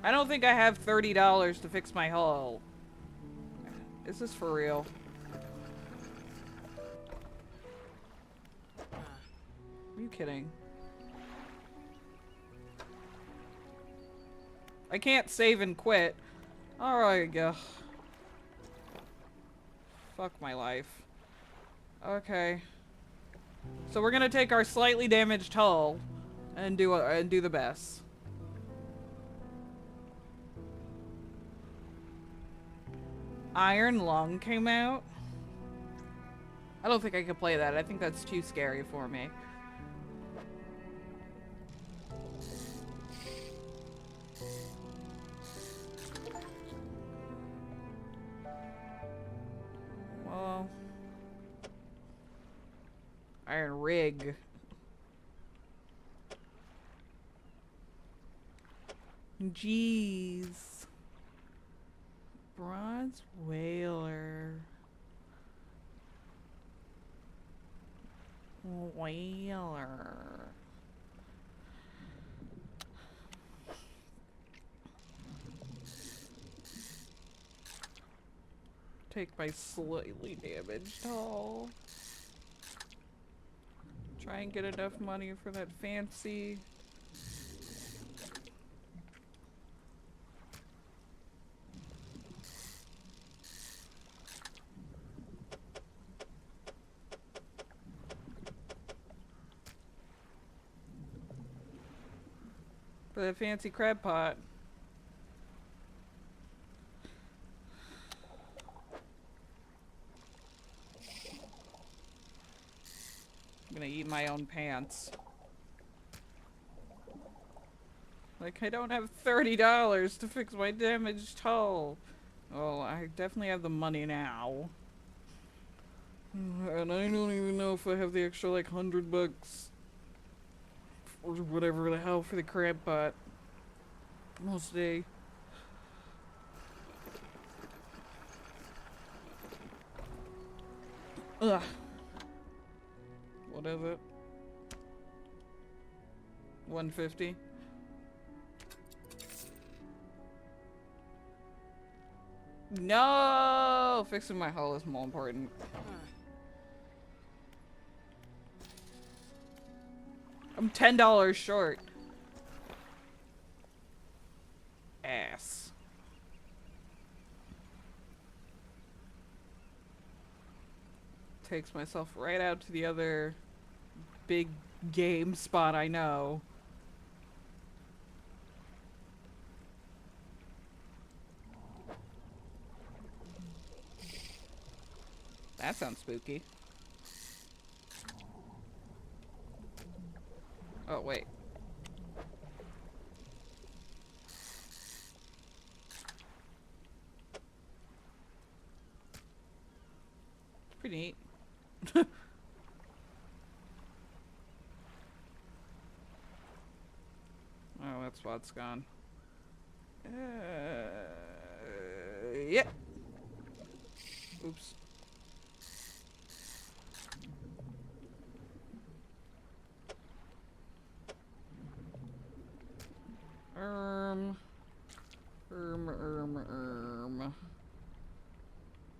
A: I don't think I have $30 to fix my hull. Is this for real? Are you kidding? I can't save and quit. Alright, go. Fuck my life. Okay. So we're gonna take our slightly damaged hull and do the best. Iron Lung came out. I don't think I could play that. I think that's too scary for me. Well, Iron Rig. Jeez. Bronze Whaler. Whaler. Take my slightly damaged hull. Try and get enough money for that fancy. For the fancy crab pot. I'm gonna eat my own pants. Like, I don't have $30 to fix my damaged hull. Well, I definitely have the money now. And I don't even know if I have the extra, like, $100 or whatever the hell for the crab pot. Most day. Ugh. What is it? 150? No! Fixing my hull is more important. I'm $10 short. Ass. Takes myself right out to the other big game spot I know. That sounds spooky. Oh, wait. It's pretty neat. Oh, that spot's gone. Yeah. Oops.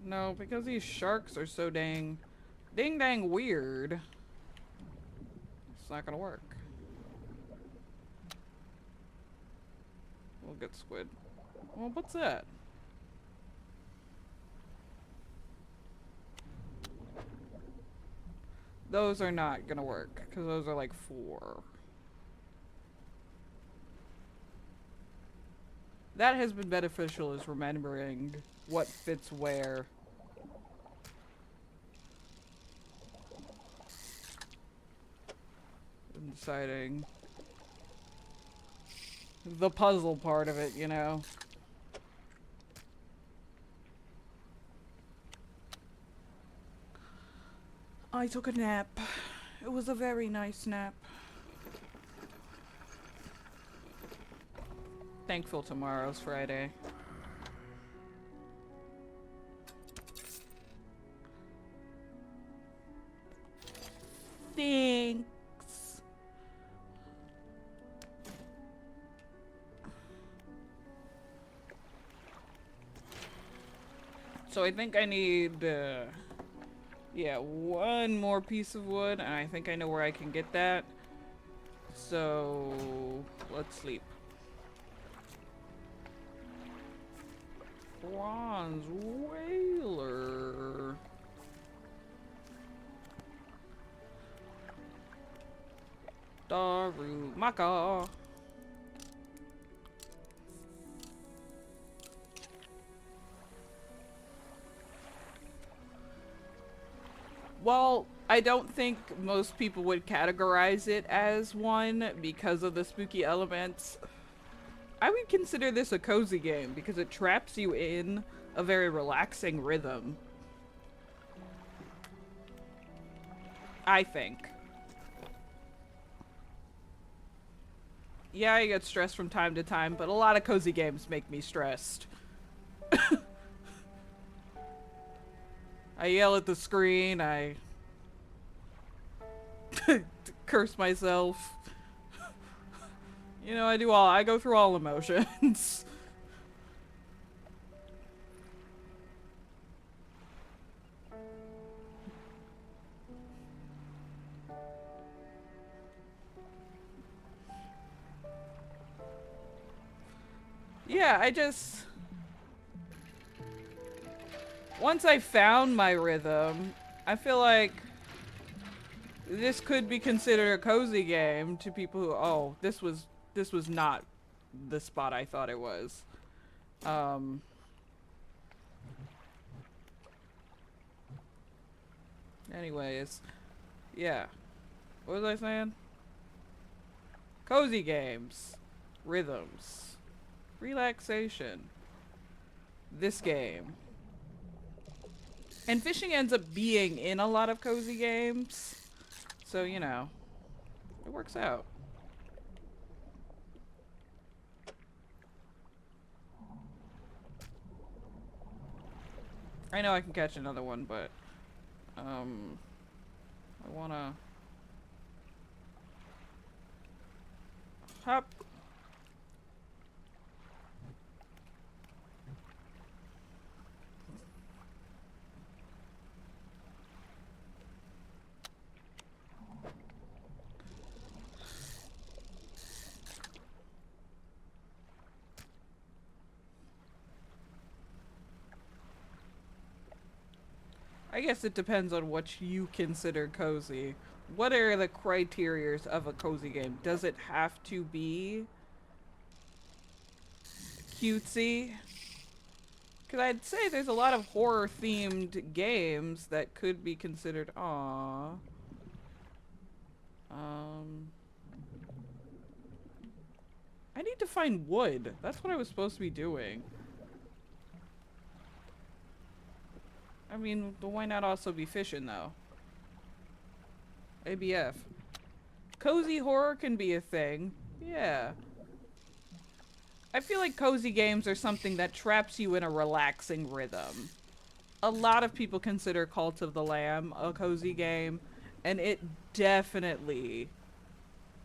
A: No, because these sharks are so dang weird. It's not gonna work. We'll get squid. Well, what's that? Those are not gonna work, because those are like 4. That has been beneficial, is remembering what fits where. And deciding the puzzle part of it, you know? I took a nap. It was a very nice nap. Thankful tomorrow's Friday. Thanks. So I think I need, yeah, one more piece of wood, and I think I know where I can get that. So, let's sleep. Bronze whaler. Darumaka. Well, I don't think most people would categorize it as one because of the spooky elements. I would consider this a cozy game because it traps you in a very relaxing rhythm. I think. Yeah, I get stressed from time to time, but a lot of cozy games make me stressed. I yell at the screen, I curse myself. You know, I go through all emotions. Yeah, once I found my rhythm, I feel like this could be considered a cozy game to people who, oh, this was not the spot I thought it was. Anyways, yeah. What was I saying? Cozy games. Rhythms. Relaxation. This game. And fishing ends up being in a lot of cozy games. So, you know, it works out. I know I can catch another one, but I wanna hop. I guess it depends on what you consider cozy. What are the criterias of a cozy game? Does it have to be cutesy? Because I'd say there's a lot of horror-themed games that could be considered, aww. I need to find wood. That's what I was supposed to be doing. I mean, why not also be fishing, though? ABF. Cozy horror can be a thing. Yeah. I feel like cozy games are something that traps you in a relaxing rhythm. A lot of people consider Cult of the Lamb a cozy game, and it definitely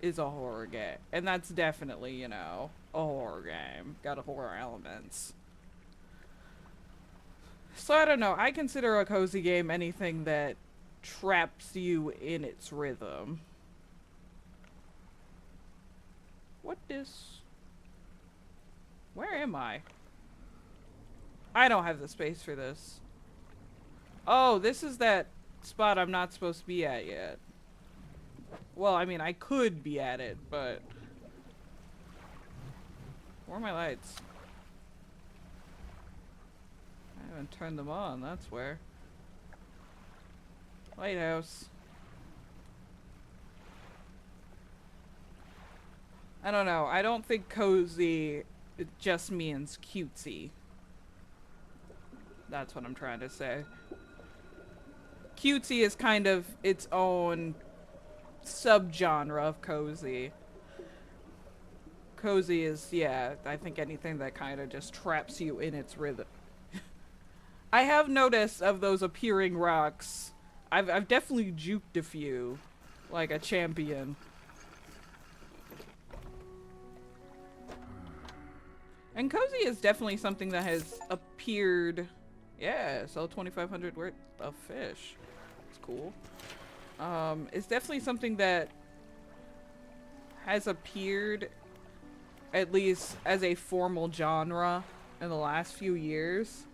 A: is a horror game. And that's definitely, you know, a horror game. Got a horror elements. So I don't know, I consider a cozy game anything that traps you in its rhythm. What is... Where am I? I don't have the space for this. Oh, this is that spot I'm not supposed to be at yet. Well, I mean, I could be at it, but... Where are my lights? And turn them on, that's where. Lighthouse. I don't know. I don't think cozy just means cutesy. That's what I'm trying to say. Cutesy is kind of its own subgenre of cozy. Cozy is, yeah, I think anything that kind of just traps you in its rhythm. I have noticed of those appearing rocks, I've definitely juked a few, like a champion. And cozy is definitely something that has appeared. Yeah, sell 2,500 worth of fish. It's cool. It's definitely something that has appeared, at least as a formal genre, in the last few years.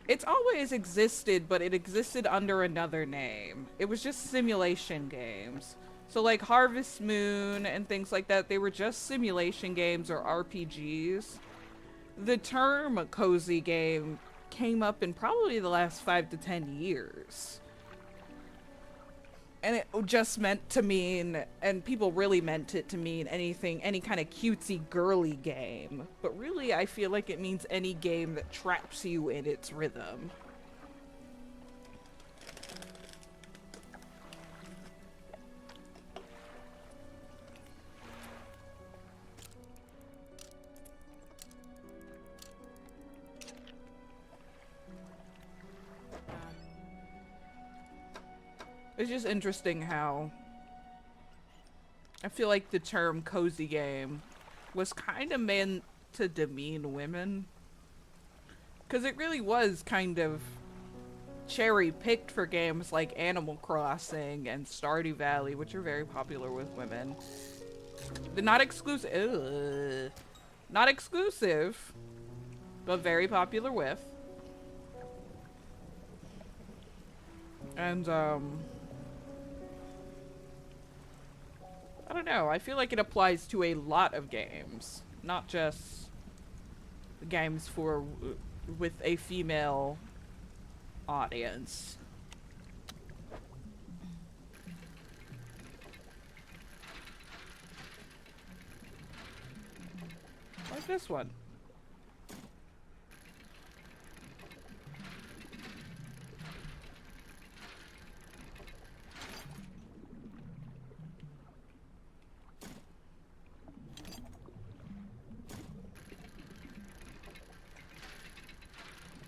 A: It's always existed, but it existed under another name. It was just simulation games. So like Harvest Moon and things like that, they were just simulation games or RPGs. The term cozy game came up in probably the last 5 to 10 years. And it just meant to mean, and people really meant it to mean anything, any kind of cutesy girly game. But really, I feel like it means any game that traps you in its rhythm. It's just interesting how I feel like the term cozy game was kind of meant to demean women. Because it really was kind of cherry-picked for games like Animal Crossing and Stardew Valley, which are very popular with women. They're not exclusive. Not exclusive, but very popular with. And, I don't know, I feel like it applies to a lot of games, not just games for with a female audience. Like this one.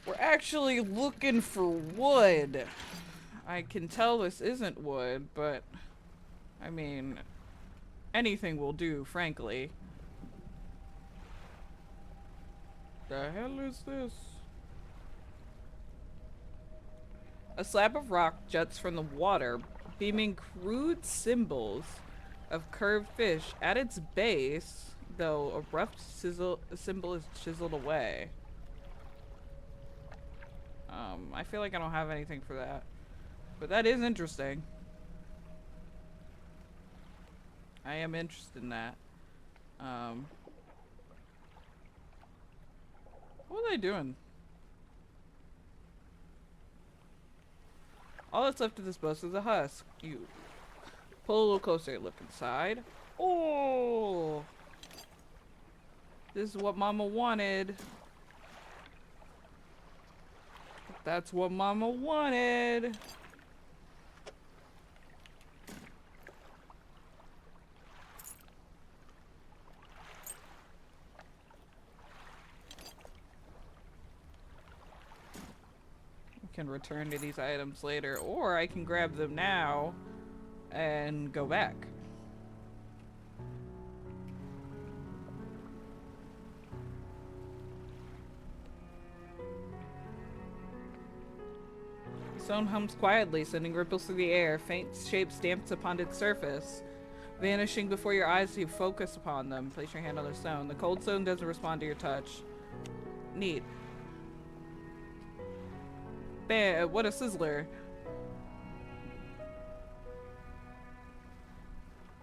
A: We're actually looking for wood. I can tell this isn't wood, but I mean, anything will do, frankly. The hell is this? A slab of rock juts from the water, beaming crude symbols of curved fish. At its base, though, a rough symbol is chiseled away. I feel like I don't have anything for that. But that is interesting. I am interested in that. What are they doing? All that's left of this bus is a husk. You pull a little closer, look inside. Oh! This is what Mama wanted. That's what Mama wanted. I can return to these items later, or I can grab them now and go back. The stone hums quietly, sending ripples through the air. Faint shape stamps upon its surface, vanishing before your eyes as you focus upon them. Place your hand on the stone. The cold stone doesn't respond to your touch. Neat. Bam! What a sizzler.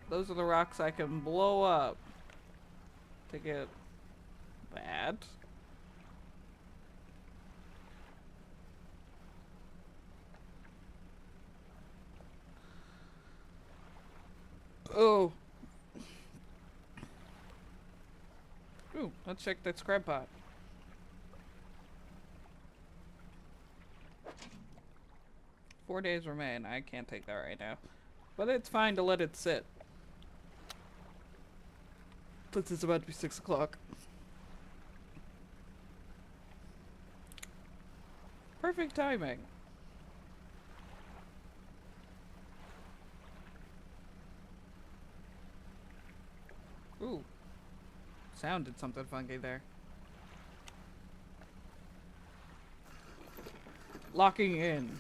A: Those are the rocks I can blow up to get that. Let's check that crab pot. Four days remain. I can't take that right now. But it's fine to let it sit. Since it's about to be 6 o'clock. Perfect timing. Ooh. Sounded something funky there. Locking in.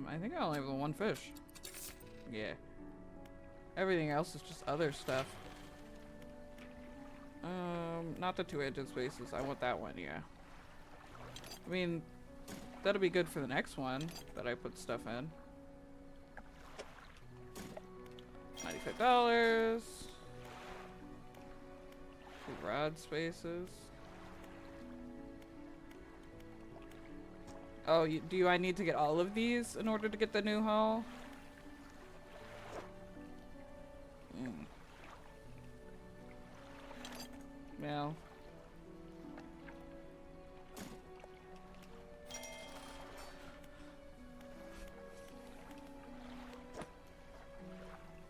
A: I think I only have the one fish. Yeah. Everything else is just other stuff. Not the 2 engine spaces. I want that one, yeah. I mean, that'll be good for the next one that I put stuff in. $95. 2 rod spaces. Oh, I need to get all of these in order to get the new hull? Well.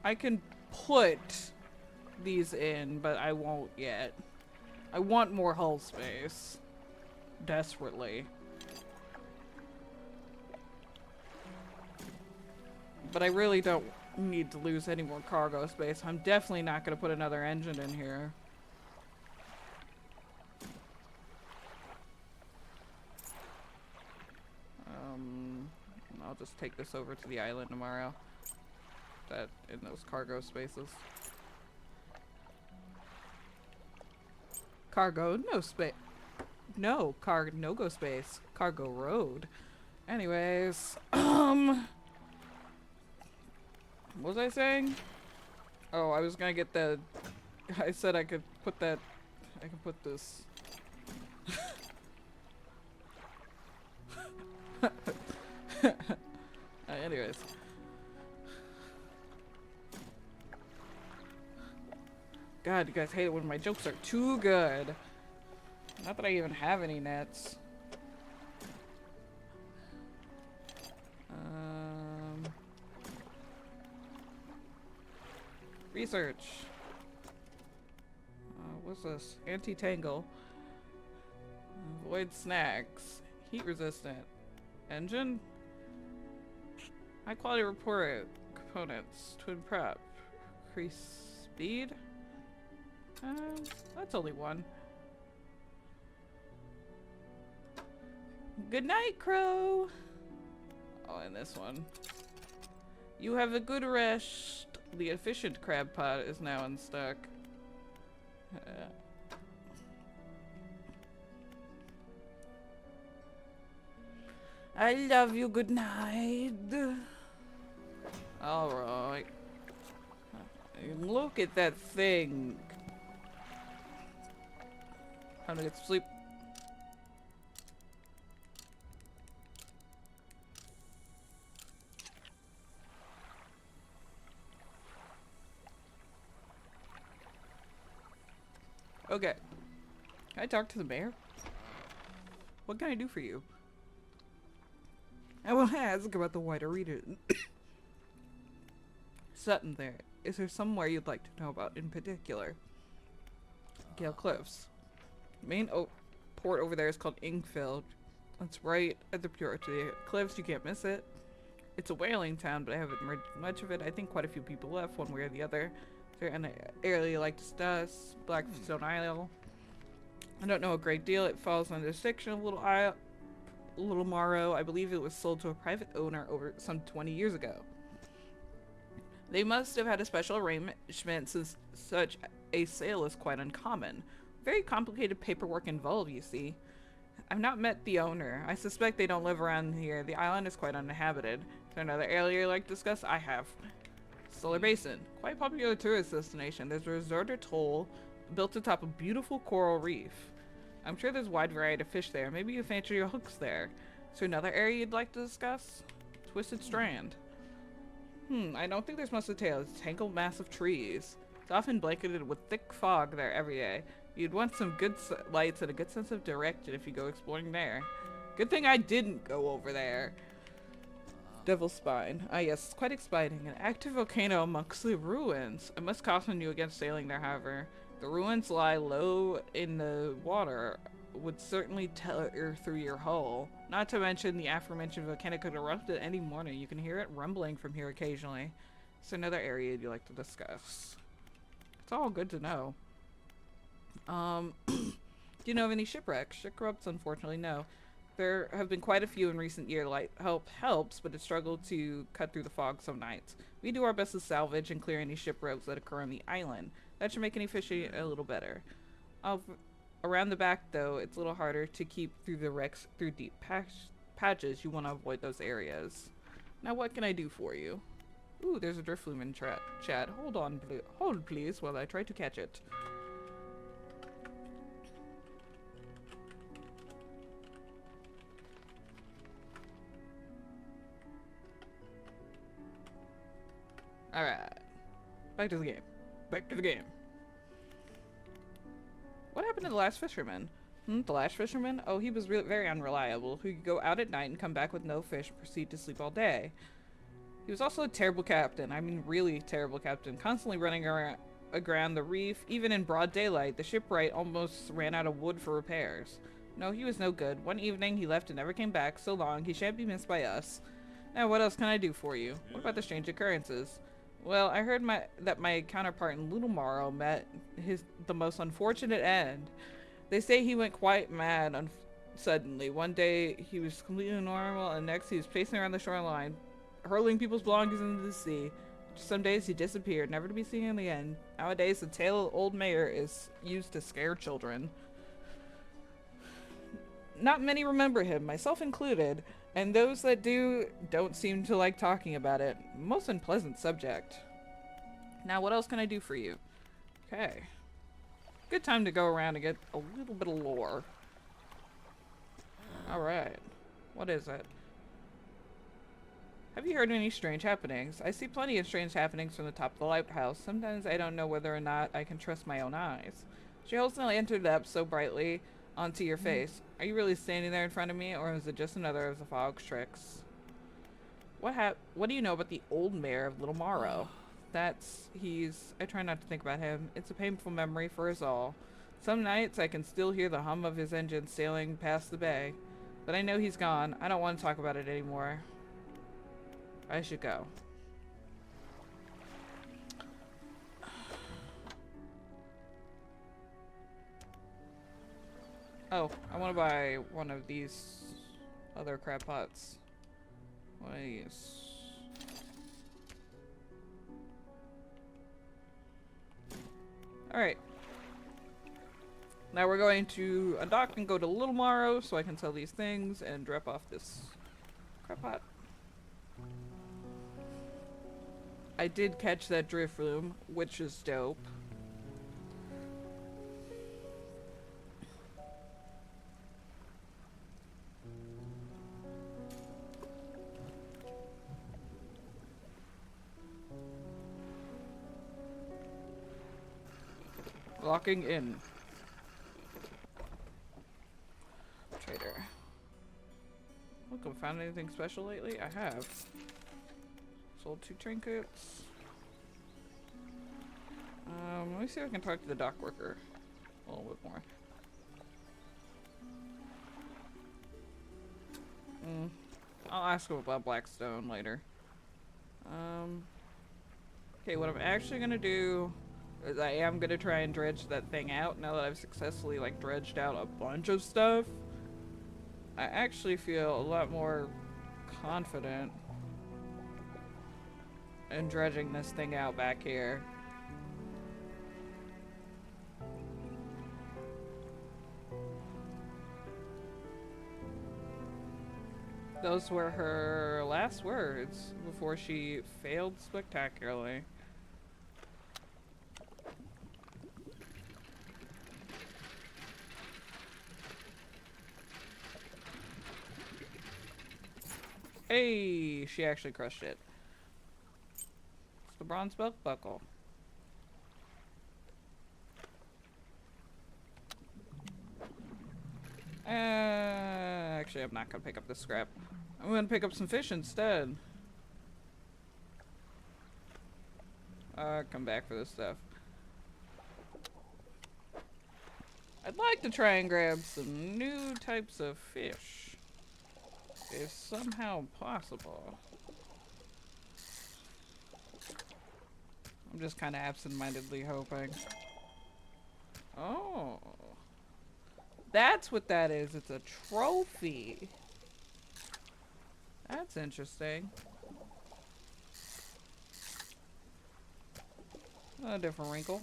A: I can put these in, but I won't yet. I want more hull space. Desperately. But I really don't need to lose any more cargo space. I'm definitely not going to put another engine in here. I'll just take this over to the island tomorrow. That in those cargo spaces. Cargo, no space. No, no-go space. Cargo road. Anyways, what was I saying? Oh, I was gonna get the... I said I could put that... I can put this... Anyways. God, you guys hate it when my jokes are too good. Not that I even have any nets. Research. What's this? Anti-tangle. Avoid snacks. Heat resistant. Engine? High quality report. Components. Twin prep. Increase speed? That's only one. Good night, Crow! Oh, and this one. You have a good rest. The efficient crab pot is now unstuck. I love you, good night. Alright. Look at that thing. Time to get some sleep. Okay. Can I talk to the mayor? What can I do for you? I will ask about the wider reader. Sutton there. Is there somewhere you'd like to know about in particular? Gale Cliffs. The main port over there is called Inkfield. It's right at the Purity Cliffs. You can't miss it. It's a whaling town, but I haven't read much of it. I think quite a few people left, one way or the other. They're in an area like Stus, Blackstone Isle. I don't know a great deal. It falls under the section of Little Morrow. I believe it was sold to a private owner over some 20 years ago. They must have had a special arrangement since such a sale is quite uncommon. Very complicated paperwork involved, you see. I've not met the owner. I suspect they don't live around here. The island is quite uninhabited. Is there another area you'd like to discuss? I have. Solar Basin. Quite popular tourist destination. There's a resort or toll built atop a beautiful coral reef. I'm sure there's a wide variety of fish there. Maybe you fancy your hooks there. Is there another area you'd like to discuss? Twisted Strand. I don't think there's much to tell. It's a tangled mass of trees. It's often blanketed with thick fog there every day. You'd want some good lights and a good sense of direction if you go exploring there. Good thing I didn't go over there. Devil's Spine. Ah yes, it's quite exciting. An active volcano amongst the ruins. I must caution you against sailing there, however. The ruins lie low in the water. Would certainly tear through your hull. Not to mention the aforementioned volcano could erupt at any morning. You can hear it rumbling from here occasionally. It's another area you'd like to discuss. It's all good to know. Do you know of any shipwrecks? Shipwrecks, unfortunately, no. There have been quite a few in recent years. Light helps, but it struggled to cut through the fog some nights. We do our best to salvage and clear any shipwrecks that occur on the island. That should make any fishing a little better. Around the back, though, it's a little harder to keep through the wrecks through deep patches. You want to avoid those areas. Now, what can I do for you? Ooh, there's a drift flume in chat. Hold, please, while I try to catch it. Alright. Back to the game. Back to the game. What happened to the last fisherman? The last fisherman? Oh, he was very unreliable. He could go out at night and come back with no fish and proceed to sleep all day. He was also a terrible captain. I mean, really terrible captain. Constantly running aground the reef. Even in broad daylight, the shipwright almost ran out of wood for repairs. No, he was no good. One evening, he left and never came back. So long, he shan't be missed by us. Now, what else can I do for you? What about the strange occurrences? Well, I heard that my counterpart in Little Morrow met the most unfortunate end. They say he went quite mad suddenly. One day he was completely normal, and next he was pacing around the shoreline, hurling people's belongings into the sea. Some days he disappeared, never to be seen in the end. Nowadays, the tale of Old Mayor is used to scare children. Not many remember him, myself included. And those that do don't seem to like talking about it. Most unpleasant subject. Now, what else can I do for you? Okay. Good time to go around and get a little bit of lore. Alright. What is it? Have you heard any strange happenings? I see plenty of strange happenings from the top of the lighthouse. Sometimes I don't know whether or not I can trust my own eyes. She holds the lantern up so brightly onto your face. Are you really standing there in front of me, or is it just another of the fog's tricks? What do you know about the old mayor of Little Morrow? I try not to think about him. It's a painful memory for us all. Some nights I can still hear the hum of his engine sailing past the bay. But I know he's gone. I don't want to talk about it anymore. I should go. Oh, I want to buy one of these other crab pots. One of these. Alright. Now we're going to undock and go to Little Morrow so I can sell these things and drop off this crab pot. I did catch that drift flume, which is dope. Locking in. Trader. Look, have I found anything special lately? I have. Sold 2 trinkets. Let me see if I can talk to the dock worker a little bit more. I'll ask him about Blackstone later. Okay, what I'm actually gonna do is I am gonna try and dredge that thing out now that I've successfully like dredged out a bunch of stuff. I actually feel a lot more confident in dredging this thing out back here. Those were her last words before she failed spectacularly. Hey, she actually crushed it. bronze belt buckle. Actually, I'm not gonna pick up the scrap. I'm gonna pick up some fish instead. Come back for this stuff. I'd like to try and grab some new types of fish, if somehow possible. I'm just kind of absent-mindedly hoping. Oh. That's what that is. It's a trophy. That's interesting. A different wrinkle.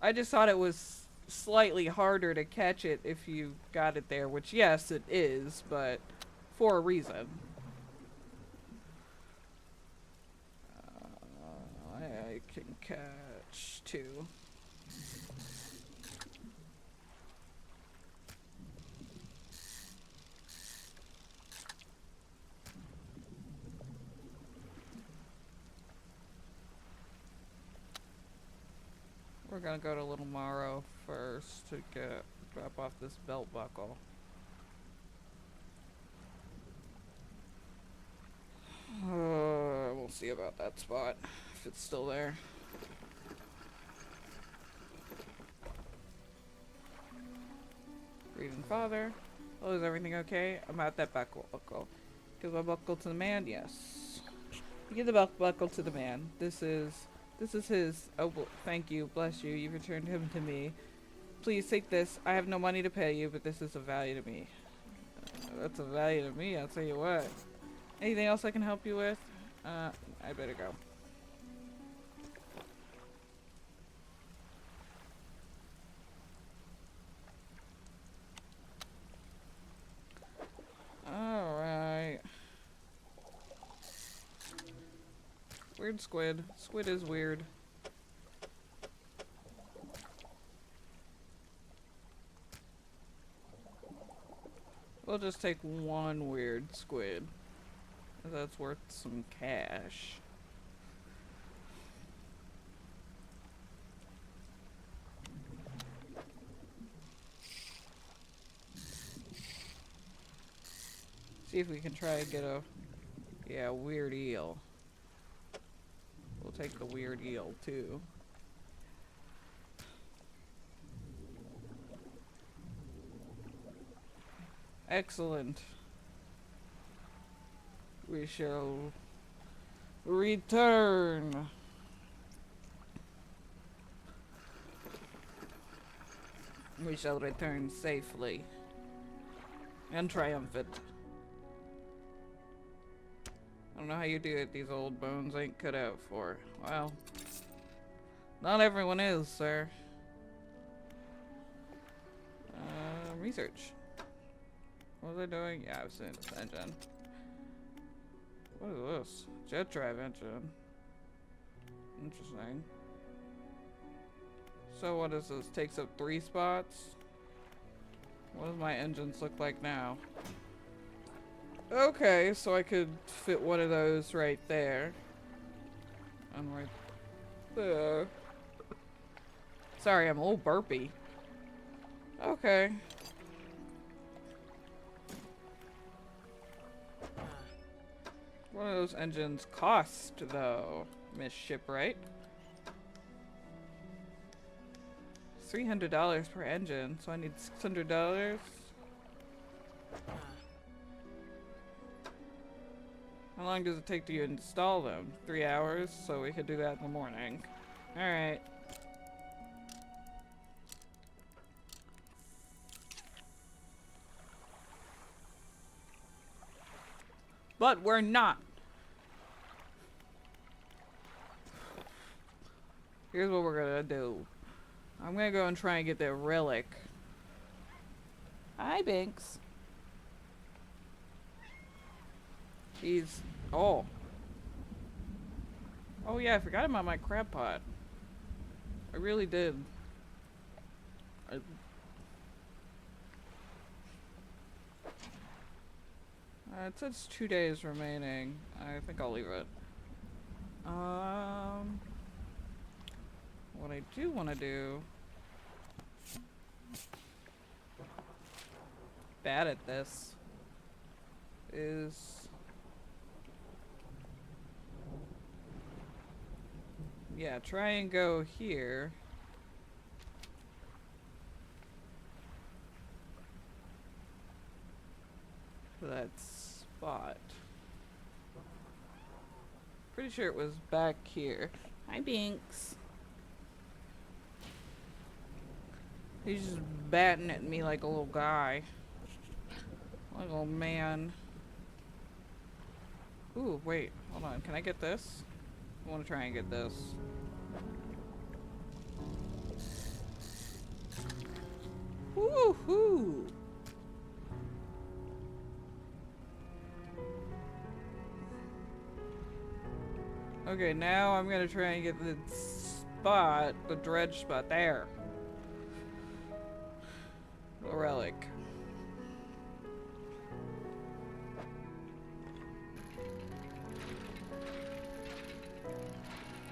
A: I just thought it was slightly harder to catch it if you got it there, which yes, it is, but for a reason. I can catch 2. We're gonna go to Little Morrow first to drop off this belt buckle. We'll see about that spot, if it's still there. Grieving father. Oh, is everything okay? I'm at that buckle. Give my buckle to the man? Yes. You give the belt buckle to the man. This is his. Oh, thank you. Bless you. You've returned him to me. Please take this. I have no money to pay you, but this is of value to me. That's a value to me, I'll tell you what. Anything else I can help you with? I better go. Alright. Weird squid. Squid is weird. We'll just take one weird squid. That's worth some cash. See if we can try and get a weird eel. We'll take the weird eel too. Excellent. We shall return. We shall return safely and triumphant. I don't know how you do it. These old bones ain't cut out for. Well, not everyone is, sir. Research. What was I doing? Yeah, I was in this engine. What is this? Jet drive engine. Interesting. So what is this? Takes up 3 spots? What does my engines look like now? Okay, so I could fit one of those right there. And right there. Sorry, I'm a little burpy. Okay. What do those engines cost, though, Miss Shipwright? $300 per engine, so I need $600. How long does it take to install them? 3 hours, so we could do that in the morning. Alright. But we're not. Here's what we're gonna do. I'm gonna go and try and get that relic. Hi, Binks. He's... Oh. Oh yeah, I forgot about my crab pot. I really did. It says 2 days remaining. I think I'll leave it. What I do want to do... Bad at this. Is... Yeah, try and go here. To that spot. Pretty sure it was back here. Hi, Binks. He's just batting at me like a little guy. Like a little man. Ooh, wait. Hold on. Can I get this? I want to try and get this. Woohoo! Okay, now I'm gonna try and get the spot, the dredge spot there. A relic.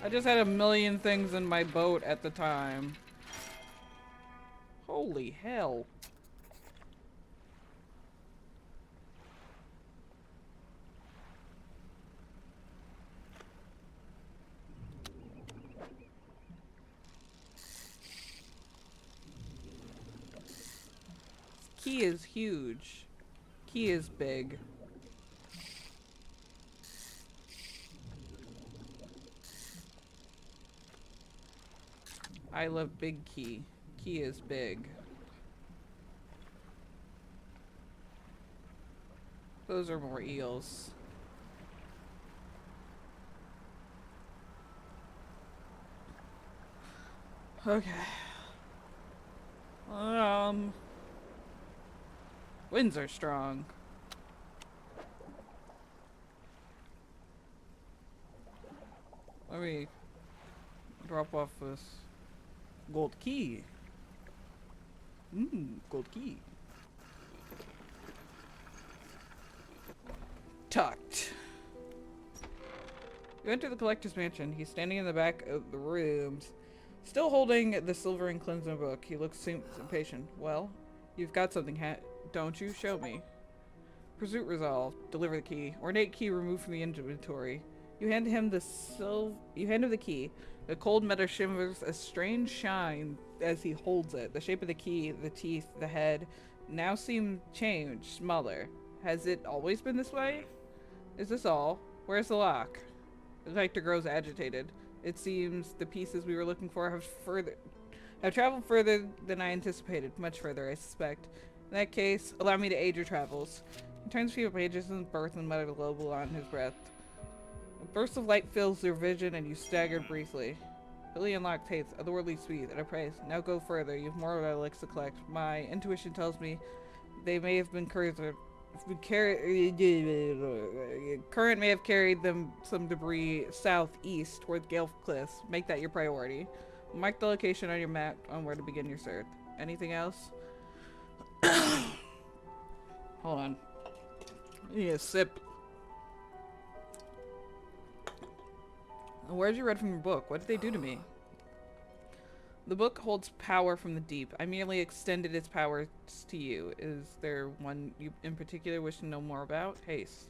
A: I just had a million things in my boat at the time. Holy hell. Key is huge. Key is big. I love big key. Key is big. Those are more eels. Okay. Winds are strong. Let me drop off this gold key. Gold key. Tucked. You enter the collector's mansion. He's standing in the back of the rooms, still holding the silver and cleansing book. He looks impatient. Well, you've got something, don't you? Show me. Pursuit resolved. Deliver the key. Ornate key removed from the inventory. You hand him the key. The cold metal shimmers a strange shine as he holds it. The shape of the key, the teeth, the head now seem changed, smaller. Has it always been this way? Is this all? Where's the lock? The collector grows agitated. It seems the pieces we were looking for have traveled further than I anticipated. Much further, I suspect. In that case, allow me to aid your travels. He turns a few pages in the berth and mutters a global on his breath. A burst of light fills your vision and you stagger briefly. Fully unlocked tastes, otherworldly sweet, and appraised. Now go further. You have more relics to collect. My intuition tells me they may have been current may have carried them some debris southeast toward Gale Cliffs. Make that your priority. Mark the location on your map on where to begin your search. Anything else? Hold on. I need a sip. Where'd you read from your book? What did they do to me? The book holds power from the deep. I merely extended its powers to you. Is there one you in particular wish to know more about? Haste.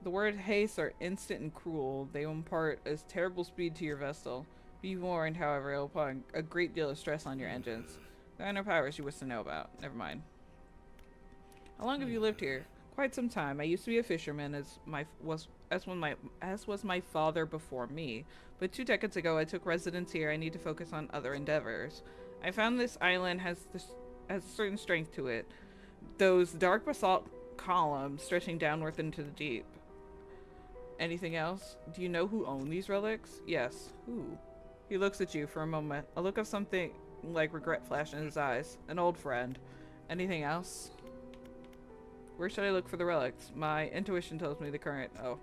A: The word haste are instant and cruel. They impart a terrible speed to your vessel. Be warned, however, it will put a great deal of stress on your engines. There are no powers you wish to know about. Never mind. How long have you lived here? Quite some time. I used to be a fisherman, as was my father before me. But 2 decades ago, I took residence here. I need to focus on other endeavors. I found this island has a certain strength to it. Those dark basalt columns stretching downward into the deep. Anything else? Do you know who owned these relics? Yes. Who? He looks at you for a moment. A look of something like regret flashed in his eyes. An old friend. Anything else? Where should I look for the relics? My intuition tells me the current... Oh.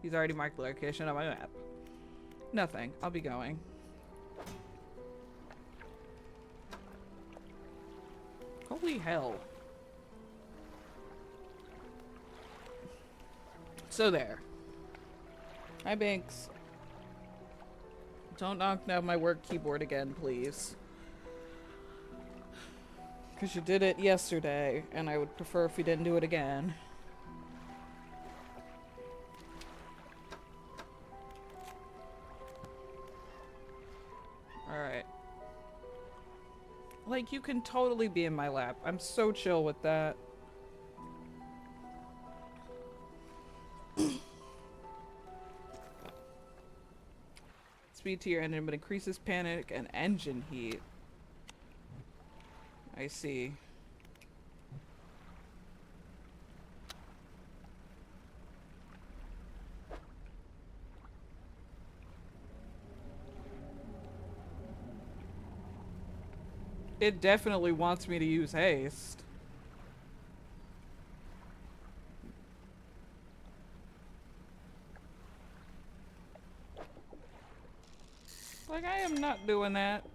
A: He's already marked the location on my map. Nothing. I'll be going. Holy hell. So there. Hi, Binks. Don't knock down my work keyboard again, please. Because you did it yesterday, and I would prefer if you didn't do it again. Alright. Like, you can totally be in my lap. I'm so chill with that. Speed to your engine, but increases panic and engine heat. I see. It definitely wants me to use haste. Like, I am not doing that.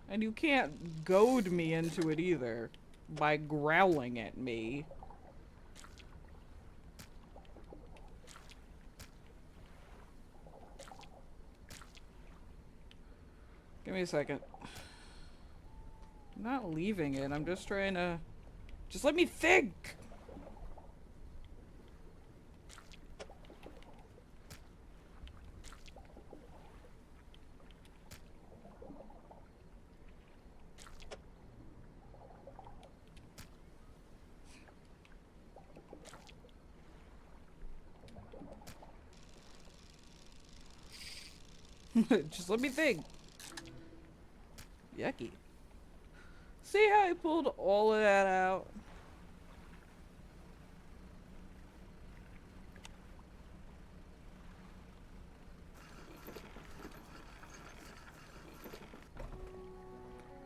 A: And you can't goad me into it either by growling at me. Give me a second. I'm not leaving it. I'm just trying to... Just let me think! Just let me think. Yucky. See how I pulled all of that out?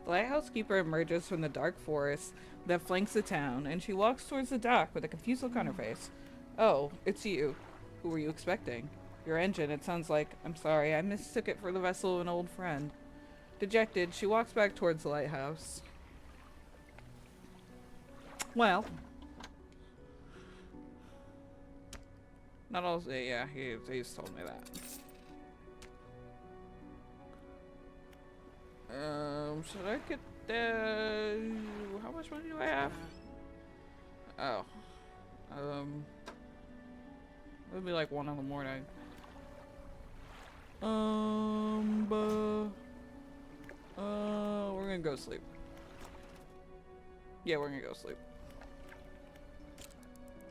A: The lighthouse keeper emerges from the dark forest that flanks the town, and she walks towards the dock with a confused look on her face. Oh, it's you. Who were you expecting? Your engine, it sounds like. I'm sorry, I mistook it for the vessel of an old friend. Dejected, she walks back towards the lighthouse. Well. Not all... Yeah, he's told me that. Should I get the... How much money do I have? Oh. It'll be like 1 in the morning. We're gonna go sleep. Yeah, we're gonna go sleep.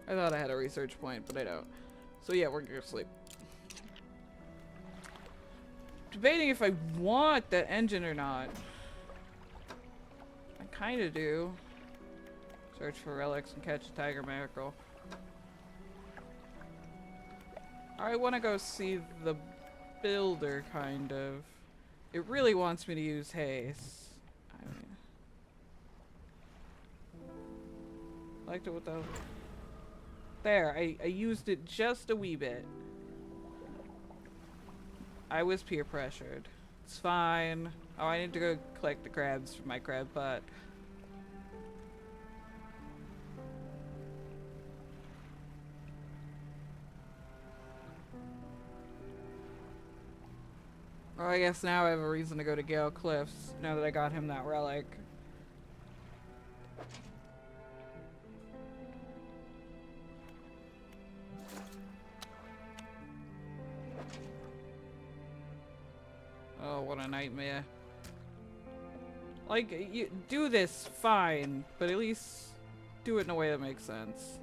A: I thought I had a research point, but I don't. So yeah, we're gonna go sleep. Debating if I want that engine or not. I kinda do. Search for relics and catch a tiger mackerel. I wanna go see the builder, kind of. It really wants me to use haste. I mean, liked it with the... There, I used it just a wee bit. I was peer pressured. It's fine. Oh, I need to go collect the crabs from my crab pot. Well, I guess now I have a reason to go to Gale Cliffs, now that I got him that relic. Oh, what a nightmare. Like, you do this, fine, but at least do it in a way that makes sense.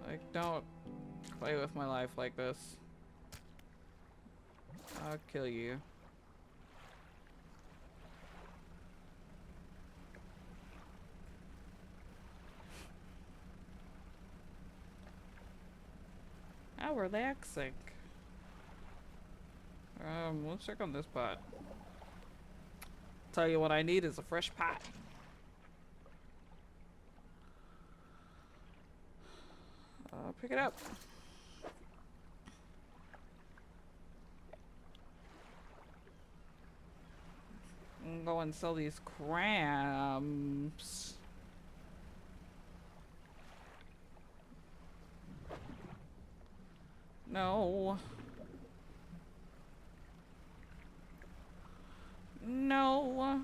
A: Like, don't play with my life like this. I'll kill you. How relaxing. Let's check on this pot. Tell you what I need is a fresh pot. Pick it up. I'm go and sell these crabs. No. No.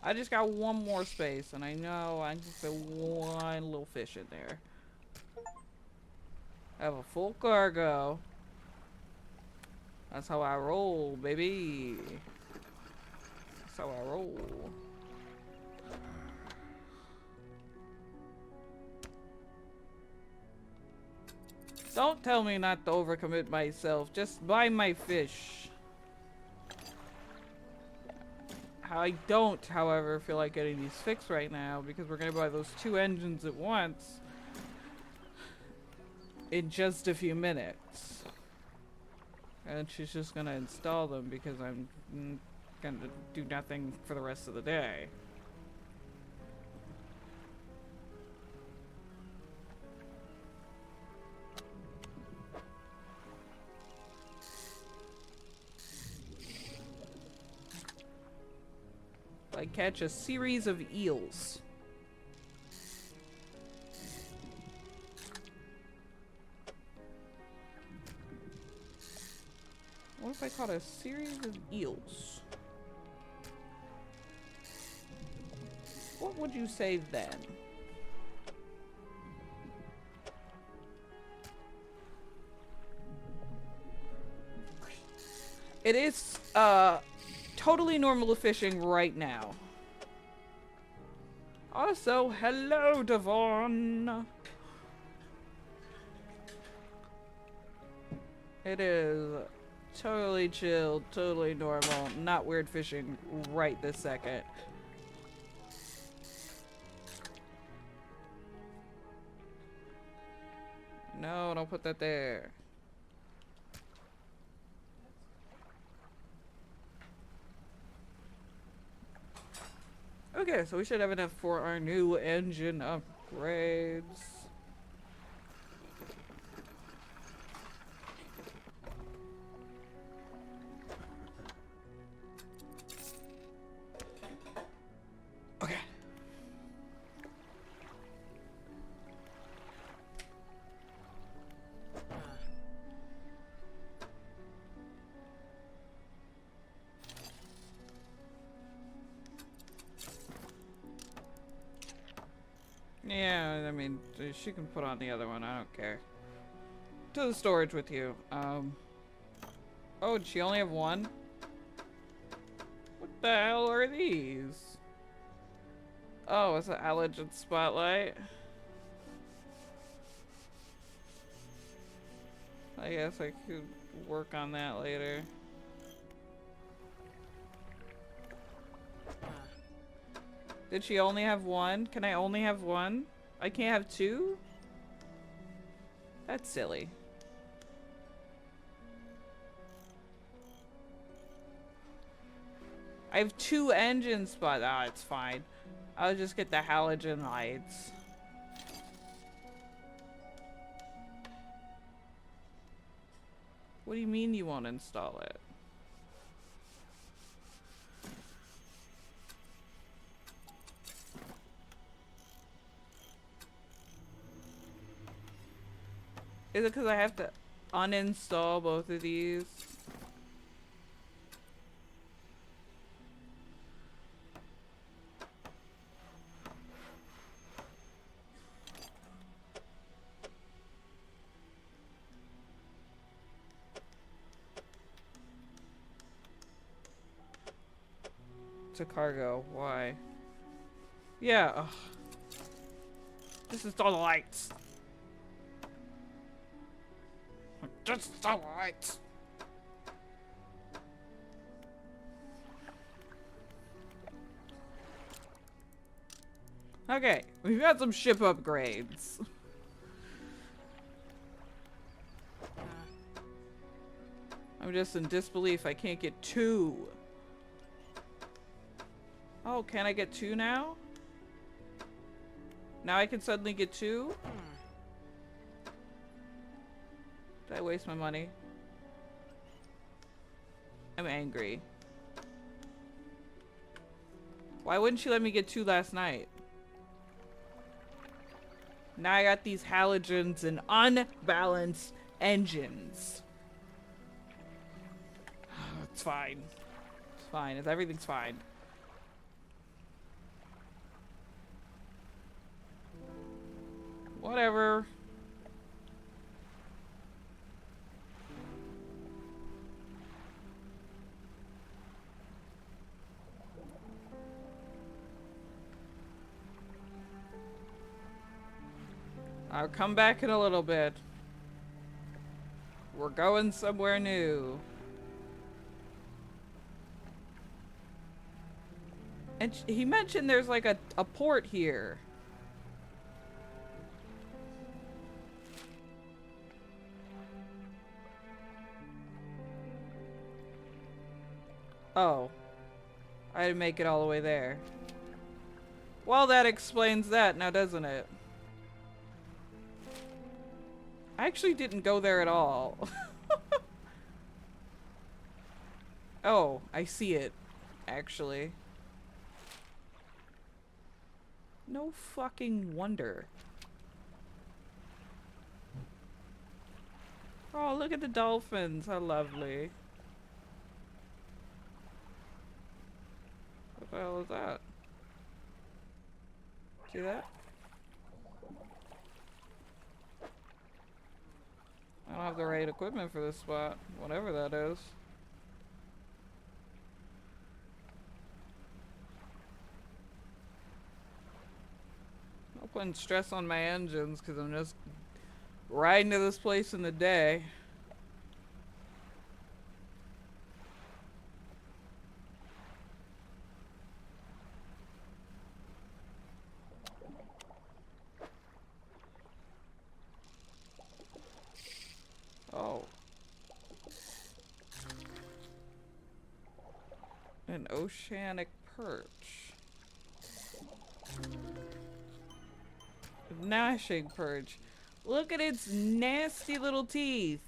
A: I just got one more space, and I know I can fit one little fish in there. I have a full cargo. That's how I roll, baby. That's how I roll. Don't tell me not to overcommit myself. Just buy my fish. I don't, however, feel like getting these fixed right now because we're gonna buy those 2 engines at once in just a few minutes. And she's just gonna install them because I'm gonna do nothing for the rest of the day. I catch a series of eels. What if I caught a series of eels? What would you say then? It is, totally normal fishing right now. Also, hello, Devon. It is totally chill, totally normal, not weird fishing right this second. No, don't put that there. Okay, so we should have enough for our new engine upgrades. Okay. Yeah, I mean, she can put on the other one, I don't care. To the storage with you. Oh, did she only have one? What the hell are these? Oh, it's an allergen spotlight. I guess I could work on that later. Did she only have one? Can I only have one? I can't have two? That's silly. I have 2 engine spots. Ah, it's fine. I'll just get the halogen lights. What do you mean you won't install it? Is it because I have to uninstall both of these? To cargo, why? Yeah, ugh. Just install the lights. Just install the lights. Okay, we've got some ship upgrades. I'm just in disbelief I can't get 2. Oh, can I get 2 now? Now I can suddenly get 2? Did I waste my money? I'm angry. Why wouldn't she let me get 2 last night? Now I got these halogens and unbalanced engines. It's fine. It's fine. Everything's fine. Whatever. I'll come back in a little bit. We're going somewhere new. And he mentioned there's like a port here. Oh. I didn't make it all the way there. Well, that explains that now, doesn't it? I actually didn't go there at all. Oh, I see it, actually. No fucking wonder. Oh, look at the dolphins. How lovely. What the hell is that? See that? I don't have the right equipment for this spot. Whatever that is. I'm putting stress on my engines because I'm just riding to this place in the day. Oh. An oceanic perch. Gnashing perch. Look at its nasty little teeth.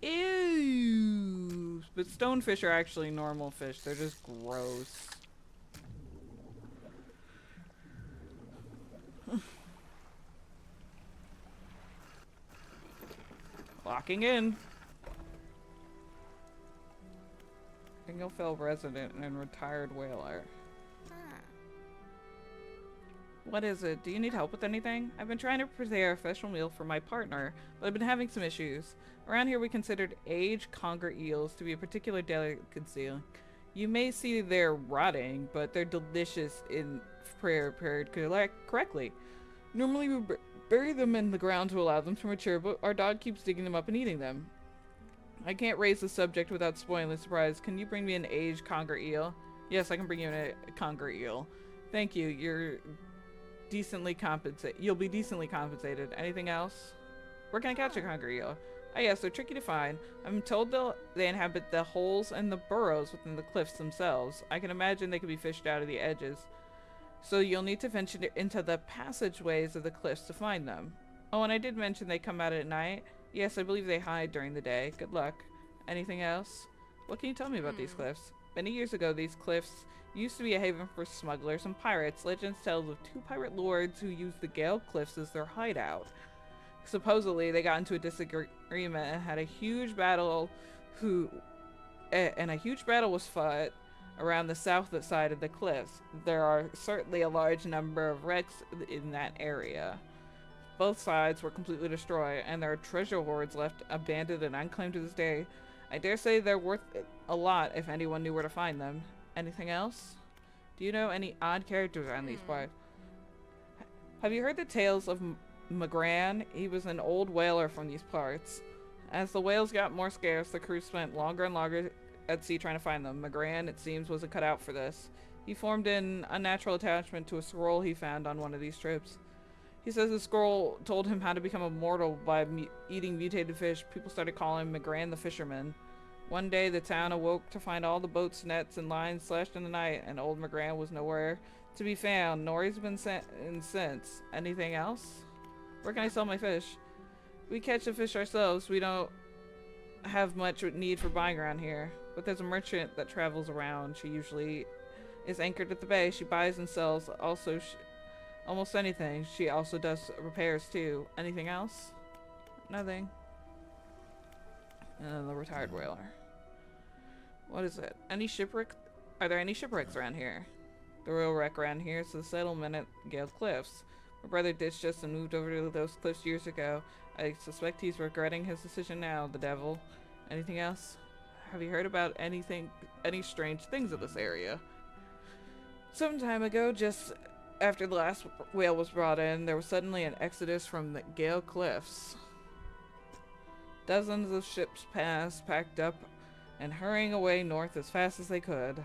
A: Ew. But stonefish are actually normal fish. They're just gross. Locking in. Inglefell resident and retired whaler. What is it? Do you need help with anything? I've been trying to prepare a special meal for my partner, but I've been having some issues. Around here we considered aged conger eels to be a particular delicacy. You may see they're rotting, but they're delicious in prepared correctly. Normally we bury them in the ground to allow them to mature, but our dog keeps digging them up and eating them. I can't raise the subject without spoiling the surprise. Can you bring me an aged conger eel? Yes, I can bring you a conger eel. Thank you. You'll be decently compensated. Anything else? Where can I catch a conger eel? Ah yes, they're tricky to find. I'm told they inhabit the holes and the burrows within the cliffs themselves. I can imagine they could be fished out of the edges. So you'll need to venture into the passageways of the cliffs to find them. Oh, and I did mention they come out at night. Yes, I believe they hide during the day. Good luck. Anything else? What can you tell me about these cliffs? Many years ago, these cliffs used to be a haven for smugglers and pirates. Legends tell of two pirate lords who used the Gale Cliffs as their hideout. Supposedly, they got into a disagreement and had a huge battle. A huge battle was fought around the south side of the cliffs. There are certainly a large number of wrecks in that area. Both sides were completely destroyed, and there are treasure hoards left abandoned and unclaimed to this day. I dare say they're worth a lot if anyone knew where to find them. Anything else? Do you know any odd characters around these parts? Have you heard the tales of McGran? He was an old whaler from these parts. As the whales got more scarce, the crew spent longer and longer at sea trying to find them. McGran, it seems, wasn't cut out for this. He formed an unnatural attachment to a scroll he found on one of these trips. He says the scroll told him how to become immortal by eating mutated fish. People started calling him Migraine the Fisherman. One day, the town awoke to find all the boats, nets, and lines slashed in the night, and old Migraine was nowhere to be found. Nori's been sent in since. Anything else? Where can I sell my fish? We catch the fish ourselves. We don't have much need for buying around here. But there's a merchant that travels around. She usually is anchored at the bay. She buys and sells almost anything. She also does repairs too. Anything else? Nothing. And then the retired whaler. What is it? Any shipwreck? Are there any shipwrecks around here? The real wreck around here is the settlement at Gale Cliffs. My brother ditched us and moved over to those cliffs years ago. I suspect he's regretting his decision now, the devil. Anything else? Have you heard about any strange things in this area? Some time ago, just after the last whale was brought in, there was suddenly an exodus from the Gale Cliffs. Dozens of ships passed, packed up, and hurrying away north as fast as they could.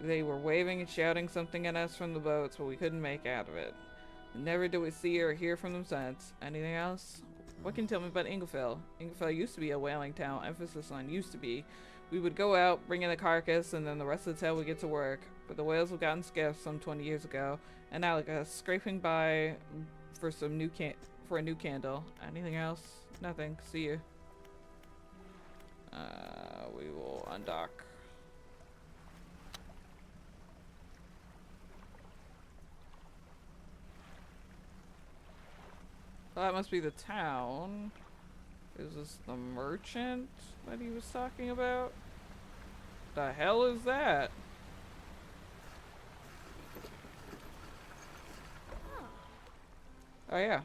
A: They were waving and shouting something at us from the boats, but we couldn't make out of it. Never did we see or hear from them since. Anything else? What can you tell me about Inglefell? Inglefell used to be a whaling town, emphasis on used to be. We would go out, bring in the carcass, and then the rest of the tail would get to work. But the whales have gotten scarce some 20 years ago, and now like us scraping by for a new candle. Anything else? Nothing. See you. We will undock. Well, that must be the town. Is this the merchant that he was talking about? The hell is that? Oh yeah.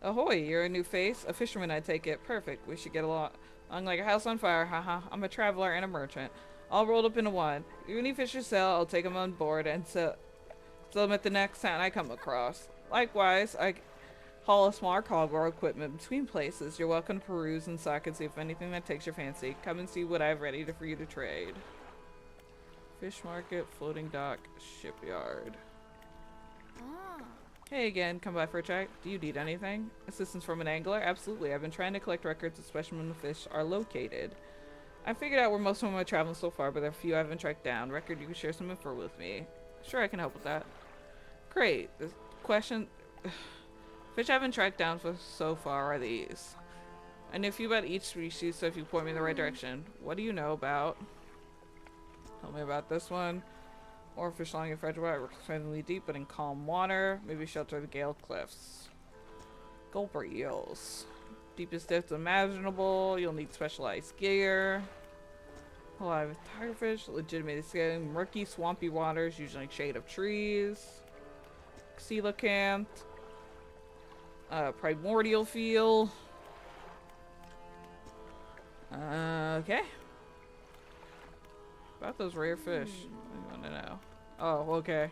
A: Ahoy, you're a new face? A fisherman, I take it. Perfect. We should get along like a house on fire. Haha. I'm a traveler and a merchant. All rolled up into one. If any fish you sell, I'll take them on board and sell them at the next town I come across. Likewise, I haul a small cargo equipment between places. You're welcome to peruse and suck and see if anything that takes your fancy. Come and see what I have ready for you to trade. Fish market, floating dock, shipyard. Hey again, come by for a chat. Do you need anything? Assistance from an angler? Absolutely. I've been trying to collect records of specimen of fish are located. I figured out where most of my travels so far, but there are a few I haven't tracked down. Record, you can share some info with me. Sure, I can help with that. Great. The question... Fish I haven't tracked down so far are these. I know a few about each species, so if you point me in the right direction. What do you know about? Tell me about this one. Or fish lying in freshwater, surprisingly deep but in calm water. Maybe shelter the Gale Cliffs. Gulper eels. Deepest depths imaginable. You'll need specialized gear. Alive tigerfish. Legitimate skin. Murky, swampy waters, usually shade of trees. Coelacanth. Primordial feel. Okay. About those rare fish. I want to know. Oh, okay.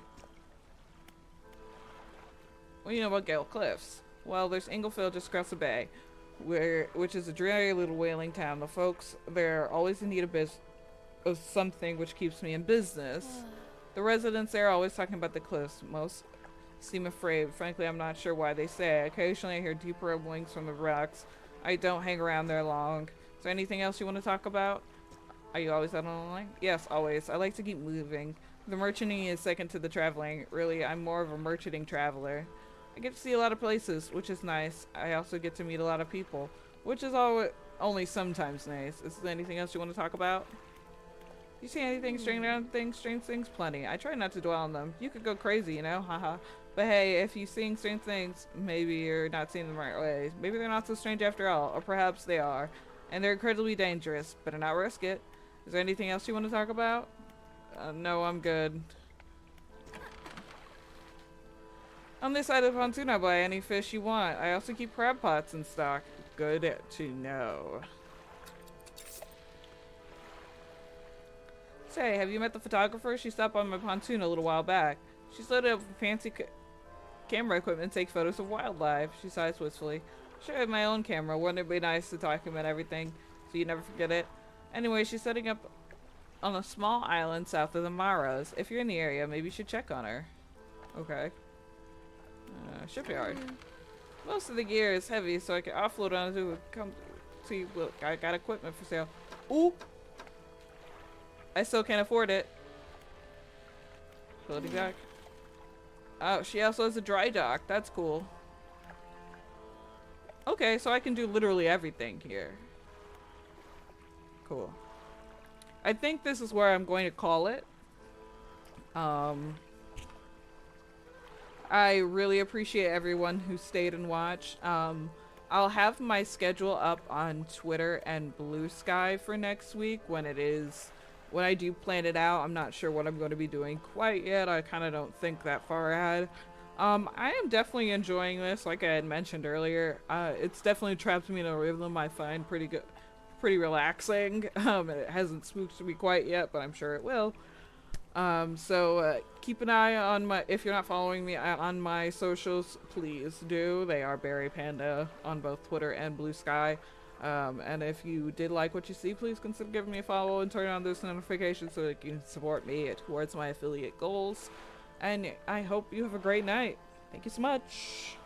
A: What do you know about Gale Cliffs? Well, there's Inglefell just across the bay, which is a dreary little whaling town. The folks there are always in need of something which keeps me in business. The residents there are always talking about the cliffs. Most seem afraid. Frankly, I'm not sure why they say. Occasionally I hear deep rumblings from the rocks. I don't hang around there long. Is there anything else you want to talk about? Are you always out on the line? Yes, always. I like to keep moving. The merchanting is second to the traveling. Really, I'm more of a merchanting traveler. I get to see a lot of places, which is nice. I also get to meet a lot of people, which is only sometimes nice. Is there anything else you want to talk about? You see anything strange things? Plenty. I try not to dwell on them. You could go crazy, you know? Haha. But hey, if you're seeing strange things, maybe you're not seeing them the right way. Maybe they're not so strange after all, or perhaps they are. And they're incredibly dangerous. Better not risk it. Is there anything else you want to talk about? No, I'm good. On this side of the pontoon, I buy any fish you want. I also keep crab pots in stock. Good to know. Say, have you met the photographer? She stopped on my pontoon a little while back. She's loaded up with fancy camera equipment to take photos of wildlife. She sighs wistfully. Sure, I have my own camera. Wouldn't it be nice to talk about everything so you never forget it? Anyway, she's setting up on a small island south of the Maros. If you're in the area, maybe you should check on her. Okay. Shipyard. Most of the gear is heavy, so I can offload onto it. Come see, look, I got equipment for sale. Ooh! I still can't afford it. Loading dock. Oh, she also has a dry dock. That's cool. Okay, so I can do literally everything here. Cool. I think this is where I'm going to call it. I really appreciate everyone who stayed and watched. I'll have my schedule up on Twitter and Blue Sky for next week when I do plan it out. I'm not sure what I'm going to be doing quite yet. I kind of don't think that far ahead. I am definitely enjoying this, like I had mentioned earlier. It's definitely trapped me in a rhythm I find pretty good, pretty relaxing. It hasn't spooked me quite yet, but I'm sure it will. Keep an eye on if you're not following me on my socials, please do. They are Berry Panda on both Twitter and Blue Sky. And if you did like what you see, please consider giving me a follow and turn on those notifications so that you can support me towards my affiliate goals. And I hope you have a great night. Thank you so much.